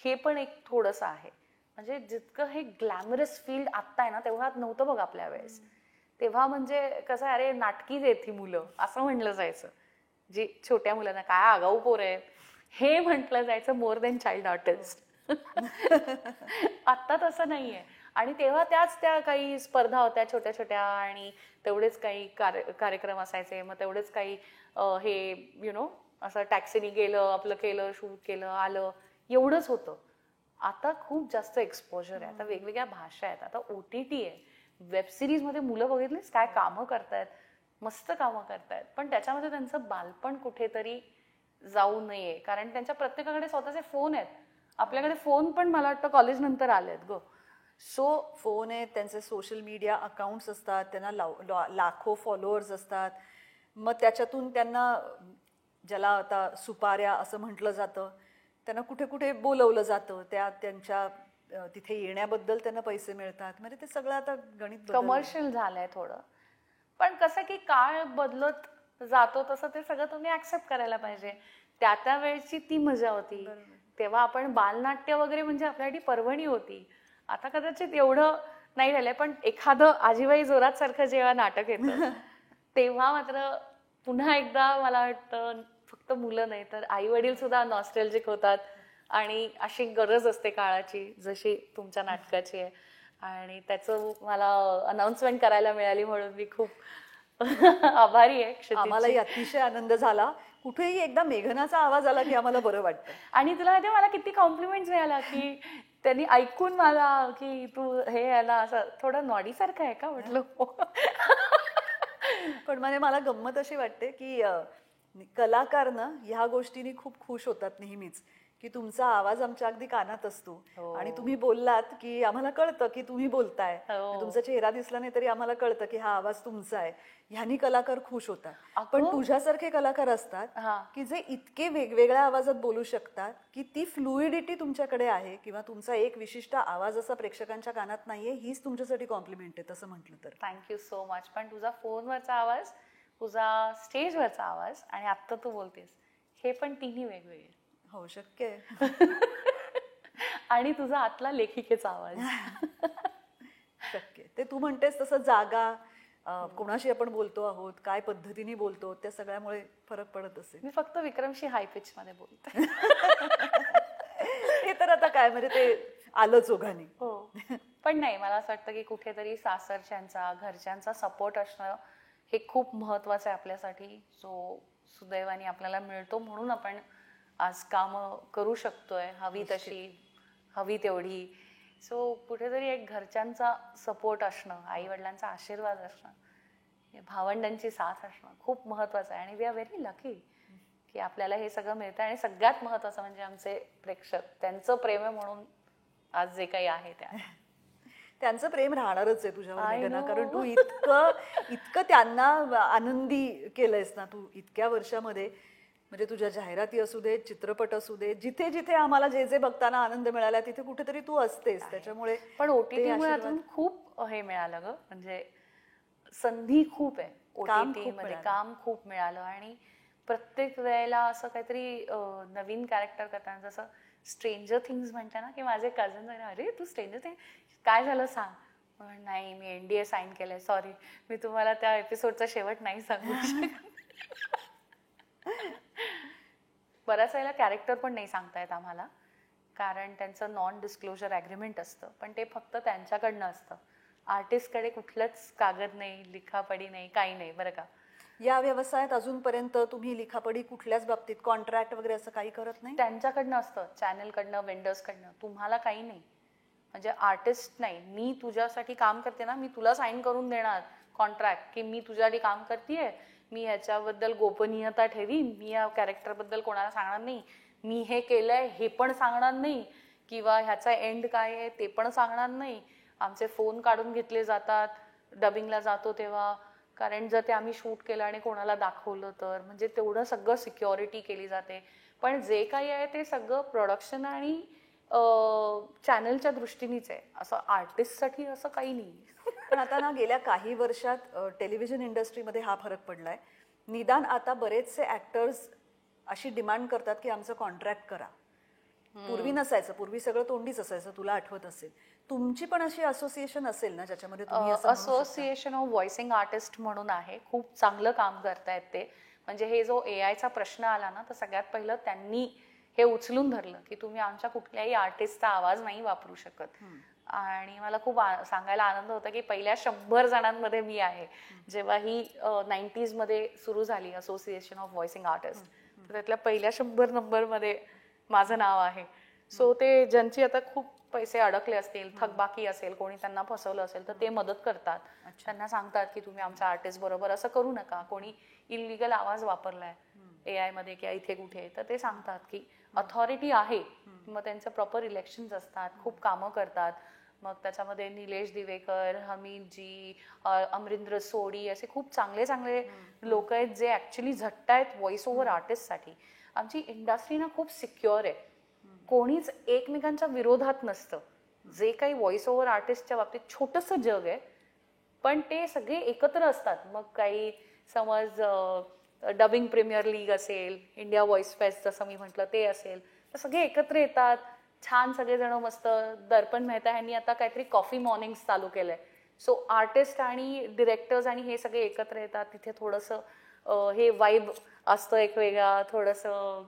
हे पण एक थोडंसं आहे. म्हणजे जितकं हे ग्लॅमरस फील्ड आत्ता आहे ना तेव्हा नव्हतं बघ आपल्या वेळेस. तेव्हा म्हणजे कसं अरे नाटकीच आहेत ही मुलं असं म्हटलं जायचं. जी छोट्या मुलांना काय आगाऊ पोर आहे हे म्हटलं जायचं मोर दॅन चाइल्ड आर्टिस्ट. आत्ता तसं नाहीये. आणि तेव्हा त्या काही स्पर्धा होत्या छोट्या छोट्या आणि तेवढेच काही कार्यक्रम असायचे, मग तेवढेच काही हे असं टॅक्सीने गेलं, आपलं केलं, शूट केलं, आलं, एवढंच होतं. आता खूप जास्त एक्सपोजर आहे, आता वेगवेगळ्या भाषा आहेत, आता OTT आहे, वेब सिरीज मध्ये मुलं बघितलीस काय कामं करतायत, मस्त कामं करतायत. पण त्याच्यामध्ये त्यांचं बालपण कुठेतरी जाऊ नये, कारण त्यांच्या प्रत्येकाकडे स्वतःचे फोन आहेत. आपल्याकडे फोन पण मला वाटतं कॉलेज नंतर आलेत ग. सो फोन आहेत, त्यांचे सोशल मीडिया अकाउंट्स असतात, त्यांना लाखो फॉलोअर्स असतात. मग त्याच्यातून त्यांना ज्याला आता सुपाऱ्या असं म्हटलं जातं, त्यांना कुठे कुठे बोलवलं जातं, त्यांच्या तिथे येण्याबद्दल त्यांना पैसे मिळतात. म्हणजे ते सगळं आता गणित कमर्शियल झालंय थोडं. पण कसं की काळ बदलत जातो तसं ते सगळं तुम्ही ऍक्सेप्ट करायला पाहिजे. त्या वेळची ती मजा होती. तेव्हा आपण बालनाट्य वगैरे म्हणजे आपल्यासाठी पर्वणी होती. आता कदाचित एवढं नाही झालंय, पण एखादं आजीबाई जोरात सारखं जेव्हा नाटक येतं तेव्हा मात्र पुन्हा एकदा मला वाटतं फक्त मुलं नाही तर आई वडील सुद्धा नॉस्टॅल्जिक होतात आणि अशी गरज असते काळाची जशी तुमच्या नाटकाची आहे. आणि त्याचं मला अनाउन्समेंट करायला मिळाली म्हणून मी खूप आभारी आहे. आम्हालाही अतिशय आनंद झाला. कुठेही एकदा मेघनाचा आवाज आला की आम्हाला बरं वाटतं. आणि तुला माहिती मला किती कॉम्प्लिमेंट्स मिळाला की त्यांनी ऐकून मला की तू हे याला असं थोडं नॉडीसारखं आहे का म्हटलं. पण म्हणजे मला गंमत अशी वाटते की कलाकार ना ह्या गोष्टींनी खूप खुश होतात नेहमीच की तुमचा आवाज आमच्या अगदी कानात असतो. आणि तुम्ही बोललात की आम्हाला कळतं की तुम्ही बोलताय, तुमचा चेहरा दिसला नाही तरी आम्हाला कळतं की हा आवाज तुमचा आहे. ह्यानी कलाकार खुश होतात. पण तुझ्यासारखे कलाकार असतात की जे इतके वेगवेगळ्या आवाजात बोलू शकतात की ती फ्लुइडिटी तुमच्याकडे आहे किंवा तुमचा एक विशिष्ट आवाज असा प्रेक्षकांच्या कानात नाहीये, हीच तुमच्यासाठी कॉम्प्लिमेंट आहे तसं म्हटलं तर. Thank you so much. पण तुझा फोनवरचा आवाज, तुझा स्टेजवरचा आवाज आणि आत्ता तू बोलतेस हे पण तिन्ही वेगवेगळे. हो शक्य आहे. आणि तुझा आतला लेखिकेचा आवाज शक्य. ते तू म्हणतेस तसं जागा, कोणाशी आपण बोलतो आहोत, काय पद्धतीने बोलतो, त्या सगळ्यामुळे फरक पडत असेल. मी फक्त विक्रमशी हाय पिच मध्ये बोलते. हे तर आता काय म्हणजे ते आलंच ओघाने. हो. पण नाही मला असं वाटतं की कुठेतरी सासरच्यांचा घरच्यांचा सपोर्ट असणं हे खूप महत्वाचं आहे आपल्यासाठी. जो सुदैवाने आपल्याला मिळतो म्हणून आपण आज कामं करू शकतोय हवी तशी, हवी तेवढी. सो कुठेतरी एक घरच्यांचा सपोर्ट असणं, आई वडिलांचा आशीर्वाद असणं, भावंडांची साथ असणं खूप महत्वाचं आहे. आणि वी आर व्हेरी लकी की आपल्याला हे सगळं मिळतं. आणि सगळ्यात महत्वाचं म्हणजे आमचे प्रेक्षक, त्यांचं प्रेम आहे म्हणून आज जे काही आहे त्यांचं प्रेम राहणारच आहे तुझ्यावर मेघना. कारण तू इतकं त्यांना आनंदी केलंयस ना तू इतक्या वर्षामध्ये. म्हणजे तुझ्या जाहिराती असू दे, चित्रपट असू दे, जिथे जिथे आम्हाला जे जे बघताना आनंद मिळाला तिथे कुठेतरी तू असतेस. त्याच्यामुळे पण OTT मुळे अजून खूप हे मिळालं ग, म्हणजे संधी खूप आहे. काम OTT खूप मध्ये मिळालं. काम खूप मिळालं आणि प्रत्येक वेळेला असं काहीतरी नवीन कॅरेक्टर करताना जसं स्ट्रेंजर थिंग्स म्हणते ना की माझे कझन अरे तू स्ट्रेंजर थिंग काय झालं सांग नाही मी NDA साईन केलंय सॉरी मी तुम्हाला त्या एपिसोडचा शेवट नाही सांगू शकत बऱ्याच वेळेला कॅरेक्टर पण नाही सांगता येत आम्हाला कारण त्यांचं नॉन डिस्क्लोजर ॲग्रीमेंट असतं पण ते फक्त त्यांच्याकडनं असतं आर्टिस्टकडे कुठलंच कागद नाही लिखापडी नाही काही नाही बरं का. या व्यवसायात अजूनपर्यंत तुम्ही लिखापडी कुठल्याच बाबतीत कॉन्ट्रॅक्ट वगैरे असं काही करत नाही? त्यांच्याकडनं असतं चॅनलकडनं वेंडर्सकडनं तुम्हाला काही नाही म्हणजे आर्टिस्ट नाही मी तुझ्यासाठी काम करते ना मी तुला साईन करून देणार कॉन्ट्रॅक्ट की मी तुझ्यासाठी काम करतेय मी ह्याच्याबद्दल गोपनीयता ठेवीन मी या कॅरेक्टरबद्दल कोणाला सांगणार नाही मी हे केलंय हे पण सांगणार नाही किंवा ह्याचा एंड काय आहे ते पण सांगणार नाही आमचे फोन काढून घेतले जातात डबिंगला जातो तेव्हा कारण जर ते आम्ही शूट केलं आणि कोणाला दाखवलं तर म्हणजे तेवढं सगळं सिक्युरिटी केली जाते पण जे काही आहे ते सगळं प्रोडक्शन आणि चॅनलच्या दृष्टीनेच आहे असं आर्टिस्टसाठी असं काही नाही. पण आता ना गेल्या काही वर्षात टेलिव्हिजन इंडस्ट्रीमध्ये हा फरक पडलाय निदान आता बरेचसे ऍक्टर्स अशी डिमांड करतात की आमचं कॉन्ट्रॅक्ट करा. पूर्वी नसायचं पूर्वी सगळं तोंडीच असायचं तुला आठवत असेल तुमची पण अशी असोसिएशन असेल ना ज्याच्यामध्ये तुम्ही असं म्हणू शकता? असोसिएशन ऑफ व्हॉइसिंग आर्टिस्ट म्हणून आहे खूप चांगलं काम करतायत ते म्हणजे हे जो AIचा प्रश्न आला ना तर सगळ्यात पहिलं त्यांनी हे उचलून धरलं की तुम्ही आमच्या कुठल्याही आर्टिस्टचा आवाज नाही वापरू शकत आणि मला खूप सांगायला आनंद होता की पहिल्या 100 जणांमध्ये मी आहे जेव्हा ही 90s मध्ये सुरू झाली असोसिएशन ऑफ व्हॉइसिंग आर्टिस्ट तर त्यातल्या पहिल्या 100 नंबरमध्ये माझं नाव आहे. सो ते ज्यांची आता खूप पैसे अडकले असतील थकबाकी असेल कोणी त्यांना फसवलं असेल तर ते मदत करतात त्यांना सांगतात की तुम्ही आमच्या आर्टिस्ट बरोबर असं करू नका कोणी इलिगल आवाज वापरलाय AI मध्ये किंवा इथे कुठे तर ते सांगतात की अथॉरिटी आहे मग त्यांचं प्रॉपर इलेक्शन्स असतात खूप कामं करतात मग त्याच्यामध्ये निलेश दिवेकर हमीदजी अमरिंद्र सोडी असे खूप चांगले चांगले लोक आहेत जे ऍक्च्युली झटतायत व्हॉइस ओव्हर आर्टिस्टसाठी. आमची इंडस्ट्री ना खूप सिक्युअर आहे कोणीच एकमेकांच्या विरोधात नसतं जे काही व्हॉइस ओव्हर आर्टिस्टच्या बाबतीत छोटंसं जग आहे पण ते सगळे एकत्र असतात मग काही समज डबिंग प्रीमियर लीग असेल इंडिया व्हॉइस फेस्ट जसं मी म्हटलं ते असेल तर सगळे एकत्र येतात छान सगळेजण मस्त दर्पण मेहता यांनी आता काहीतरी कॉफी मॉर्निंग्स चालू केलंय सो आर्टिस्ट आणि डिरेक्टर्स आणि हे सगळे एकत्र येतात तिथे थोडंसं हे वाईब असतं एक वेगळा थोडंसं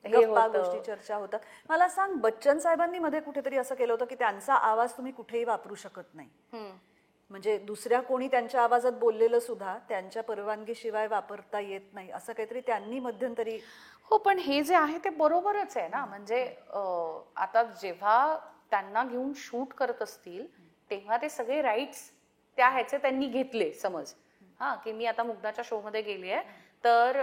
गप्पा गोष्टी चर्चा होतात. मला सांग बच्चन साहेबांनी मध्ये कुठेतरी असं केलं होतं की त्यांचा आवाज तुम्ही कुठेही वापरू शकत नाही म्हणजे दुसऱ्या कोणी त्यांच्या आवाजात बोललेलं सुद्धा त्यांच्या परवानगीशिवाय वापरता येत नाही असं काहीतरी त्यांनी मध्यंतरी. हो पण हे जे आहे ते बरोबरच आहे ना म्हणजे आता जेव्हा त्यांना घेऊन शूट करत असतील तेव्हा ते सगळे राईट्स त्या ह्याचे त्यांनी घेतले समज की मी आता मुग्धाच्या शो मध्ये गेली आहे तर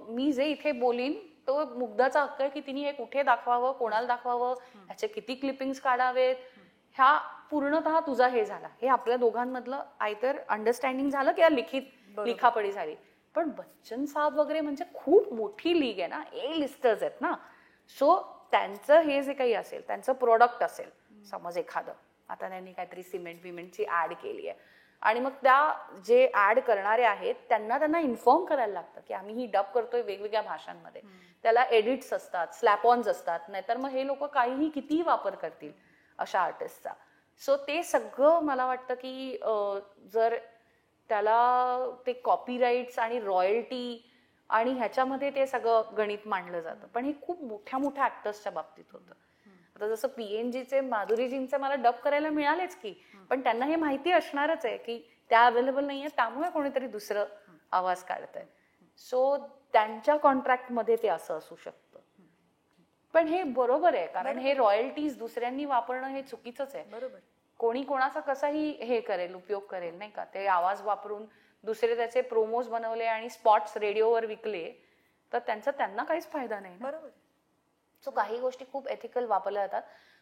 मी जे इथे बोलीन तो मुग्धाचा हक्क आहे की तिने हे कुठे दाखवावं कोणाला दाखवावं ह्याचे किती क्लिपिंग्स काढावेत ह्या पूर्णतः तुझा हे झाला हे आपल्या दोघांमधलं आयतर अंडरस्टँडिंग झालं किंवा लिखापडी झाली. पण बच्चन साहेब वगैरे म्हणजे खूप मोठी लीग आहे ना लिस्टर्स आहेत ना सो त्यांचं हे जे काही असेल त्यांचं प्रोडक्ट असेल समज एखादं आता त्यांनी काहीतरी सिमेंटची ऍड केली आहे आणि मग त्या जे ऍड करणारे आहेत त्यांना इन्फॉर्म करायला लागतं की आम्ही ही डब करतोय वेगवेगळ्या भाषांमध्ये त्याला एडिट्स असतात स्लॅप ऑन्स असतात नाहीतर मग हे लोक काहीही कितीही वापर करतील अशा आर्टिस्टचा. सो ते सगळं मला वाटतं की जर त्याला ते कॉपीराईट्स आणि रॉयल्टी आणि ह्याच्यामध्ये ते सगळं गणित मांडलं जातं पण हे खूप मोठ्या मोठ्या ऍक्टर्सच्या बाबतीत होतं. आता जसं PNGचे माधुरीजींचे मला डब करायला मिळालेच की पण त्यांना हे माहिती असणारच आहे की त्या अवेलेबल नाहीये त्यामुळे कोणीतरी दुसरं आवाज काढतंय सो त्यांच्या कॉन्ट्रॅक्टमध्ये ते असं असू शकतं. पण हे बरोबर आहे कारण हे रॉयल्टीज दुसऱ्यांनी वापरणं हे चुकीचंच आहे. बरोबर कोणी कोणाचा कसाही हे करेल उपयोग करेल नाही का ते आवाज वापरून दुसरे त्याचे प्रोमोज बनवले आणि स्पॉट्स रेडिओवर विकले तर त्यांना काहीच फायदा नाही. बरोबर. सो काही गोष्टी खूप एथिकल वापरल्या जातात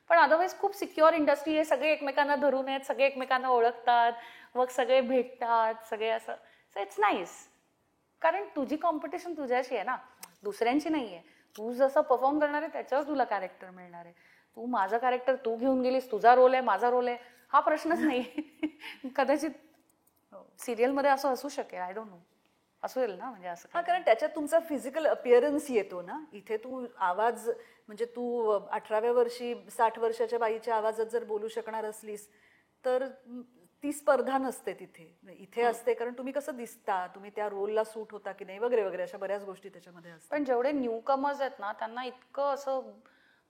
पण अदरवाईज खूप सिक्युअर इंडस्ट्री आहे सगळे एकमेकांना धरून आहेत सगळे एकमेकांना ओळखतात मग सगळे भेटतात सगळे असं सो इट्स नाईस कारण तुझी कॉम्पिटिशन तुझ्याशी आहे ना दुसऱ्यांची नाहीये. तू जसं परफॉर्म करणार आहे त्याच्यावर तुला कॅरेक्टर मिळणार आहे. तू माझं कॅरेक्टर तू घेऊन गेलीस तुझा रोल आहे माझा रोल आहे हा प्रश्नच नाही कदाचित सिरियलमध्ये असं असू शकेल, आय डोंट नो, असेल ना, म्हणजे असं हा, काही. कारण त्याच्यात तुमचा फिजिकल अपिअरन्स येतो ना. इथे तू आवाज म्हणजे तू 18व्या वर्षी 60 वर्षाच्या बाईच्या आवाजात जर बोलू शकणार असलीस तर ती स्पर्धा नसते तिथे. इथे असते कारण तुम्ही कसं दिसता, तुम्ही त्या रोलला सूट होता की नाही वगैरे वगैरे, अशा बऱ्याच गोष्टी त्याच्यामध्ये असतात. पण जेवढे न्यू कमर्स आहेत ना, त्यांना इतकं असं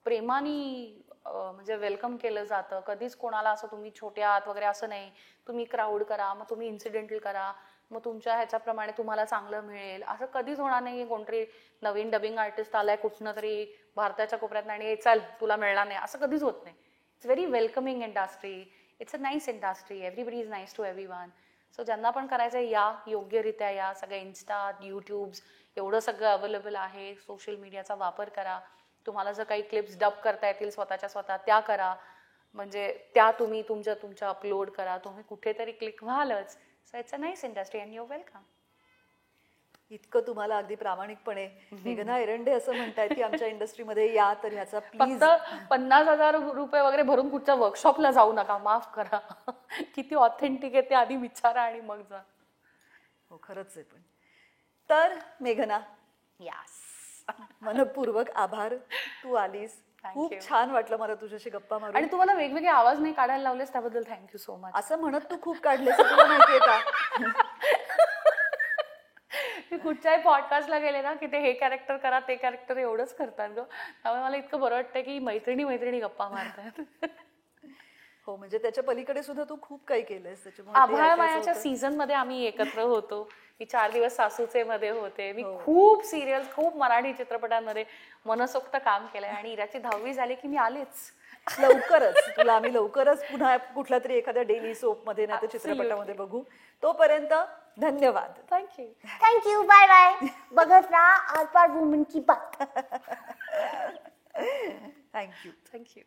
प्रेमाने म्हणजे वेलकम केलं जातं. कधीच कोणाला असं तुम्ही छोटे आहात वगैरे असं नाही. तुम्ही क्राऊड करा, मग तुम्ही इन्सिडेंटल करा, मग तुमच्या ह्याच्याप्रमाणे तुम्हाला चांगलं मिळेल, असं कधीच होणार नाही. कोणतरी नवीन डबिंग आर्टिस्ट आलाय कुठनं तरी भारताच्या कोपऱ्यात आणि चल तुला मिळणार नाही, असं कधीच होत नाही. It's very welcoming industry, it's a nice industry, everybody is nice to everyone. So ज्यांना पण करायचं या, योग्यरित्या या. सगळ्या इन्स्टा, यूट्यूब्स एवढं सगळं अवेलेबल आहे. सोशल मीडियाचा वापर करा. तुम्हाला जर काही क्लिप्स डब करता येतील स्वतःच्या स्वतः त्या करा, म्हणजे त्या तुम्ही तुमच्या अपलोड करा. तुम्ही कुठेतरी क्लिक व्हालच. So it's a nice industry and you welcome. इतकं तुम्हाला अगदी प्रामाणिकपणे मेघना एरंडे असं म्हणतायत की आमच्या इंडस्ट्रीमध्ये या, तर ह्याचा प्लीज फक्त 50,000 रुपये वगैरे भरून कुठच्या वर्कशॉपला जाऊ नका, माफ करा. किती ऑथेंटिक आहे ते आधी विचारा आणि मग जा. हो, खरंच आहे. पण तर मेघना, यास, मनपूर्वक आभार, तू आलीस. Thank खूप you. छान वाटलं मला तुझ्याशी गप्पा आणि मारून. तुम्हाला वेगवेगळे आवाज नाही काढायला लावलेस त्याबद्दल थँक्यू सो मच. असं म्हणत तू खूप काढलेस हे तुला माहितीये का? मी कुठच्याही पॉडकास्टला गेले ना की ते हे कॅरेक्टर करा ते कॅरेक्टर एवढंच करतात ग. त्यामुळे मला इतकं बरं वाटतं की मैत्रिणी गप्पा मारतात. हो, म्हणजे त्याच्या पलीकडे सुद्धा तू खूप काही केलंयस. त्याच्यामुळे ते आभाळ ऐकायचं मायाच्या होतं. सीझन मध्ये आम्ही एकत्र होतो. मी 4 दिवस सासूचे मध्ये होते. मी हो. खूप सिरियल्स, खूप मराठी चित्रपटांमध्ये मनसोक्त काम केलंय आणि इराची 10वी झाली की मी आलेच. लवकरच तुला आम्ही लवकरच पुन्हा कुठल्या तरी एखाद्या डेली सोप मध्ये नाही तर Absolutely. चित्रपटामध्ये बघू. तोपर्यंत धन्यवाद. Thank you. Thank you, bye bye. बघत राहा आर पार वुमन की बात. थँक्यू. थँक्यू.